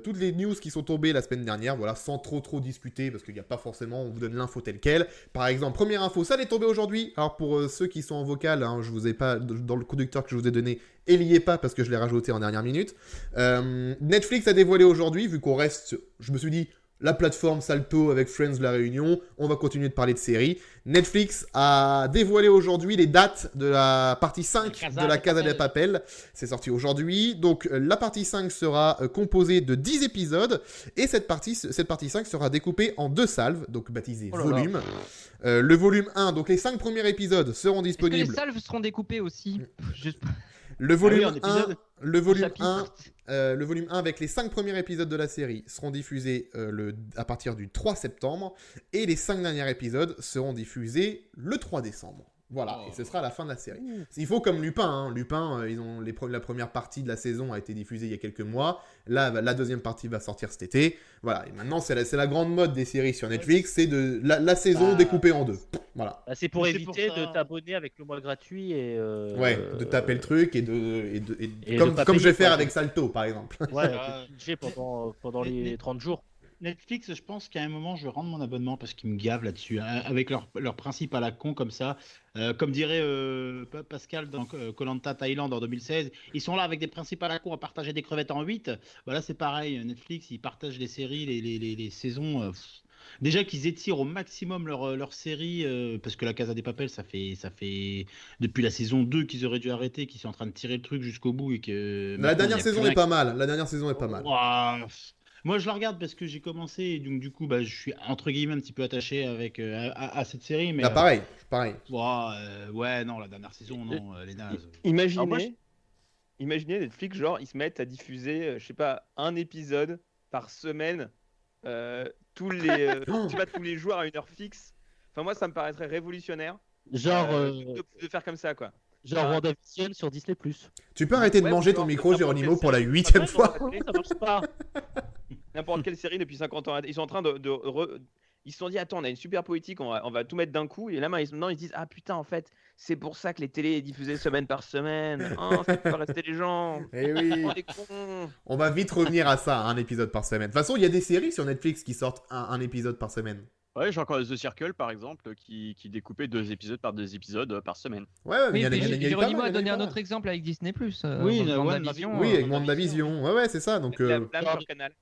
toutes les news qui sont tombées la semaine dernière, voilà, sans trop discuter, parce qu'il n'y a pas forcément, on vous donne l'info telle quelle. Par exemple, première info, ça est tombé aujourd'hui. Alors pour ceux qui sont en vocal, hein, je vous ai pas, dans le conducteur que je vous ai donné, et liez pas parce que je l'ai rajouté en dernière minute. Netflix a dévoilé aujourd'hui, vu qu'on reste, je me suis dit, la plateforme Salto avec Friends La Réunion, on va continuer de parler de séries. Netflix a dévoilé aujourd'hui les dates de la partie 5 de la Casa de Papel. C'est sorti aujourd'hui. Donc la partie 5 sera composée de 10 épisodes et cette partie 5 sera découpée en 2 salves, donc baptisées volumes. Le volume 1, donc les 5 premiers épisodes seront disponibles. Est-ce que les salves seront découpées aussi? Juste... Le volume en épisode. 1, le volume chapitre. 1, le volume 1 avec les 5 premiers épisodes de la série seront diffusés à partir du 3 septembre et les 5 derniers épisodes seront diffusés le 3 décembre. Voilà, et ce sera la fin de la série. Il faut comme Lupin, hein. Lupin, la première partie de la saison a été diffusée il y a quelques mois. Là, la deuxième partie va sortir cet été. Voilà, et maintenant c'est la grande mode des séries sur Netflix, c'est de la saison découpée en 2. Voilà. Bah, c'est pour C'est éviter pour ça. de t'abonner avec le mois gratuit et. Ouais, de taper le truc et Et comme de pas je vais payer, faire quoi. avec Salto par exemple. Ouais, Ah. de pinger pendant les 30 jours. Netflix, je pense qu'à un moment, je vais rendre mon abonnement parce qu'ils me gavent là-dessus, hein, avec leur principe à la con comme ça. Comme dirait Pascal dans Koh-Lanta Thaïlande en 2016, ils sont là avec des principes à la con à partager des crevettes en 8. Voilà, c'est pareil. Netflix, ils partagent les séries, les saisons. Déjà qu'ils étirent au maximum leur série, parce que la Casa des Papel, ça fait depuis la saison 2 qu'ils auraient dû arrêter, qu'ils sont en train de tirer le truc jusqu'au bout et que. La dernière saison est pas mal. La dernière saison est pas mal. Ouah, moi, je la regarde parce que j'ai commencé et donc du coup, bah, je suis entre guillemets un petit peu attaché avec à cette série. Mais Là, pareil. ouais, non, la dernière saison, non, les nazes. Imaginez, Alors moi, imaginez Netflix, genre, ils se mettent à diffuser, je sais pas, un épisode par semaine, tous les, je sais pas, tous les jours à une heure fixe. Enfin, moi, ça me paraîtrait révolutionnaire Genre, de faire comme ça, quoi. genre WandaVision sur Disney+. Tu peux arrêter de Ouais, manger ou ton genre, micro, n'importe Géronimo, quelle pour la série. 8e Ouais, fois. non, ça marche pas. N'importe quelle série depuis 50 ans. Ils sont en train ils se sont dit, attends, on a une super politique, on va tout mettre d'un coup. Et là, maintenant, ils se disent, ah putain, en fait, c'est pour ça que les télés est diffusées semaine par semaine. Oh, ça fait pas rester les gens. Eh oui. Oh, les cons. On va vite revenir à ça, un épisode par semaine. De toute façon, il y a des séries sur Netflix qui sortent un épisode par semaine. Ouais, j'ai encore The Circle par exemple qui découpait 2 épisodes par semaine. Ouais, mais Oui, il y en a- puis il y en a eu pas Géronimo mal, a il y en a eu donné pas un mal. autre exemple avec Disney+. Oui, WandaVision, Oui, avec WandaVision. Ouais, c'est ça. Donc, La blâme sur Canal.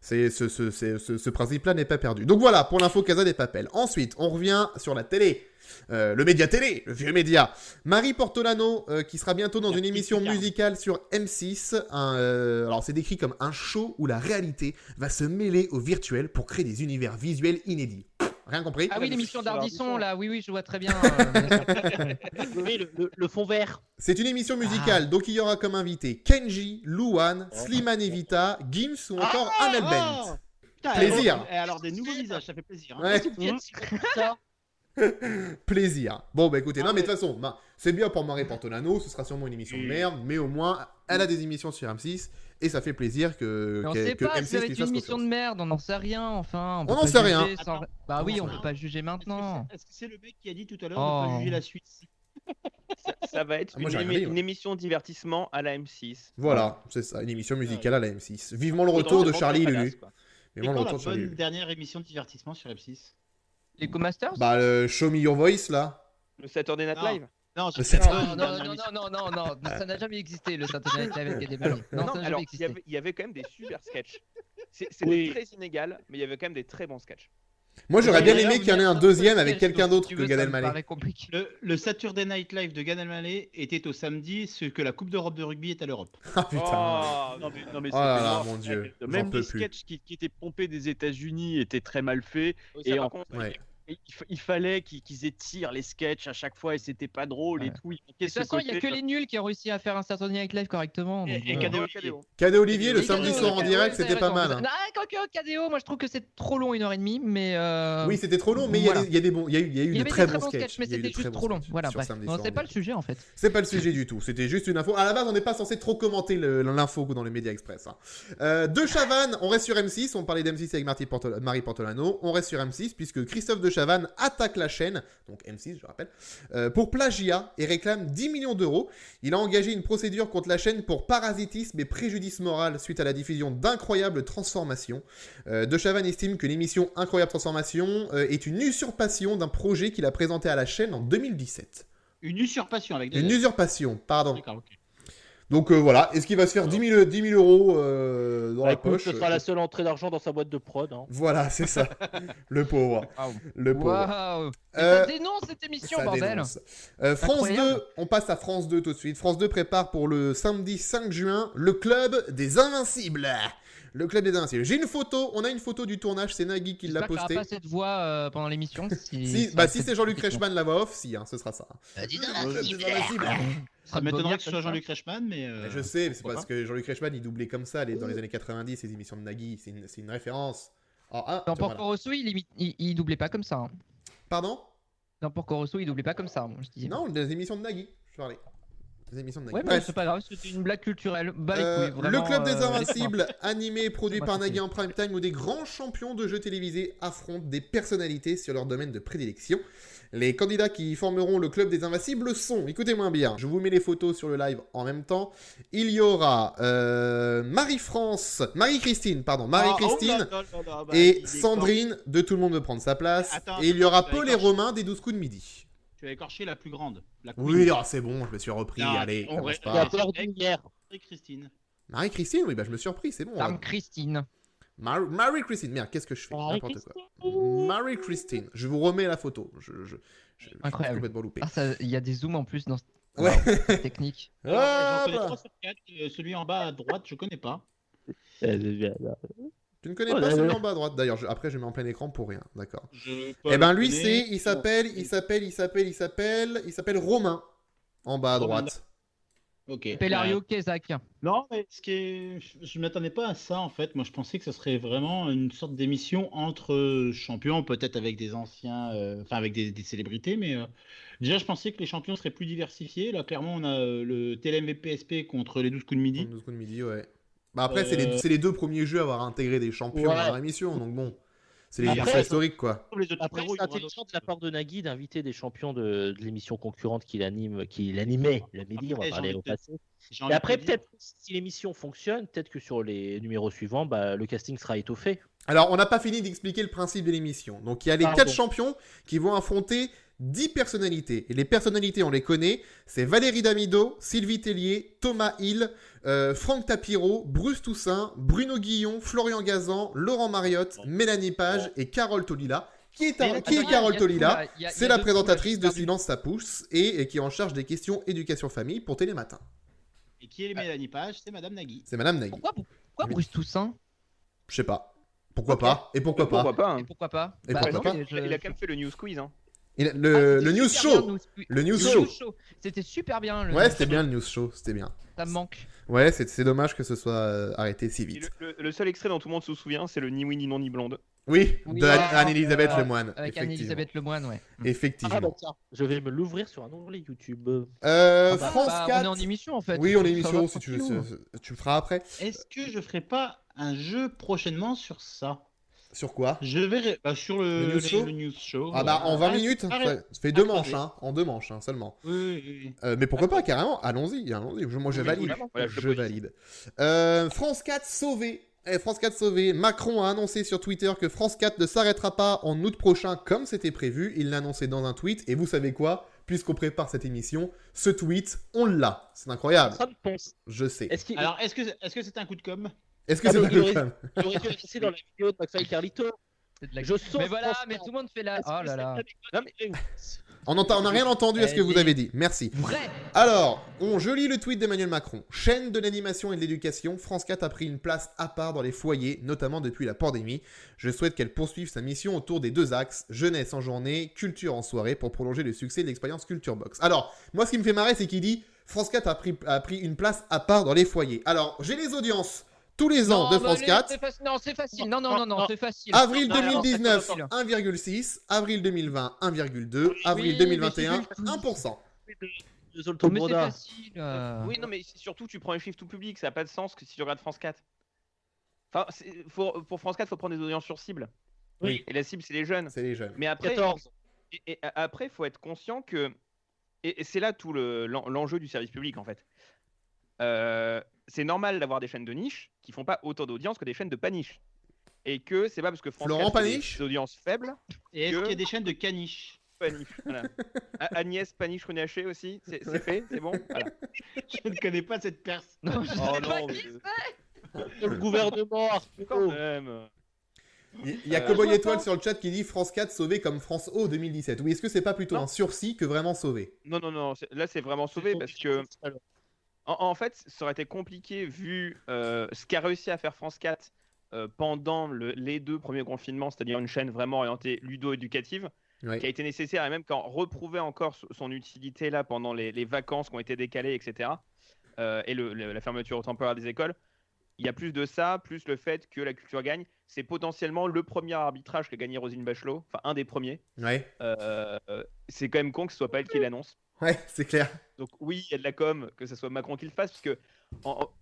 ce principe-là n'est pas perdu. Donc voilà, pour l'info Casa des Papel. Ensuite, on revient sur la télé. Le média télé, le vieux média. Marie Portolano, qui sera bientôt dans La une petite émission lucarne. musicale sur M6. Alors, c'est décrit comme un show où la réalité va se mêler au virtuel pour créer des univers visuels inédits. Rien compris? Ah oui, l'émission d'Ardisson, là, oui, je vois très bien. Oui, le fond vert. C'est une émission musicale, donc il y aura comme invité Kenji, Louane, Slimane Evita, Gims ou encore Amel Bent. Putain, Plaisir. Alors, des nouveaux visages, ça fait plaisir. Hein. Ouais. Ça. Plaisir. Bon, bah écoutez, non, mais de toute façon, c'est bien pour Marie Portolano, ce sera sûrement une émission de merde, mais au moins, elle a des émissions sur M6 et ça fait plaisir que Mais on sait pas, M6 ça va lui être fasse une émission confiance. de merde, on n'en sait rien, enfin. On peut n'en pas sait juger rien. sans- Bah oui, on Attends. peut pas juger maintenant. Est-ce que c'est le mec qui a dit tout à l'heure de Oh. pas juger la suite? Ça va être Ah, moi, une, j'ai regardé, une émission de divertissement à la M6. Voilà, c'est ça, une émission musicale à la M6. Vivement le Et retour de dans- Charlie et dans- Lulu. quoi. C'est Vivement le quand la retour de Charlie et bonne Lulu. dernière émission de divertissement sur M6? Les Co-Masters Bah, le Show Me Your Voice, là. Le Saturday Night Non. Live. Non, Le c'est sept- la Non, bonne non, dernière non, émission. non, ça n'a jamais existé, le Saturday Night Live avec Gad Elmaleh. Non, ça n'a alors, jamais existé. il y avait quand même des super sketchs. C'était Oui. très inégal, mais il y avait quand même des très bons sketchs. Moi, j'aurais bien D'ailleurs, aimé qu'il y en ait un deuxième avec quelqu'un d'autre que Gad Ça me Elmaleh. paraît compliqué. Le Saturday Night Live de Gad Elmaleh était au samedi, ce que la Coupe d'Europe de rugby est à l'Europe. Ah putain. Oh, Non mais Oh là c'était là, mort. mon dieu. J'en Même peux les plus. sketchs qui étaient pompés des États-Unis étaient très mal faits. oui, Et ça, par en- contre, Ouais. Et il fallait qu'ils étirent les sketchs à chaque fois et c'était pas drôle et Ouais. tout. Il De manquait toute ce façon, il y a côté- que les nuls qui ont réussi à faire un Saturday Night Live correctement. Et donc, Cadet Cadeau, Olivier. cadeau. Cadet Olivier, le Oui, samedi Cadet soir en Olivier, direct, ouais, c'était pas raison. mal. hein. Non, quand Quoique, KDO, moi je trouve que c'est trop long, 1h30, mais. Oui, c'était trop long, mais voilà. il y a eu de très bons sketchs. Mais c'était juste trop long. Voilà, bref. Non, c'est pas le sujet en fait. C'est pas le sujet du tout, c'était juste une info. À la base, on n'est pas censé trop commenter l'info dans les médias express. De Chavannes, on reste sur M6, on parlait d'M6 avec Marie Portolano, on reste sur M6 puisque Christophe de Chavannes attaque la chaîne, donc M6 je rappelle, pour plagiat et réclame 10 millions d'euros. Il a engagé une procédure contre la chaîne pour parasitisme et préjudice moral suite à la diffusion d'Incroyable Transformation. De Chavannes estime que l'émission Incroyable Transformation est une usurpation d'un projet qu'il a présenté à la chaîne en 2017. Une usurpation avec des... Une usurpation, pardon. D'accord, ok. Donc voilà, est-ce qu'il va se faire 10 000 euros dans la écoute, poche? ce sera la seule entrée d'argent dans sa boîte de prod. Hein. Voilà, c'est ça. Le pauvre. Le pauvre. Waouh. Ça dénonce cette émission, bordel. France 2, on passe à France 2 tout de suite. France 2 prépare pour le samedi 5 juin le Club des Invincibles. Le Club des Invincibles. J'ai une photo, on a une photo du tournage, c'est Nagui qui l'a posté. J'espère qu'il n'y aura pas cette voix pendant l'émission. Si c'est Jean-Luc Reichmann la voix off, si, ce sera ça. Ça m'étonnerait que ce soit Jean-Luc Reichmann, mais... Je sais, c'est parce que Jean-Luc Reichmann, il doublait comme ça dans les années 90, les émissions de Nagui, c'est une référence. Dans Porco Rosso, il doublait pas comme ça. Hein. Pardon? Dans Porco Rosso, il doublait pas comme ça, je disais. Non, des émissions de Nagui, je parlais. Des émissions de Nagui. Ouais, mais c'est pas grave, c'était une blague culturelle. Le Club des Invincibles, animé et produit par Nagui en prime time, où des grands champions de jeux télévisés affrontent des personnalités sur leur domaine de prédilection. Les candidats qui formeront le Club des Invincibles sont, écoutez-moi bien, je vous mets les photos sur le live en même temps. Il y aura Marie-Christine et Sandrine de Tout le monde veut prendre sa place. Et il y aura Paul et Romain des 12 coups de midi. Tu as écorché la plus grande. Oui, c'est bon, je me suis repris. Allez, commence pas. Marie-Christine. Marie-Christine, oui, je me suis repris, c'est bon. Marie-Christine. Marie-Christine, merde, qu'est-ce que je fais? N'importe quoi. Marie-Christine, je vous remets la photo. Incroyable. Complètement loupé. Il y a des zooms en plus dans ouais. cette technique. J'en connais 3 sur 4. Celui en bas à droite, je connais pas. Tu ne connais pas celui en bas à droite. D'ailleurs, après, je mets en plein écran pour rien. D'accord. Eh ben, lui, il s'appelle Romain. En bas à droite. Ok. Pelario Kezak. Non, mais je m'attendais pas à ça en fait. Moi, je pensais que ce serait vraiment une sorte d'émission entre champions, peut-être avec des anciens, avec des célébrités, mais déjà, je pensais que les champions seraient plus diversifiés. Là, clairement, on a le TLMV-PSP contre les 12 coups de midi. 12 coups de midi, ouais. Bah après, c'est les deux premiers jeux à avoir intégré des champions dans l'émission, donc bon. C'est les émissions historiques, quoi. Après, c'est intelligent de la part de Nagui d'inviter des champions de l'émission concurrente qu'il animait le midi, on va parler au passé. Et après, peut-être si l'émission fonctionne, peut-être que sur les numéros suivants, le casting sera étoffé. Alors, on n'a pas fini d'expliquer le principe de l'émission. Donc, il y a les 4 champions qui vont affronter 10 personnalités. Et les personnalités, on les connaît. C'est Valérie Damido, Sylvie Tellier, Thomas Hill, Franck Tapiro, Bruce Toussaint, Bruno Guillon, Florian Gazan, Laurent Mariotte, Mélanie Page et Carole Tolila. Qui est Carole Tolila? C'est la présentatrice de Silence ça pousse et qui est en charge des questions éducation famille pour Télématin. Et qui est Mélanie Page? C'est Madame Nagui. C'est Madame Nagui. Pourquoi Bruce Toussaint? Je sais pas. Pourquoi pas? Et pourquoi pas? Et pourquoi pas? Il a quand même fait le News Quiz. Hein. Le News Show. Le News Show. C'était super bien. Ouais, c'était bien le News Show. C'était bien. Ça me manque. Ouais, c'est dommage que ce soit arrêté si vite. Le seul extrait dont tout le monde se souvient, c'est le Ni oui ni non ni blonde. Oui, Anne-Elisabeth Lemoine. Avec Anne-Elisabeth Lemoine, ouais. Effectivement. Ah bah tiens, je vais me l'ouvrir sur un onglet YouTube. France 4. On est en émission en fait. Oui, on est en émission, si tu veux. Tu le feras après. Est-ce que je ferai pas un jeu prochainement sur ça? Sur quoi? Je verrai sur le news show. Ah bah en 20 minutes, ça fait 2 manches, en 2 manches seulement. Oui. Mais pourquoi pas, carrément, allons-y. Moi je valide. Je valide. France 4 sauvé. France 4 sauvé. Macron a annoncé sur Twitter que France 4 ne s'arrêtera pas en août prochain comme c'était prévu. Il l'a annoncé dans un tweet. Et vous savez quoi? Puisqu'on prépare cette émission, ce tweet, on l'a. C'est incroyable. Je sais. Alors, est-ce que c'est un coup de com'? Est-ce que c'est un coup de com'? Il aurait dû afficher dans la vidéo de McFly et Carlito. Mais voilà, mais tout le monde fait là. Oh là là. On n'a rien entendu à ce que vous avez dit. Merci. Vrai. Alors, je lis le tweet d'Emmanuel Macron. Chaîne de l'animation et de l'éducation, France 4 a pris une place à part dans les foyers, notamment depuis la pandémie. Je souhaite qu'elle poursuive sa mission autour des 2 axes, jeunesse en journée, culture en soirée, pour prolonger le succès de l'expérience Culture Box. Alors, moi ce qui me fait marrer, c'est qu'il dit France 4 a pris une place à part dans les foyers. Alors, j'ai les audiences tous les ans de France 4. Non, c'est facile. Non, c'est facile. Avril Non, 2019, non, 1,6. Avril 2020, 1,2. Avril 2021, 1%. Mais c'est facile. Oui, non, mais surtout, tu prends un chiffre tout public, ça n'a pas de sens que si tu regardes France 4. Enfin, pour France 4, il faut prendre des audiences sur cible. Oui. Et la cible, c'est les jeunes. C'est les jeunes. Mais après, 14. Et après, il faut être conscient que. Et c'est là tout l'enjeu du service public, en fait. C'est normal d'avoir des chaînes de niche qui font pas autant d'audience que des chaînes de paniche. Et que c'est pas parce que France Florent 4 fait Paniche des audiences faibles. Et est-ce qu'il y a des chaînes de caniche? Paniche, voilà. Agnès Paniche-Runacher aussi, c'est fait, c'est bon, voilà. Je ne connais pas cette personne. Non, je Oh sais pas non, qui mais- c'est. Le gouvernement, Quand même. Il y a Cowboy Étoile sur le chat qui dit France 4 sauvé comme France O 2017. Oui, est-ce que c'est pas plutôt un sursis que vraiment sauvé? Non, là c'est vraiment sauvé parce que en fait ça aurait été compliqué vu ce qu'a réussi à faire France 4 pendant les 2 premiers confinements, c'est-à-dire une chaîne vraiment orientée ludo-éducative, Ouais. qui a été nécessaire et même quand reprouver encore son utilité là pendant les vacances qui ont été décalées, etc. Et la fermeture temporaire des écoles. Il y a plus de ça, plus le fait que la culture gagne. C'est potentiellement le premier arbitrage qu'a gagné Roselyne Bachelot, enfin un des premiers. Ouais, C'est quand même con que ce soit pas elle qui l'annonce. ouais, c'est clair. Donc oui, il y a de la com, que ce soit Macron qui le fasse, parce que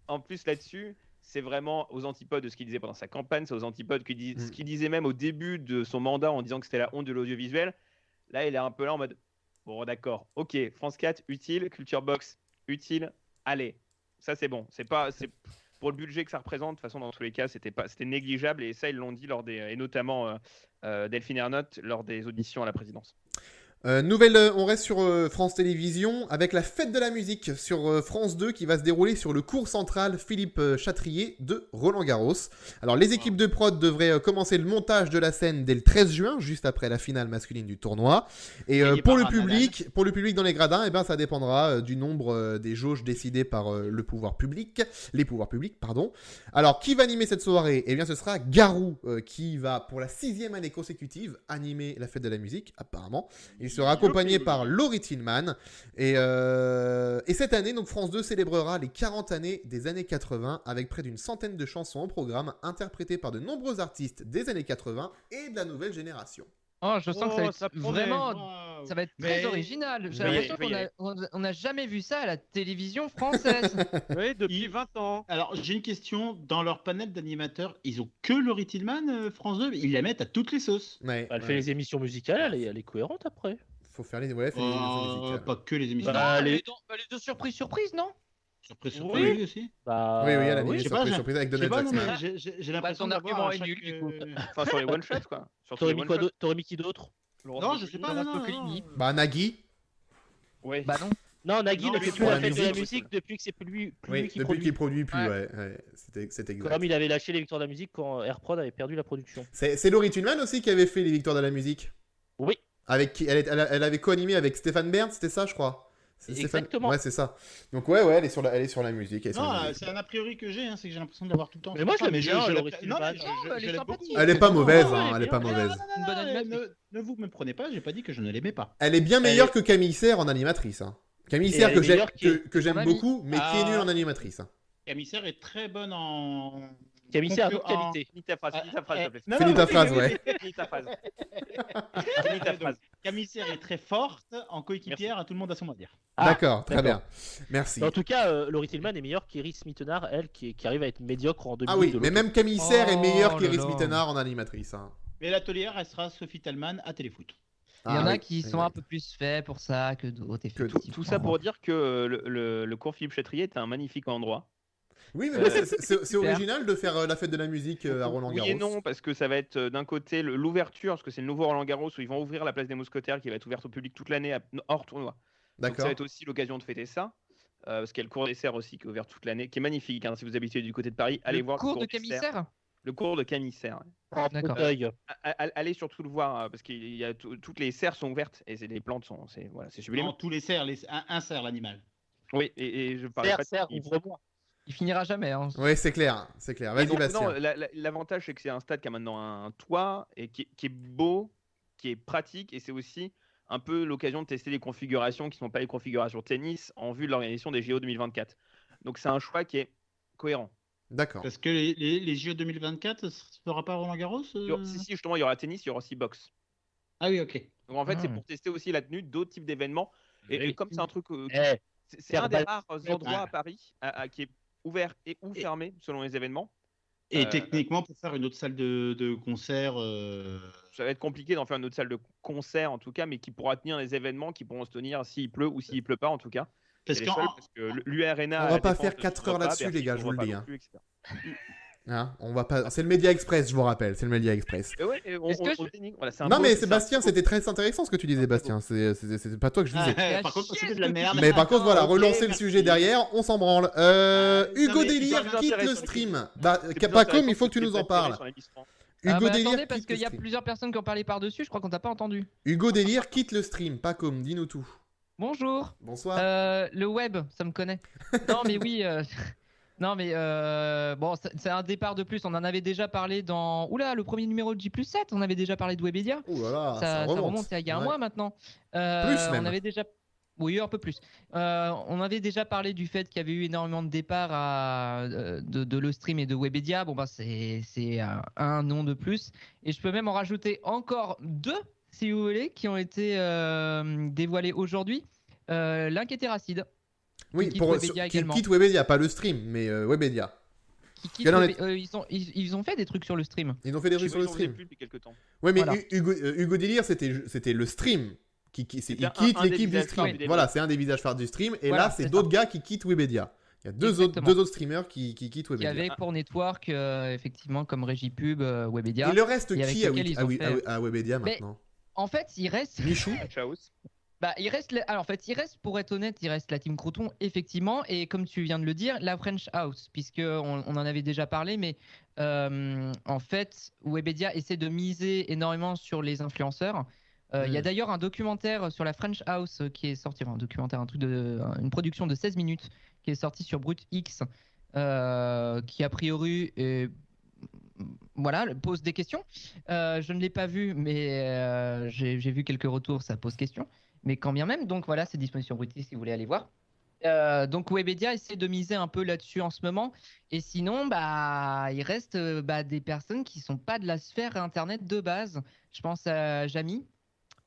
en plus là-dessus, c'est vraiment aux antipodes de ce qu'il disait pendant sa campagne, c'est aux antipodes ce qu'il disait même au début de son mandat en disant que c'était la honte de l'audiovisuel. Là, il est un peu là en mode, bon d'accord, ok, France 4, utile, Culture Box, utile, allez, ça c'est bon. C'est pour le budget que ça représente, de toute façon, dans tous les cas, c'était négligeable, et ça, ils l'ont dit et notamment Delphine Ernotte lors des auditions à la présidence. On reste sur France Télévisions avec la fête de la musique sur France 2 qui va se dérouler sur le cours central Philippe Chatrier de Roland-Garros. Alors les équipes de prod devraient commencer le montage de la scène dès le 13 juin, juste après la finale masculine du tournoi. Et pour le public dans les gradins, ça dépendra du nombre des jauges décidées par les pouvoirs publics, pardon. Alors qui va animer cette soirée? Eh bien ce sera Garou qui va pour la 6e année consécutive animer la fête de la musique, apparemment. Il sera accompagné par Laurie Tillman. Et cette année, donc, France 2 célébrera les 40 années des années 80 avec près d'une centaine de chansons au programme interprétées par de nombreux artistes des années 80 et de la nouvelle génération. Oh, je sens que ça va être très Mais- original. J'ai l'impression qu'on n'a jamais vu ça à la télévision française. Oui, depuis 20 ans. Alors, j'ai une question. Dans leur panel d'animateurs, ils ont que Laurie Tillman, France 2. Ils la mettent à toutes les sauces. Ouais, Elle fait les émissions musicales, elle est cohérente après. faut faire les émissions musicales. Pas que les émissions. Les deux surprises, non? Surprise Oui. aussi. Bah, Oui, elle a mis je sais pas, surprise avec Je sais Donald pas, non, Jackson. mais j'ai l'impression son d'avoir argument à est chaque, nul, du coup. Enfin, sur les one-shots, quoi. Sur T'aurais les mis quoi one-shots. d'autre? T'aurais mis qui d'autre? Non, je sais pas. Laurence non, Boccolini. non. Bah Nagui. Ouais. Bah non. Non, Nagui Non, ne mais fait pour plus la la fête de la musique, musique depuis que c'est plus lui Oui, qui depuis produit. qu'il produit plus, Ouais. ouais. C'était exact. Comme il avait lâché les victoires de la musique quand AirProd avait perdu la production. C'est Laurie Tillman aussi qui avait fait les victoires de la musique. Oui. Avec qui elle avait co-animé avec Stéphane Bern, c'était ça, je crois. Exactement. Ouais, c'est ça. Donc ouais, elle est sur la musique. Non, c'est un a priori que j'ai, c'est que j'ai l'impression de l'avoir tout le temps. Mais moi, je l'aime bien, Laurie Non, mais Tillman. Elle est sympathique. Elle est pas mauvaise, Ouais, elle est pas bien. mauvaise. Une bonne animatrice. Ne vous me prenez pas, j'ai pas dit que je ne l'aimais pas. Elle est bien meilleure que Camille Serre en animatrice. Hein. Camille Et Serre elle que est j'aime meilleure que j'aime Mon ami. beaucoup, mais qui est nulle en animatrice. Hein. Camille Serre est très bonne en. Camille Serre a d'autres en- qualités. Finis ta phrase, s'il te plaît. Non, Finis non, ta oui, phrase, oui, ouais. Finis ta phrase. Finis ta phrase. Camille Serre est très forte en coéquipière, à tout le monde à son mot à dire. Ah, D'accord, très d'accord. bien. Merci. En tout cas, Laurie Tillman est meilleure qu'Iris Mittenard, elle, qui arrive à être médiocre en 2000. Ah oui, mais même Camille Serre est meilleure Oh qu'Iris là là. Mittenard en animatrice. Hein. Mais l'atelier restera Sophie Talman à Téléfoot. Il y en Ah a oui, qui oui, sont oui. un peu plus faits pour ça que d'autres. Tout ça pour dire que le cours Philippe Chatrier est un magnifique endroit. Oui, mais c'est original de faire la fête de la musique à Roland-Garros. Oui et non, parce que ça va être d'un côté l'ouverture, parce que c'est le nouveau Roland-Garros où ils vont ouvrir la place des Mousquetaires qui va être ouverte au public toute l'année hors tournoi. Donc ça D'accord. va être aussi l'occasion de fêter ça. Parce qu'il y a le cours des Serres aussi qui est ouvert toute l'année, qui est magnifique. Hein, si vous habitez du côté de Paris, allez voir cours le de cours des Camille Serres. Serre. Le cours de Camille Serre. D'accord. Fauteuil. Allez surtout le voir parce qu'il y a toutes les serres sont ouvertes et les plantes sont c'est sublime. Non, tous les cerfs, un cerf l'animal. Oui, et je parlais Serre, pas de... ouvre-moi. Il finira jamais. Hein. Oui, c'est clair, c'est clair. Et Vas-y, donc, Bastien. non, l'avantage, c'est que c'est un stade qui a maintenant un toit et qui est beau, qui est pratique, et c'est aussi un peu l'occasion de tester des configurations qui ne sont pas les configurations tennis en vue de l'organisation des JO 2024. Donc c'est un choix qui est cohérent. D'accord. Parce que les JO 2024, ça se fera pas à Roland-Garros Si, justement, il y aura tennis, il y aura aussi boxe. Ah oui, ok. Donc en fait, c'est pour tester aussi la tenue d'autres types d'événements. Et comme c'est un truc. C'est un des rares endroits à Paris qui est ouvert ou fermé selon les événements. Et techniquement, pour faire une autre salle de concert. Ça va être compliqué d'en faire une autre salle de concert en tout cas, mais qui pourra tenir les événements qui pourront se tenir s'il pleut ou s'il pleut pas en tout cas. Parce que l'URNA. On va pas faire 4 heures là-dessus, les gars, je vous le dis. On va pas. C'est le Média Express, je vous rappelle. C'est le Média Express. Non, mais Sébastien, c'était très intéressant ce que tu disais, Bastien. C'est pas toi que je disais. Par contre, c'était de la merde. Mais par contre, voilà, relancer le sujet derrière, on s'en branle. Hugo Délire quitte le stream. Pacom, il faut que tu nous en parles. Hugo Délire. Attendez, parce qu'il y a plusieurs personnes qui ont parlé par-dessus. Je crois qu'on t'a pas entendu. Hugo Délire quitte le stream. Pacom, dis-nous tout. Bonjour. Bonsoir. Le web, ça me connaît. Non, mais oui. Non, mais bon, c'est un départ de plus. On en avait déjà parlé dans. Oula, le premier numéro de J+7. On avait déjà parlé de Webedia. Ouh là là, ça remonte il y a un mois maintenant. Plus même. On avait déjà. Oui, un peu plus. On avait déjà parlé du fait qu'il y avait eu énormément de départs de le stream et de Webedia. Bon, bah, c'est un nom de plus. Et je peux même en rajouter encore 2, si vous voulez, qui ont été dévoilés aujourd'hui. L'un qui était Racide. Oui, qui quitte Webedia, pas le stream, mais Webedia. Ils ont fait des trucs sur le stream. Ils ont fait des trucs sur le stream. Depuis quelques temps. Ouais, mais voilà. Hugo Délire, c'était le stream. Il quitte l'équipe du stream. Voilà, c'est un des visages phares du stream. Et là, c'est d'autres gars qui quittent Webedia. Il y a deux autres streamers qui quittent Webedia. Il y avait pour Network, effectivement, comme Régipub, Webedia. Et le reste qui à Webedia maintenant? En fait, il reste. Michou. Bah, il reste, pour être honnête, il reste la Team Crouton, effectivement, et comme tu viens de le dire, la French House, puisqu'on en avait déjà parlé, mais en fait, Webedia essaie de miser énormément sur les influenceurs. Il y a d'ailleurs un documentaire sur la French House qui est sorti, une production de 16 minutes qui est sortie sur Brut X, qui a priori pose des questions. Je ne l'ai pas vu, mais j'ai vu quelques retours, ça pose question. Mais quand bien même, donc voilà, c'est disponible sur Brut X si vous voulez aller voir. Donc Webedia essaie de miser un peu là-dessus en ce moment. Et sinon, bah, il reste des personnes qui ne sont pas de la sphère Internet de base. Je pense à Jamy,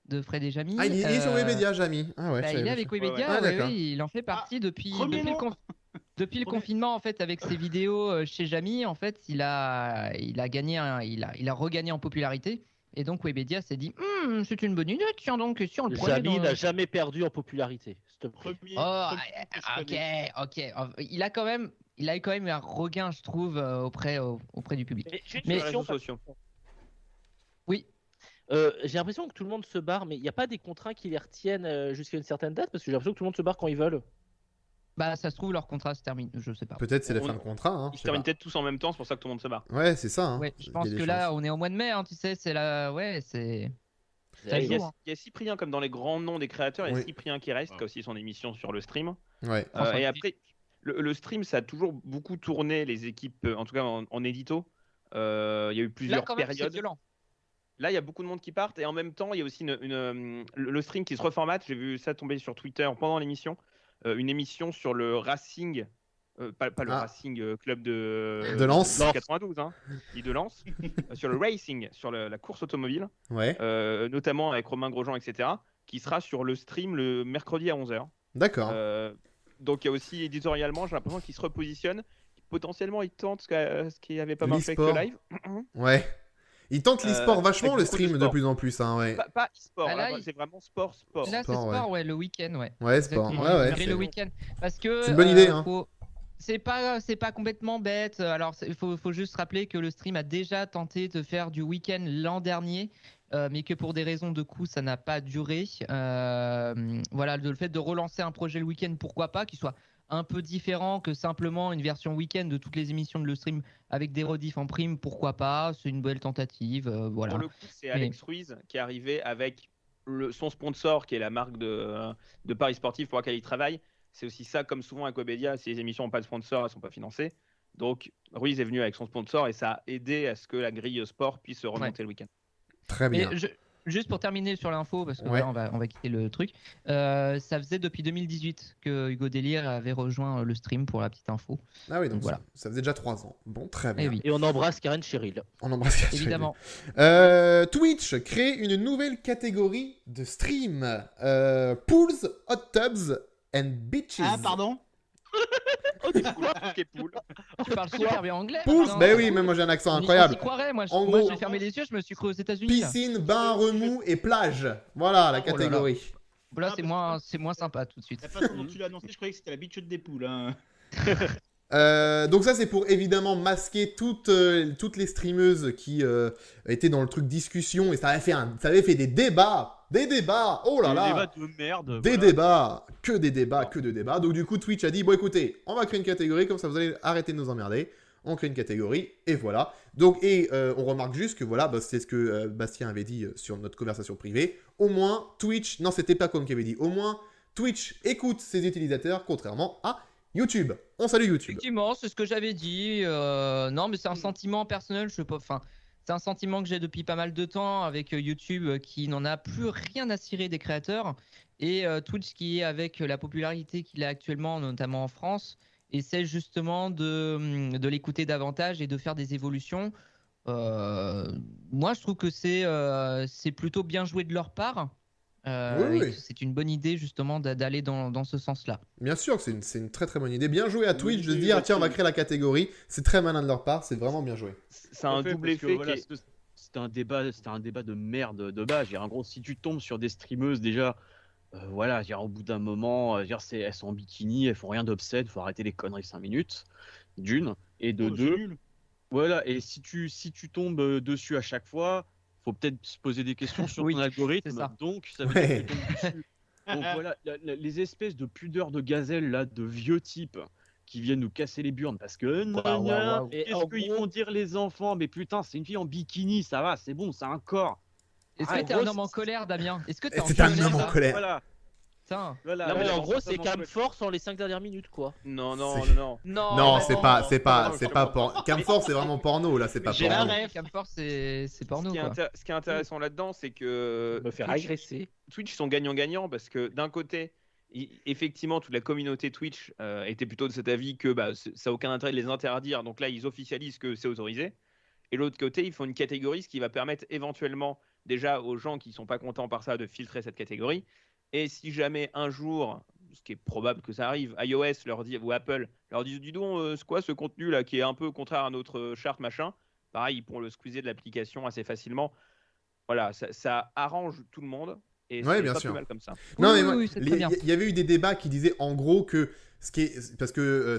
de Fred et Jamy. Ah, il est sur Webedia, Jamy. Ah ouais, il est avec Webedia, il en fait partie depuis le confinement, en fait, avec ses vidéos chez Jamy. En fait, il a regagné en popularité. Et donc Webedia s'est dit, c'est une bonne idée, tiens donc, si on le prenait. Jamy n'a jamais perdu en popularité. Ok. Il a quand même un regain, je trouve, auprès du public. Mais sur les réseaux sociaux. Oui. J'ai l'impression que tout le monde se barre, mais il n'y a pas des contrats qui les retiennent jusqu'à une certaine date, parce que j'ai l'impression que tout le monde se barre quand ils veulent. Bah, ça se trouve, leur contrat se termine, je sais pas. Peut-être c'est la fin de contrat. Hein, ils se terminent peut-être tous en même temps, c'est pour ça que tout le monde se barre. Ouais, c'est ça. Hein. Ouais, je pense que là, on est au mois de mai, hein, tu sais, c'est là. Ouais, c'est. Il y a Cyprien, comme dans les grands noms des créateurs, il y a Cyprien qui reste, qui a aussi son émission sur le stream. Ouais. Et après, le stream, ça a toujours beaucoup tourné les équipes, en tout cas en édito. Il y a eu plusieurs périodes. Là, il y a beaucoup de monde qui partent, et en même temps, il y a aussi le stream qui se reformate. J'ai vu ça tomber sur Twitter pendant l'émission. Une émission sur le Racing, pas le Racing Club de Lens 92, hein, de Lens, sur le Racing, sur la course automobile, notamment avec Romain Grosjean, etc., qui sera sur le stream le mercredi à 11h. D'accord. Donc il y a aussi éditorialement, j'ai l'impression qu'il se repositionne. Potentiellement, il tente ce qui n'avait pas marché avec le live. Ouais. Il tente l'e-sport vachement, le stream de plus en plus. Hein, ouais. Pas e-sport, c'est vraiment sport. Là, c'est sport, le week-end, ouais. Ouais, sport. Ouais, le week-end. Parce que c'est une bonne idée. Hein. C'est pas complètement bête. Alors, il faut juste rappeler que le stream a déjà tenté de faire du week-end l'an dernier, mais que pour des raisons de coût, ça n'a pas duré. Voilà, le fait de relancer un projet le week-end, pourquoi pas, qu'il soit un peu différent que simplement une version week-end de toutes les émissions de le stream avec des rediffs en prime, pourquoi pas, c'est une belle tentative, voilà. Pour le coup, c'est Alex Ruiz qui est arrivé avec son sponsor qui est la marque de Paris Sportif pour laquelle il travaille. C'est aussi ça, comme souvent avec Webedia, si les émissions n'ont pas de sponsor, elles ne sont pas financées. Donc Ruiz est venu avec son sponsor et ça a aidé à ce que la grille sport puisse se remonter le week-end. Très bien. Juste pour terminer sur l'info, parce que Ouais. voilà, on va quitter le truc. Ça faisait depuis 2018 que Hugo Délire avait rejoint le stream pour la petite info. Ah oui, donc Voilà. ça faisait déjà 3 ans. Bon, très bien. Eh oui, Et on embrasse Karen Cheryl. On embrasse Catherine. évidemment. Twitch crée une nouvelle catégorie de stream. Pools, hot tubs and beaches. Ah, pardon. Oh, des poules, tout ce qui est poule. Tu parles super bien anglais. Pools, maintenant. ben oui, mais moi j'ai un accent On y incroyable. croirait, moi, En moi gros- j'ai fermé les yeux, je me suis cru aux États-Unis. là. Piscine, bain, remous et plage. Voilà la Oh là là. catégorie. Là, Ah, c'est moins sympa tout de suite. La façon dont tu l'as annoncé, je croyais que c'était la bitchotte des poules. Hein. Donc ça c'est pour évidemment masquer toutes les streameuses qui étaient dans le truc discussion et ça avait fait des débats, oh là Des là, débats de merde. des voilà. débats, que des débats, que de débats. Donc du coup Twitch a dit bon écoutez, on va créer une catégorie comme ça vous allez arrêter de nous emmerder. On crée une catégorie et voilà. Donc on remarque juste que voilà, c'est ce que Bastien avait dit sur notre conversation privée. Au moins Twitch, non c'était pas comme qu'il avait dit. Au moins Twitch écoute ses utilisateurs contrairement à YouTube. On salue YouTube. Effectivement, c'est ce que j'avais dit. Non, mais c'est un sentiment personnel. Je sais pas. Enfin, c'est un sentiment que j'ai depuis pas mal de temps avec YouTube qui n'en a plus rien à cirer des créateurs et Twitch qui est avec la popularité qu'il a actuellement, notamment en France, essaie justement de l'écouter davantage et de faire des évolutions. Moi, je trouve que c'est plutôt bien joué de leur part. Oui. Et que c'est une bonne idée justement d'aller dans ce sens-là. Bien sûr que c'est une très très bonne idée. Bien joué à Twitch de se Oui, dire bah, tiens on va créer la catégorie. C'est très malin de leur part, c'est vraiment bien joué. C'est un double parce que, effet voilà, qui est- c'était un débat de merde de base. En gros, si tu tombes sur des streameuses déjà, voilà, au bout d'un moment, elles sont en bikini, elles font rien d'obscène, faut arrêter les conneries 5 minutes, d'une, et de Oh, c'est deux, nul. voilà. Et si tu tombes dessus à chaque fois, faut peut-être se poser des questions sur Oui, ton algorithme. c'est ça. Donc ça veut Ouais. dire que tu tombes dessus. Donc voilà, les espèces de pudeurs de gazelle là, de vieux types qui viennent nous casser les burnes parce que waouh. Et qu'est-ce en qu'ils gros- vont dire les enfants? Mais putain, c'est une fille en bikini, ça va, c'est bon, c'est un corps. Est-ce Ah, que t'es gros, un homme en c'est- colère, Damien? Est-ce que t'es en C'est un colère, homme en là colère. Voilà, Putain. voilà. Non, mais voilà, en gros, c'est totalement Cam chouette. Force en les 5 dernières minutes, quoi. Non, non, C'est- non. Non, mais c'est bon, pas non, porno. Camforce c'est vraiment porno là, c'est pas j'ai la porno. ref. Camforce, c'est porno, quoi. Ce qui est intéressant là-dedans, c'est que Me faire Twitch- agresser. Twitch sont gagnants-gagnants parce que d'un côté, effectivement, toute la communauté Twitch était plutôt de cet avis que ça n'a aucun intérêt de les interdire. Donc là, ils officialisent que c'est autorisé. Et de l'autre côté, ils font une catégorie, ce qui va permettre éventuellement déjà aux gens qui ne sont pas contents par ça de filtrer cette catégorie. Et si jamais un jour, ce qui est probable que ça arrive, iOS leur dit, ou Apple leur dit dis donc, c'est quoi ce contenu là qui est un peu contraire à notre charte machin, pareil, ils pourront le squeezer de l'application assez facilement. Voilà, ça arrange tout le monde. Et Ouais, c'est bien pas sûr. plus mal comme ça. Non, mais Oui, moi, oui, c'est très bien. il y avait eu des débats qui disaient en gros que parce que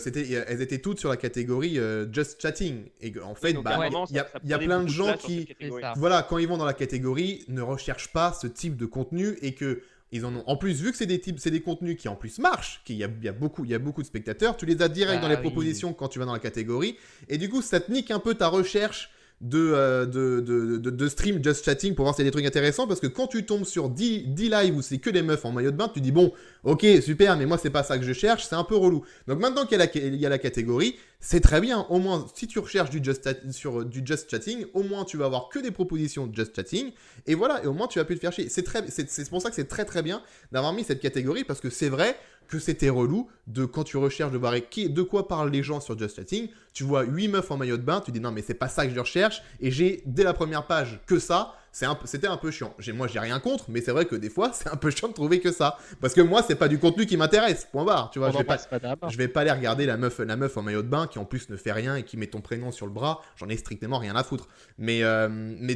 elles étaient toutes sur la catégorie Just Chatting et en fait Donc, bah, à un ouais, moment, il y a, ça il y a prenait plein de beaucoup gens place sur qui cette catégorie. C'est ça. voilà, quand ils vont dans la catégorie, ne recherchent pas ce type de contenu et que ils en ont. En plus, vu que c'est des contenus qui en plus marchent, qu'il y a beaucoup de spectateurs, tu les as direct Ah dans les oui. propositions quand tu vas dans la catégorie, et du coup, ça te nique un peu ta recherche de stream Just Chatting pour voir s'il y a des trucs intéressants, parce que quand tu tombes sur 10 lives où c'est que des meufs en maillot de bain, tu dis bon, ok, super, mais moi c'est pas ça que je cherche, c'est un peu relou. Donc maintenant qu'il y a la catégorie, c'est très bien. Au moins, si tu recherches du Just Chatting, au moins tu vas avoir que des propositions de Just Chatting, et voilà, et au moins tu vas plus te faire chier. C'est pour ça que c'est très très bien d'avoir mis cette catégorie, parce que c'est vrai que c'était relou de quand tu recherches de voir de quoi parlent les gens sur Just Chatting, tu vois 8 meufs en maillot de bain, tu dis non mais c'est pas ça que je recherche, et j'ai dès la première page que ça. C'était un peu chiant. Moi, j'ai rien contre, mais c'est vrai que des fois, c'est un peu chiant de trouver que ça. Parce que moi, c'est pas du contenu qui m'intéresse. Point barre. Tu vois, On en passe madame. je vais pas aller regarder la meuf en maillot de bain qui en plus ne fait rien et qui met ton prénom sur le bras. J'en ai strictement rien à foutre. Mais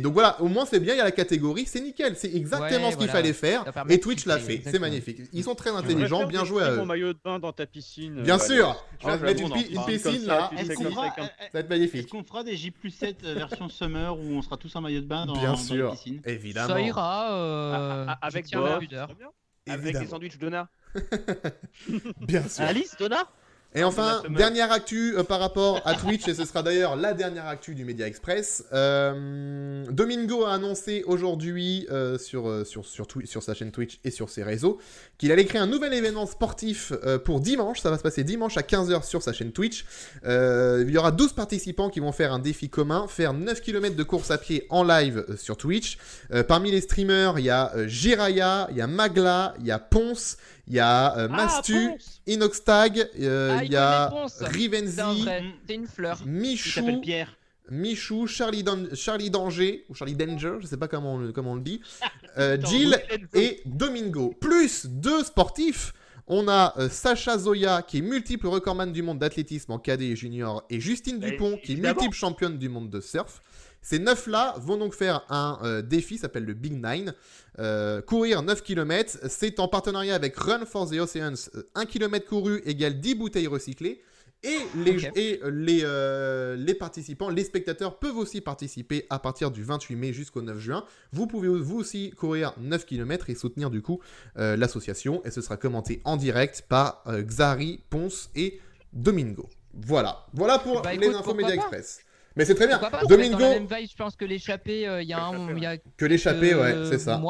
donc voilà, au moins c'est bien, il y a la catégorie, c'est nickel. C'est exactement Ouais, ce qu'il voilà. fallait faire. Ça permet Et de Twitch l'a filtrer, fait. C'est exactement. magnifique. Ils sont très Tu intelligents, devrais bien faire joué des à streams eux. en maillot de bain dans ta piscine. Bien sûr. Je vais Ah, mettre j'avoue, une on en piscine parle là. comme ça, Est-ce comme qu'on ça, fera, comme- Ça va être est-ce magnifique. qu'on fera des J+7 version summer où on sera tous en maillot de bain dans Bien les sûr. piscines? Évidemment. Ça ira. Avec je tiens la Bob. pudeur. Avec les Évidemment. sandwichs Donna. Bien sûr. Alice, Donna Et enfin, dernière actu par rapport à Twitch, et ce sera d'ailleurs la dernière actu du Média Express. Domingo a annoncé aujourd'hui sur sa chaîne Twitch et sur ses réseaux qu'il allait créer un nouvel événement sportif pour dimanche. Ça va se passer dimanche à 15h sur sa chaîne Twitch. Il y aura 12 participants qui vont faire un défi commun, faire 9 km de course à pied en live sur Twitch. Parmi les streamers, il y a Jiraya, il y a Magla, il y a Ponce, il y a Mastu, Inoxtag, il y a Rivenzi, c'est une fleur. Michou, Charlie Danger, ou Charlie Danger, je sais pas comment on le dit, Jill et Domingo. Plus 2 sportifs, on a Sacha Zoya qui est multiple recordman du monde d'athlétisme en cadet et junior, et Justine Dupont qui est multiple championne du monde de surf. Ces 9-là vont donc faire un défi, s'appelle le Big Nine, courir 9 km. C'est en partenariat avec Run for the Oceans. 1 km couru égale 10 bouteilles recyclées. Et les participants, les spectateurs peuvent aussi participer à partir du 28 mai jusqu'au 9 juin. Vous pouvez vous aussi courir 9 km et soutenir du coup l'association. Et ce sera commenté en direct par Xari, Ponce et Domingo. Voilà pour les infos Média Express. Mais c'est très bien. Domingo. Dans la même veille, je pense que l'échappée, il y a que l'échappée, ouais, c'est ça.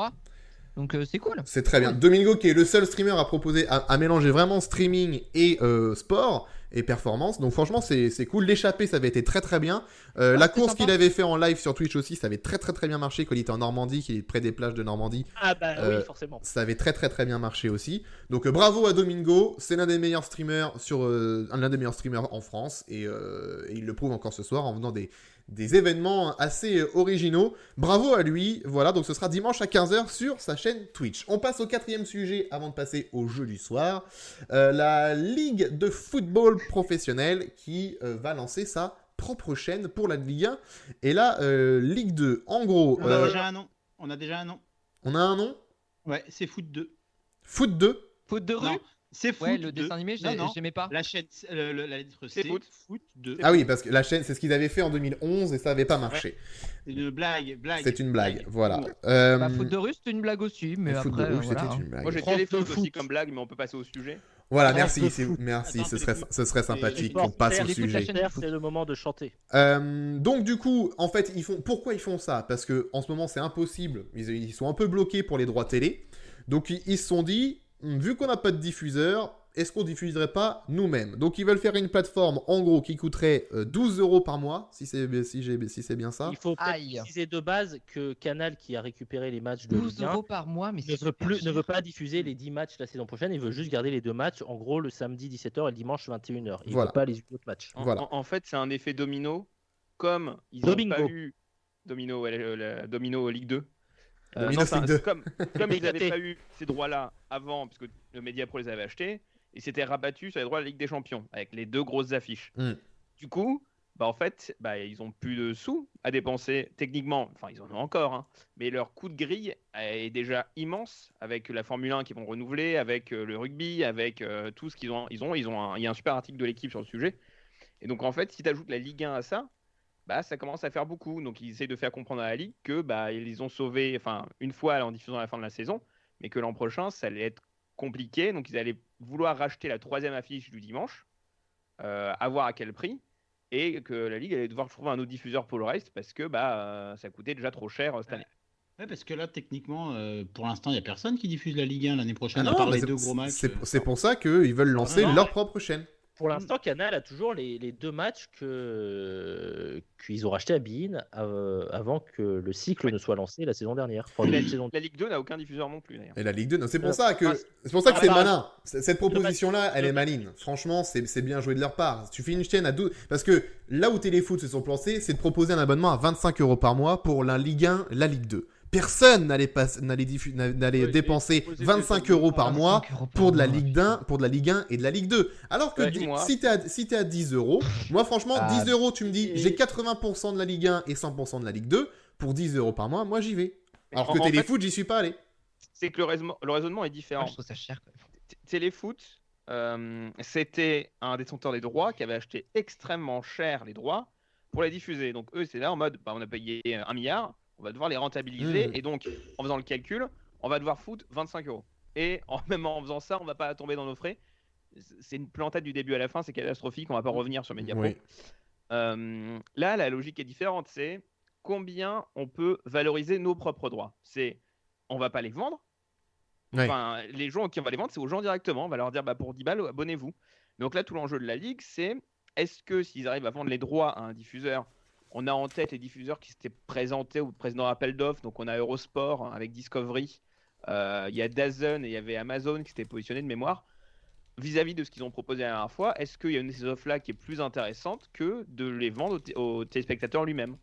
Donc c'est cool. C'est très bien. Domingo qui est le seul streamer à proposer à mélanger vraiment streaming et sport et performance. Donc franchement c'est cool. L'échappée ça avait été très très bien. La course qu'il avait fait en live sur Twitch aussi, ça avait très très très bien marché quand il était en Normandie, qu'il est près des plages de Normandie. Oui forcément. Ça avait très très très bien marché aussi. Donc bravo à Domingo, c'est l'un des meilleurs streamers l'un des meilleurs streamers en France et il le prouve encore ce soir en venant des événements assez originaux. Bravo à lui. Voilà, donc ce sera dimanche à 15h sur sa chaîne Twitch. On passe au 4e sujet avant de passer au jeu du soir. La Ligue de football professionnel qui va lancer sa propre chaîne pour la Ligue 1. Et là, Ligue 2, en gros... On a déjà un nom. On a un nom. Ouais, c'est Foot 2. Foot 2 Foot de rue. Non. C'est Foot. Ouais, le dessin animé, j'aimais pas. La chaîne, la lettre c'est Foot 2. Ah oui, parce que la chaîne, c'est ce qu'ils avaient fait en 2011 et ça n'avait pas marché. Ouais. C'est une blague. C'est une blague, voilà. Foot de rue, c'est une blague aussi, mais foot après, de rue, c'était une blague. Moi, j'ai Téléfoot aussi comme blague, mais on peut passer au sujet. Voilà, merci, ce serait sympathique qu'on passe au sujet. C'est le moment de chanter. Donc du coup, en fait, pourquoi ils font ça ? Parce que en ce moment, c'est impossible. Ils sont un peu bloqués pour les droits télé. Donc ils se sont dit, vu qu'on n'a pas de diffuseur, est-ce qu'on diffuserait pas nous-mêmes ? Donc ils veulent faire une plateforme en gros qui coûterait 12 € par mois, si c'est bien ça. Il faut préciser de base que Canal, qui a récupéré les matchs de 12 € par mois, mais ne veut pas diffuser les 10 matchs la saison prochaine. Il veut juste garder les 2 matchs, en gros le samedi 17h et le dimanche 21h. Il ne veut pas les autres matchs. En fait, c'est un effet domino, comme ils n'ont pas eu Domino Ligue 2. Comme ils n'avaient pas eu ces droits-là avant, puisque le Mediapro les avait achetés, ils s'étaient rabattus sur les droits de la Ligue des Champions, avec les 2 grosses affiches. Du coup, en fait, ils ont plus de sous à dépenser techniquement. Enfin, ils en ont encore, hein, mais leur coût de grille est déjà immense, avec la Formule 1 qu'ils vont renouveler, avec le rugby, avec tout ce qu'ils ont. Il y a un super article de l'équipe sur le sujet. Et donc, en fait, si tu ajoutes la Ligue 1 à ça, ça commence à faire beaucoup. Donc, ils essaient de faire comprendre à la Ligue que ils ont sauvé, une fois en diffusant à la fin de la saison, mais que l'an prochain, ça allait être compliqué. Donc, ils allaient vouloir racheter la 3e affiche du dimanche, à voir à quel prix, et que la Ligue allait devoir trouver un autre diffuseur pour le reste parce que ça coûtait déjà trop cher cette année. Ouais, parce que là, techniquement, pour l'instant, il n'y a personne qui diffuse la Ligue 1 l'année prochaine, à part les 2 gros matchs. C'est pour ça qu'ils veulent lancer leur propre chaîne. Pour l'instant, Canal a toujours les 2 matchs qu'ils ont rachetés à Bein avant que le cycle ne soit lancé la saison dernière. La Ligue 2 n'a aucun diffuseur non plus, d'ailleurs. Et la Ligue 2, non, c'est pour ça que c'est malin. Cette proposition-là, elle est maligne. Franchement, c'est bien joué de leur part. Tu fais une chaîne à 12... Parce que là où Téléfoot se sont plantés, c'est de proposer un abonnement à 25 € par mois pour la Ligue 1, la Ligue 2. Personne n'allait dépenser 25 € par mois pour de la Ligue 1, et de la Ligue 2. Alors que si t'es à 10 €, moi franchement, 10 €, tu me dis, j'ai 80% de la Ligue 1 et 100% de la Ligue 2, pour 10 € par mois, moi j'y vais. Alors que Téléfoot, j'y suis pas allé. C'est que le raisonnement est différent. Je trouve ça cher. Téléfoot, c'était un détenteur des droits qui avait acheté extrêmement cher les droits pour les diffuser. Donc eux, c'est là en mode, on a payé 1 milliard. On va devoir les rentabiliser et donc en faisant le calcul, on va devoir foutre 25 €. Et même en faisant ça, on va pas tomber dans nos frais c'est une plantade du début à la fin, c'est catastrophique, on va pas revenir sur Mediapro. Oui. Là, la logique est différente, c'est combien on peut valoriser nos propres droits. On va pas les vendre. Enfin, les gens qui on va les vendre, c'est aux gens directement. On va leur dire pour 10 balles, abonnez-vous. Donc là, tout l'enjeu de la Ligue, c'est est-ce que s'ils arrivent à vendre les droits à un diffuseur, on a en tête les diffuseurs qui s'étaient présentés au précédent appel d'offres. Donc on a Eurosport avec Discovery, il y a DAZN et il y avait Amazon qui s'étaient positionnés de mémoire. Vis-à-vis de ce qu'ils ont proposé la dernière fois, est-ce qu'il y a une de ces offres-là qui est plus intéressante que de les vendre aux téléspectateurs lui-même,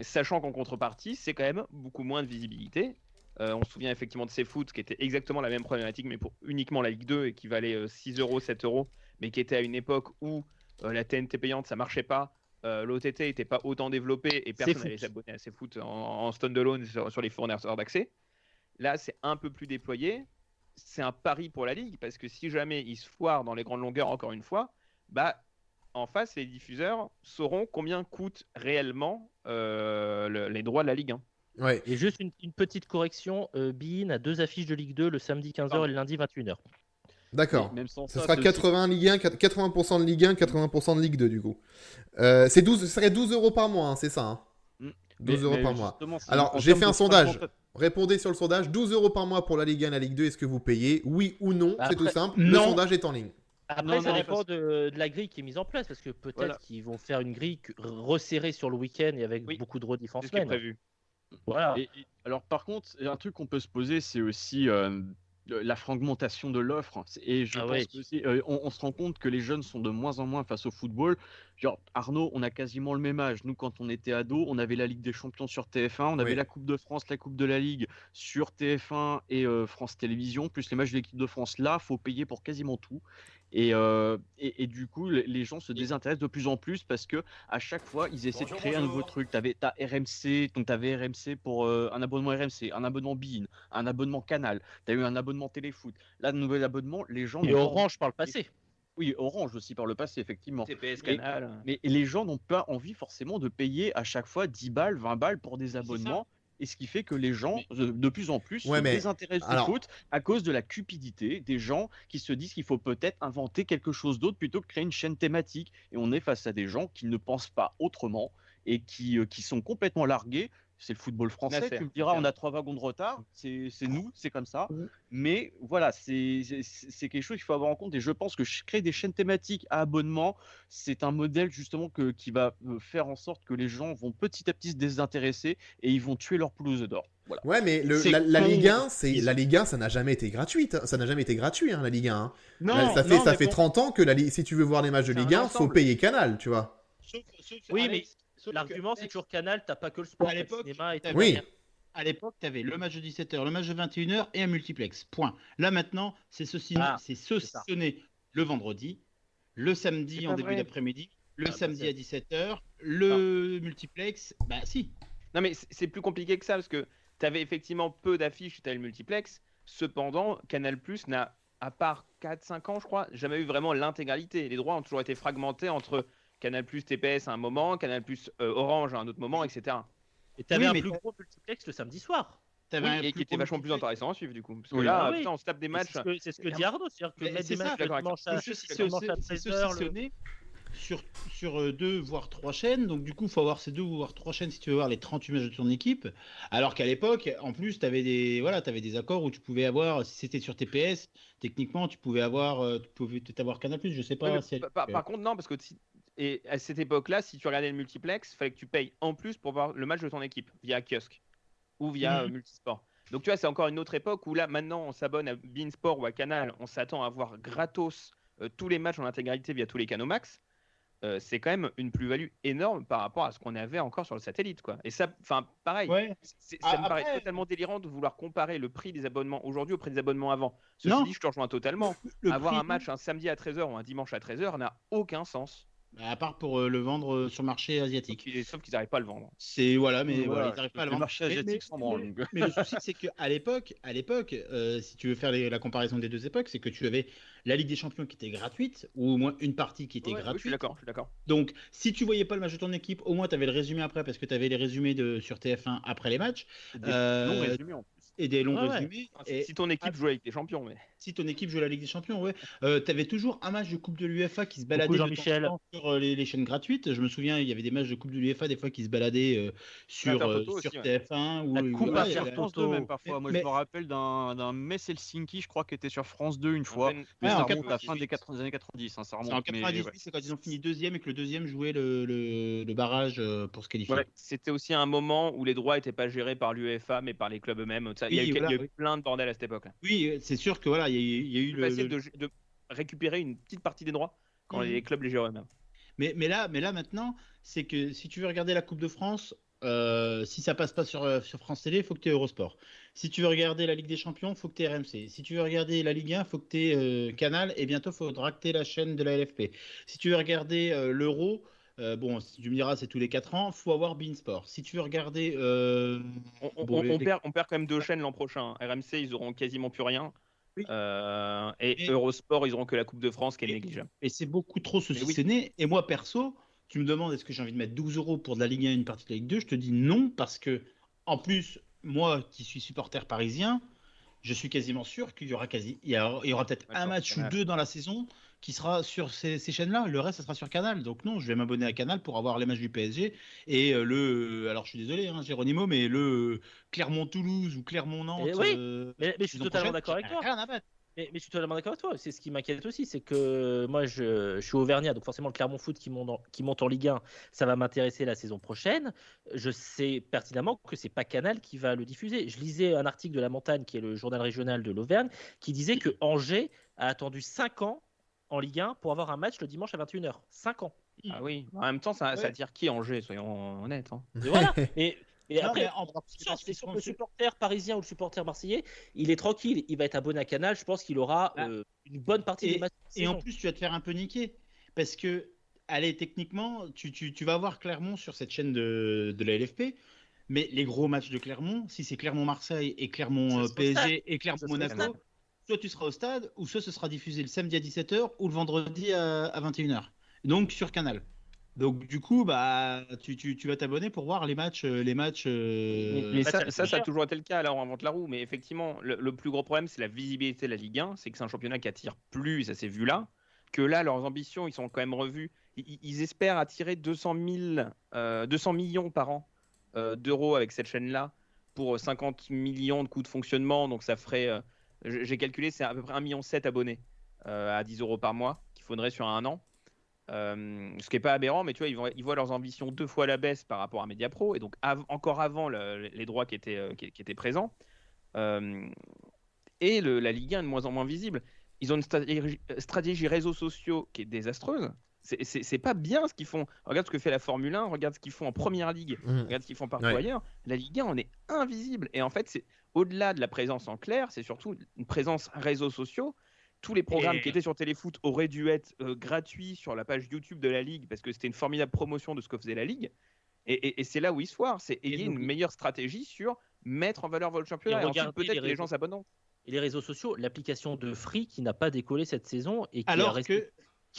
sachant qu'en contrepartie, c'est quand même beaucoup moins de visibilité. On se souvient effectivement de CFoot, qui était exactement la même problématique, mais pour uniquement la Ligue 2 et qui valait 6 €, 7 €, mais qui était à une époque où la TNT payante, ça marchait pas. L'OTT n'était pas autant développé et personne n'allait s'abonner à CFoot en standalone sur les fournisseurs d'accès. Là, c'est un peu plus déployé. C'est un pari pour la Ligue parce que si jamais ils se foirent dans les grandes longueurs encore une fois, en face, les diffuseurs sauront combien coûtent réellement les droits de la Ligue 1. Ouais. Et juste une petite correction, Bein a 2 affiches de Ligue 2 le samedi 15h et le lundi 21h. D'accord. Ce sera 80 Ligue 1, 80% de Ligue 1, 80% de Ligue 2 du coup. Ce serait 12 € par mois, hein, c'est ça, hein. 12 € par mois. Alors, j'ai fait un sondage. Répondez sur le sondage. 12 € par mois pour la Ligue 1 et la Ligue 2. Est-ce que vous payez? Oui ou non? C'est tout simple. Le sondage est en ligne. Après, ça dépend de la grille qui est mise en place. Parce que peut-être qu'ils vont faire une grille resserrée sur le week-end et avec beaucoup de rediff en semaine. C'est prévu. Voilà. Alors, par contre, un truc qu'on peut se poser, c'est aussi la fragmentation de l'offre. Et je pense que aussi, on se rend compte que les jeunes sont de moins en moins face au football. Genre, Arnaud, on a quasiment le même âge. Nous, quand on était ado, on avait la Ligue des Champions sur TF1, on avait la Coupe de France, la Coupe de la Ligue sur TF1 et France Télévisions, plus les matchs de l'équipe de France. Là, il faut payer pour quasiment tout. Et du coup, les gens se désintéressent de plus en plus parce que à chaque fois, ils essaient de créer un nouveau truc. T'as RMC, donc t'avais RMC pour un abonnement RMC, un abonnement Bein, un abonnement Canal. T'as eu un abonnement Téléfoot. Là, un nouvel abonnement, les gens. Et Orange par le passé. Oui, Orange aussi par le passé, effectivement. TPS Canal. Mais les gens n'ont pas envie forcément de payer à chaque fois 10 balles, 20 balles pour des abonnements. Et ce qui fait que les gens, de plus en plus, se désintéressent du foot à cause de la cupidité des gens qui se disent qu'il faut peut-être inventer quelque chose d'autre plutôt que créer une chaîne thématique. Et on est face à des gens qui ne pensent pas autrement et qui sont complètement largués. C'est le football français, tu me diras, on a 3 wagons de retard, c'est nous, c'est comme ça. Mais voilà, c'est quelque chose qu'il faut avoir en compte. Et je pense que créer des chaînes thématiques à abonnement, c'est un modèle justement qui va faire en sorte que les gens vont petit à petit se désintéresser et ils vont tuer leur pelouse d'or. Voilà. Ouais, mais la Ligue 1, la Ligue 1, ça n'a jamais été gratuite. Ça n'a jamais été gratuit, hein, la Ligue 1. Hein. Non, ça fait 30 ans que si tu veux voir les matchs de Ligue 1, faut payer Canal, tu vois. Oui, mais l'argument, c'est toujours Canal, t'as pas que le sport, à l'époque, le cinéma et tout. Oui. À l'époque, tu avais le match de 17h, le match de 21h et un multiplex. Point. Là, maintenant, c'est saucissonné le vendredi, le samedi en début d'après-midi, le samedi à 17h, le multiplex. Bah, si. Non, mais c'est plus compliqué que ça parce que tu avais effectivement peu d'affiches et tu avais le multiplex. Cependant, Canal+ n'a, à part 4-5 ans, je crois, jamais eu vraiment l'intégralité. Les droits ont toujours été fragmentés entre Canal+, TPS à un moment, Canal+, Orange à un autre moment, etc. Et t'avais un plus gros multiplex le samedi soir. Et qui était vachement plus intéressant à suivre du coup. Parce que là, putain, on se tape des matchs. C'est ce que dit Arnaud, c'est-à-dire que mettre des matchs c'est saucissonné sur 2 voire 3 chaînes. Donc du coup, il faut avoir ces 2 voire 3 chaînes si tu veux voir les 38 matchs de ton équipe. Alors qu'à l'époque, en plus, tu avais des accords où tu pouvais avoir, si c'était sur TPS, techniquement, tu pouvais avoir Canal+, je sais pas. Par contre, non, parce que et à cette époque-là, si tu regardais le multiplex, il fallait que tu payes en plus pour voir le match de ton équipe via kiosque ou via multisport. Donc tu vois, c'est encore une autre époque où là, maintenant, on s'abonne à beIN Sport ou à Canal, on s'attend à voir gratos tous les matchs en intégralité via tous les canaux max. C'est quand même une plus-value énorme par rapport à ce qu'on avait encore sur le satellite, quoi. Et ça, enfin, pareil, ça me paraît totalement délirant de vouloir comparer le prix des abonnements aujourd'hui au prix des abonnements avant. Ceci dit, je te rejoins totalement. Avoir un match un samedi à 13h ou un dimanche à 13h n'a aucun sens. À part pour le vendre sur le marché asiatique. Sauf qu'ils n'arrivent pas à le vendre. C'est ils n'arrivent pas à le vendre. Le marché asiatique s'en branle. Mais le souci, c'est qu'à l'époque, si tu veux faire la comparaison des 2 époques, c'est que tu avais la Ligue des Champions qui était gratuite, ou au moins une partie qui était gratuite. Oui, je suis d'accord. Donc, si tu voyais pas le match de ton équipe, au moins tu avais le résumé après, parce que tu avais les résumés sur TF1 après les matchs. Non résumés en plus. et des longs résumés. Et si ton équipe joue avec des champions, mais si ton équipe joue la Ligue des Champions, ouais. T'avais toujours un match de Coupe de l'UEFA qui se baladait Jean-Michel. sur les chaînes gratuites. Je me souviens, il y avait des matchs de Coupe de l'UEFA des fois qui se baladaient sur TF1 ou la Coupe à sur France 2 même parfois. Moi, je me rappelle d'un Metz Helsinki, je crois, qui était sur France 2 une fois. Mais ça remonte à la fin des années 90. Ça remonte. En 98, c'est quand ils ont fini deuxième et que le deuxième jouait le barrage pour se qualifier. Ouais, c'était aussi un moment où les droits n'étaient pas gérés par l'UEFA mais par les clubs eux-mêmes. Il y a eu plein de bordel à cette époque-là. Oui, c'est sûr que voilà, il y a eu facile de récupérer une petite partie des droits quand les clubs les gèrent eux-mêmes. Mais là maintenant, c'est que si tu veux regarder la Coupe de France, si ça passe pas sur France Télé, il faut que tu aies Eurosport. Si tu veux regarder la Ligue des Champions, il faut que tu aies RMC. Si tu veux regarder la Ligue 1, il faut que tu aies Canal. Et bientôt, il faudra que tu aies la chaîne de la LFP. Si tu veux regarder l'Euro, si tu me diras, c'est tous les 4 ans, il faut avoir beIN Sport. Si tu veux regarder... on perd quand même 2 chaînes l'an prochain. RMC, ils auront quasiment plus rien. Oui. Eurosport, ils auront que la Coupe de France qui est négligeable. Et c'est beaucoup trop saucissonné. Et moi, perso, tu me demandes est-ce que j'ai envie de mettre 12 € pour de la Ligue 1 et une partie de la Ligue 2 ? Je te dis non, parce que, en plus, moi qui suis supporter parisien, je suis quasiment sûr qu'il y aura il y aura peut-être un match ou 2 dans la saison qui sera sur ces chaînes-là. Le reste, ça sera sur Canal. Donc non, je vais m'abonner à Canal pour avoir les matchs du PSG et alors je suis désolé, Géronimo, mais le Clermont-Toulouse ou Clermont-Nantes. Mais je suis totalement d'accord avec toi. Mais je suis totalement d'accord avec toi. C'est ce qui m'inquiète aussi, c'est que moi je suis auvergnat, donc forcément le Clermont Foot qui monte en Ligue 1, ça va m'intéresser la saison prochaine. Je sais pertinemment que c'est pas Canal qui va le diffuser. Je lisais un article de La Montagne, qui est le journal régional de l'Auvergne, qui disait que Angers a attendu 5 ans en Ligue 1 pour avoir un match le dimanche à 21h. 5 ans. Ah oui, en même temps, ça attire qui Angers, soyons honnêtes. Hein. Et voilà. Et après, le supporter parisien ou le supporter marseillais, il est tranquille, il va être abonné à Canal. Je pense qu'il aura une bonne partie des matchs. Et en plus, tu vas te faire un peu niquer. Parce que, allez, techniquement, tu vas avoir Clermont sur cette chaîne de la LFP. Mais les gros matchs de Clermont, si c'est Clermont-Marseille et Clermont-PSG et Clermont-Monaco, soit tu seras au stade, ou soit ce sera diffusé le samedi à 17h ou le vendredi à 21h. Donc sur Canal. Donc du coup, tu vas t'abonner pour voir les matchs. Mais ça a toujours été le cas. Là, on invente la roue. Mais effectivement, le plus gros problème, c'est la visibilité de la Ligue 1. C'est que c'est un championnat qui attire plus, ça s'est vu là. Que là, leurs ambitions, ils sont quand même revus. Ils espèrent attirer 200 millions par an d'euros avec cette chaîne-là pour 50 millions de coûts de fonctionnement. Donc ça ferait, j'ai calculé, c'est à peu près 1,7 million abonnés à 10 € par mois qu'il faudrait sur un an. Ce qui n'est pas aberrant, mais tu vois, ils voient leurs ambitions 2 fois à la baisse par rapport à Mediapro, et donc encore avant les droits qui étaient présents. Et la Ligue 1 est de moins en moins visible. Ils ont une stratégie réseaux sociaux qui est désastreuse. C'est pas bien ce qu'ils font. Regarde ce que fait la Formule 1, regarde ce qu'ils font en Première Ligue, regarde ce qu'ils font partout ailleurs. La Ligue 1, on est invisible. Et en fait, c'est au-delà de la présence en clair, c'est surtout une présence réseaux sociaux. Tous les programmes qui étaient sur Téléfoot auraient dû être gratuits sur la page YouTube de la Ligue parce que c'était une formidable promotion de ce que faisait la Ligue. Et c'est là où ils se foirent, c'est ayer une meilleure stratégie sur mettre en valeur votre championnat. Et ensuite, peut-être que les gens s'abonnent. Et les réseaux sociaux, l'application de Free qui n'a pas décollé cette saison et qui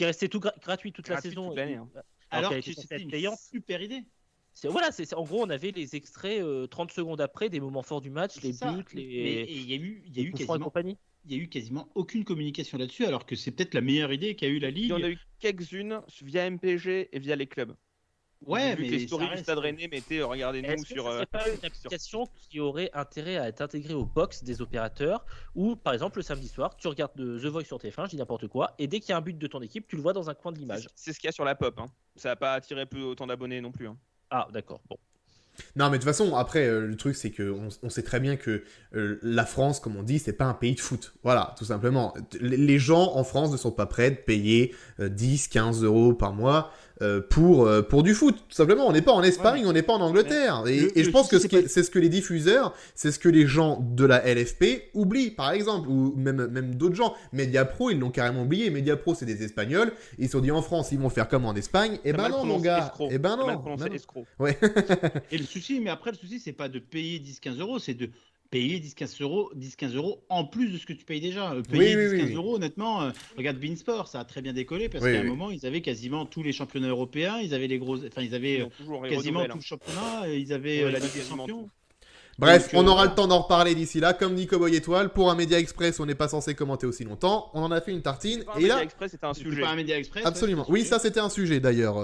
est restée tout gratuit toute la saison. Toute l'année, alors que c'était une super idée. En gros, on avait les extraits 30 secondes après, des moments forts du match, les buts, il y a eu quasiment aucune communication là-dessus, alors que c'est peut-être la meilleure idée qu'a eu la Ligue. Il y en a eu quelques-unes via MPG et via les clubs. Ouais, mais les stories du Stade Rennais mettaient regardez-nous sur. C'est pas une application qui aurait intérêt à être intégrée au box des opérateurs, ou par exemple le samedi soir, tu regardes The Voice sur TF1, je dis n'importe quoi, et dès qu'il y a un but de ton équipe, tu le vois dans un coin de l'image. C'est ce qu'il y a sur la pop. Hein. Ça n'a pas attiré autant d'abonnés non plus. Hein. Ah, d'accord. Bon. Non, mais de toute façon, après, le truc, c'est qu'on sait très bien que la France, comme on dit, c'est pas un pays de foot. Voilà, tout simplement. Les gens en France ne sont pas prêts de payer 10, 15 € par mois pour du foot. Tout simplement, on n'est pas en Espagne, on n'est pas en Angleterre. Et je pense que c'est ce que les diffuseurs, c'est ce que les gens de la LFP oublient, par exemple, ou même d'autres gens. Mediapro, ils l'ont carrément oublié. Mediapro, c'est des Espagnols. Ils se sont dit en France, ils vont faire comme en Espagne. Eh ben non, mon gars. Eh ben non. Ouais. Et le souci, c'est pas de payer 10-15 €, c'est de payer 10-15 € en plus de ce que tu payes déjà. Payer 10-15 €, honnêtement, regarde beIN Sport, ça a très bien décollé parce qu'à un moment, ils avaient quasiment tous les championnats européens, ils avaient quasiment tout le championnat, ils avaient la Ligue des Champions. Bref, Donc, on aura le temps d'en reparler d'ici là. Comme dit Cowboy Étoile, pour un Média Express, on n'est pas censé commenter aussi longtemps. On en a fait une tartine. Pas un Et Média là, Express, c'était un C'est sujet. pas un Média Express. absolument. Oui, ça c'était un sujet d'ailleurs,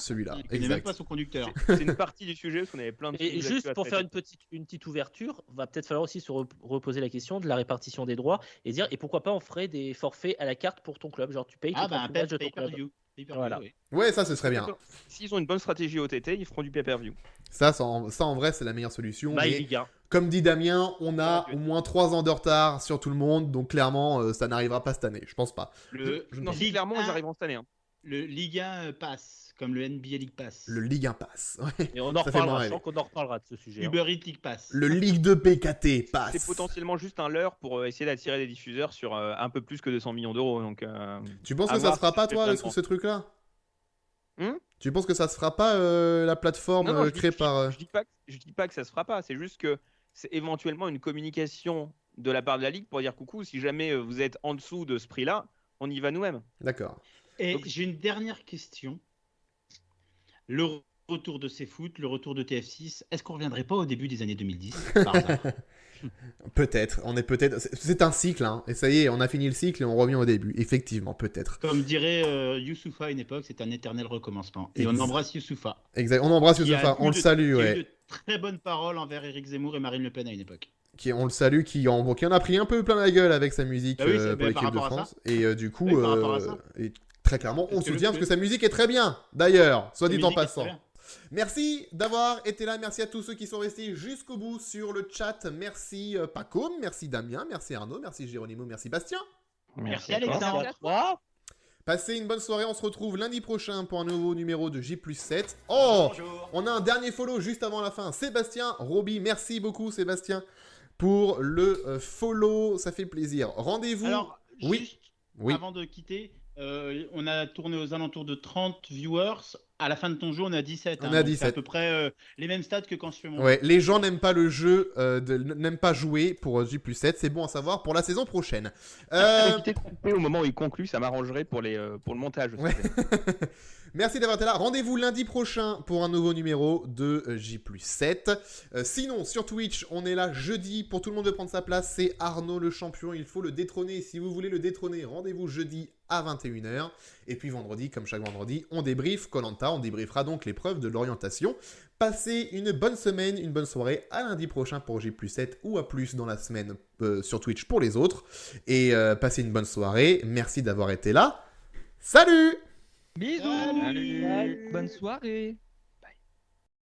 celui-là. Il n'est même Exact. pas son conducteur. C'est une partie du sujet parce qu'on avait plein de Et sous-actus juste à pour faire traiter. une petite ouverture, va peut-être falloir aussi se reposer la question de la répartition des droits et dire et pourquoi pas on ferait des forfaits à la carte pour ton club, genre tu payes Ah tu prends bah tout le match de un ton club. pay-per-view. Voilà. Oui. Ouais, ça ce serait bien. S'ils ont une bonne stratégie OTT, ils feront du pay-per-view. Ça en vrai, c'est la meilleure solution. My Mais Ligue 1. comme dit Damien, on a au moins 3 ans de retard sur tout le monde. Donc clairement, ça n'arrivera pas cette année. Je pense pas. Non, Ligue clairement, ils 1, arriveront cette année. Hein. Le Ligue 1 Pass, comme le NBA League Pass. Le Ligue 1 passe. Ouais. Et on en Ça fait reparlera, moins je sens qu'on en reparlera de ce sujet. hein. Uber Eats League Pass. Le Ligue 2 PKT passe. C'est potentiellement juste un leurre pour essayer d'attirer des diffuseurs sur un peu plus que 200 millions d'euros. Donc, Tu penses à que ça voir se fera si pas ça fait toi plein de sur temps. ce truc-là Hum Tu penses que ça se fera pas la plateforme Non, créée par. je dis pas que ça se fera pas. C'est juste que c'est éventuellement une communication de la part de la Ligue pour dire coucou, si jamais vous êtes en dessous de ce prix-là, on y va nous-mêmes. D'accord. Et Donc- j'ai une dernière question. Le retour de CFoot, le retour de TF6, est-ce qu'on reviendrait pas au début des années 2010 par hasard? Peut-être. On est peut-être. C'est un cycle, hein. Et ça y est, on a fini le cycle et on revient au début. Effectivement, peut-être. Comme dirait Youssoufa à une époque, c'est un éternel recommencement. Et on Exact. embrasse Youssoufa. Exact. On embrasse Qui a Youssoupha. eu On le salue, qui a eu ouais. de très bonnes paroles envers Éric Zemmour et Marine Le Pen à une époque. On le salue, qui en a pris un peu plein la gueule avec sa musique Bah oui, c'est- pour bah, l'équipe par de rapport à France. Et du coup, Oui, par rapport à ça. et très clairement, on Parce que soutient le- parce que sa musique est très bien. D'ailleurs, soit La dit en musique est passant. très bien. Merci d'avoir été là. Merci à tous ceux qui sont restés jusqu'au bout sur le chat. Merci Paco, merci Damien, merci Arnaud, merci Géronimo, merci Bastien. Merci Merci Alexandre. à toi. Passez une bonne soirée. On se retrouve lundi prochain pour un nouveau numéro de J+7. Oh, Bonjour. on a un dernier follow juste avant la fin. Sébastien Roby, merci beaucoup Sébastien pour le follow. Ça fait plaisir. Rendez-vous. Alors, Oui. juste Oui. avant de quitter, on a tourné aux alentours de 30 viewers. À la fin de ton jeu, on a 17. On hein, est à donc c'est 17. à peu près les mêmes stats que quand je fais mon. Ouais, les gens n'aiment pas le jeu, n'aiment pas jouer pour J+7. C'est bon à savoir pour la saison prochaine. Évitez de couper au moment où il conclut, ça m'arrangerait pour le montage. Ouais. Merci d'avoir été là. Rendez-vous lundi prochain pour un nouveau numéro de J+7. Sinon, sur Twitch, on est là jeudi. Pour tout le monde de prendre sa place, c'est Arnaud le champion. Il faut le détrôner. Si vous voulez le détrôner, rendez-vous jeudi à 21h. Et puis vendredi, comme chaque vendredi, on débrief Koh-Lanta. On débriefera donc l'épreuve de l'orientation. Passez une bonne semaine, une bonne soirée. À lundi prochain pour J+7 ou à plus dans la semaine sur Twitch pour les autres. Et passez une bonne soirée. Merci d'avoir été là. Salut! Bisous. Salut. Bonne soirée.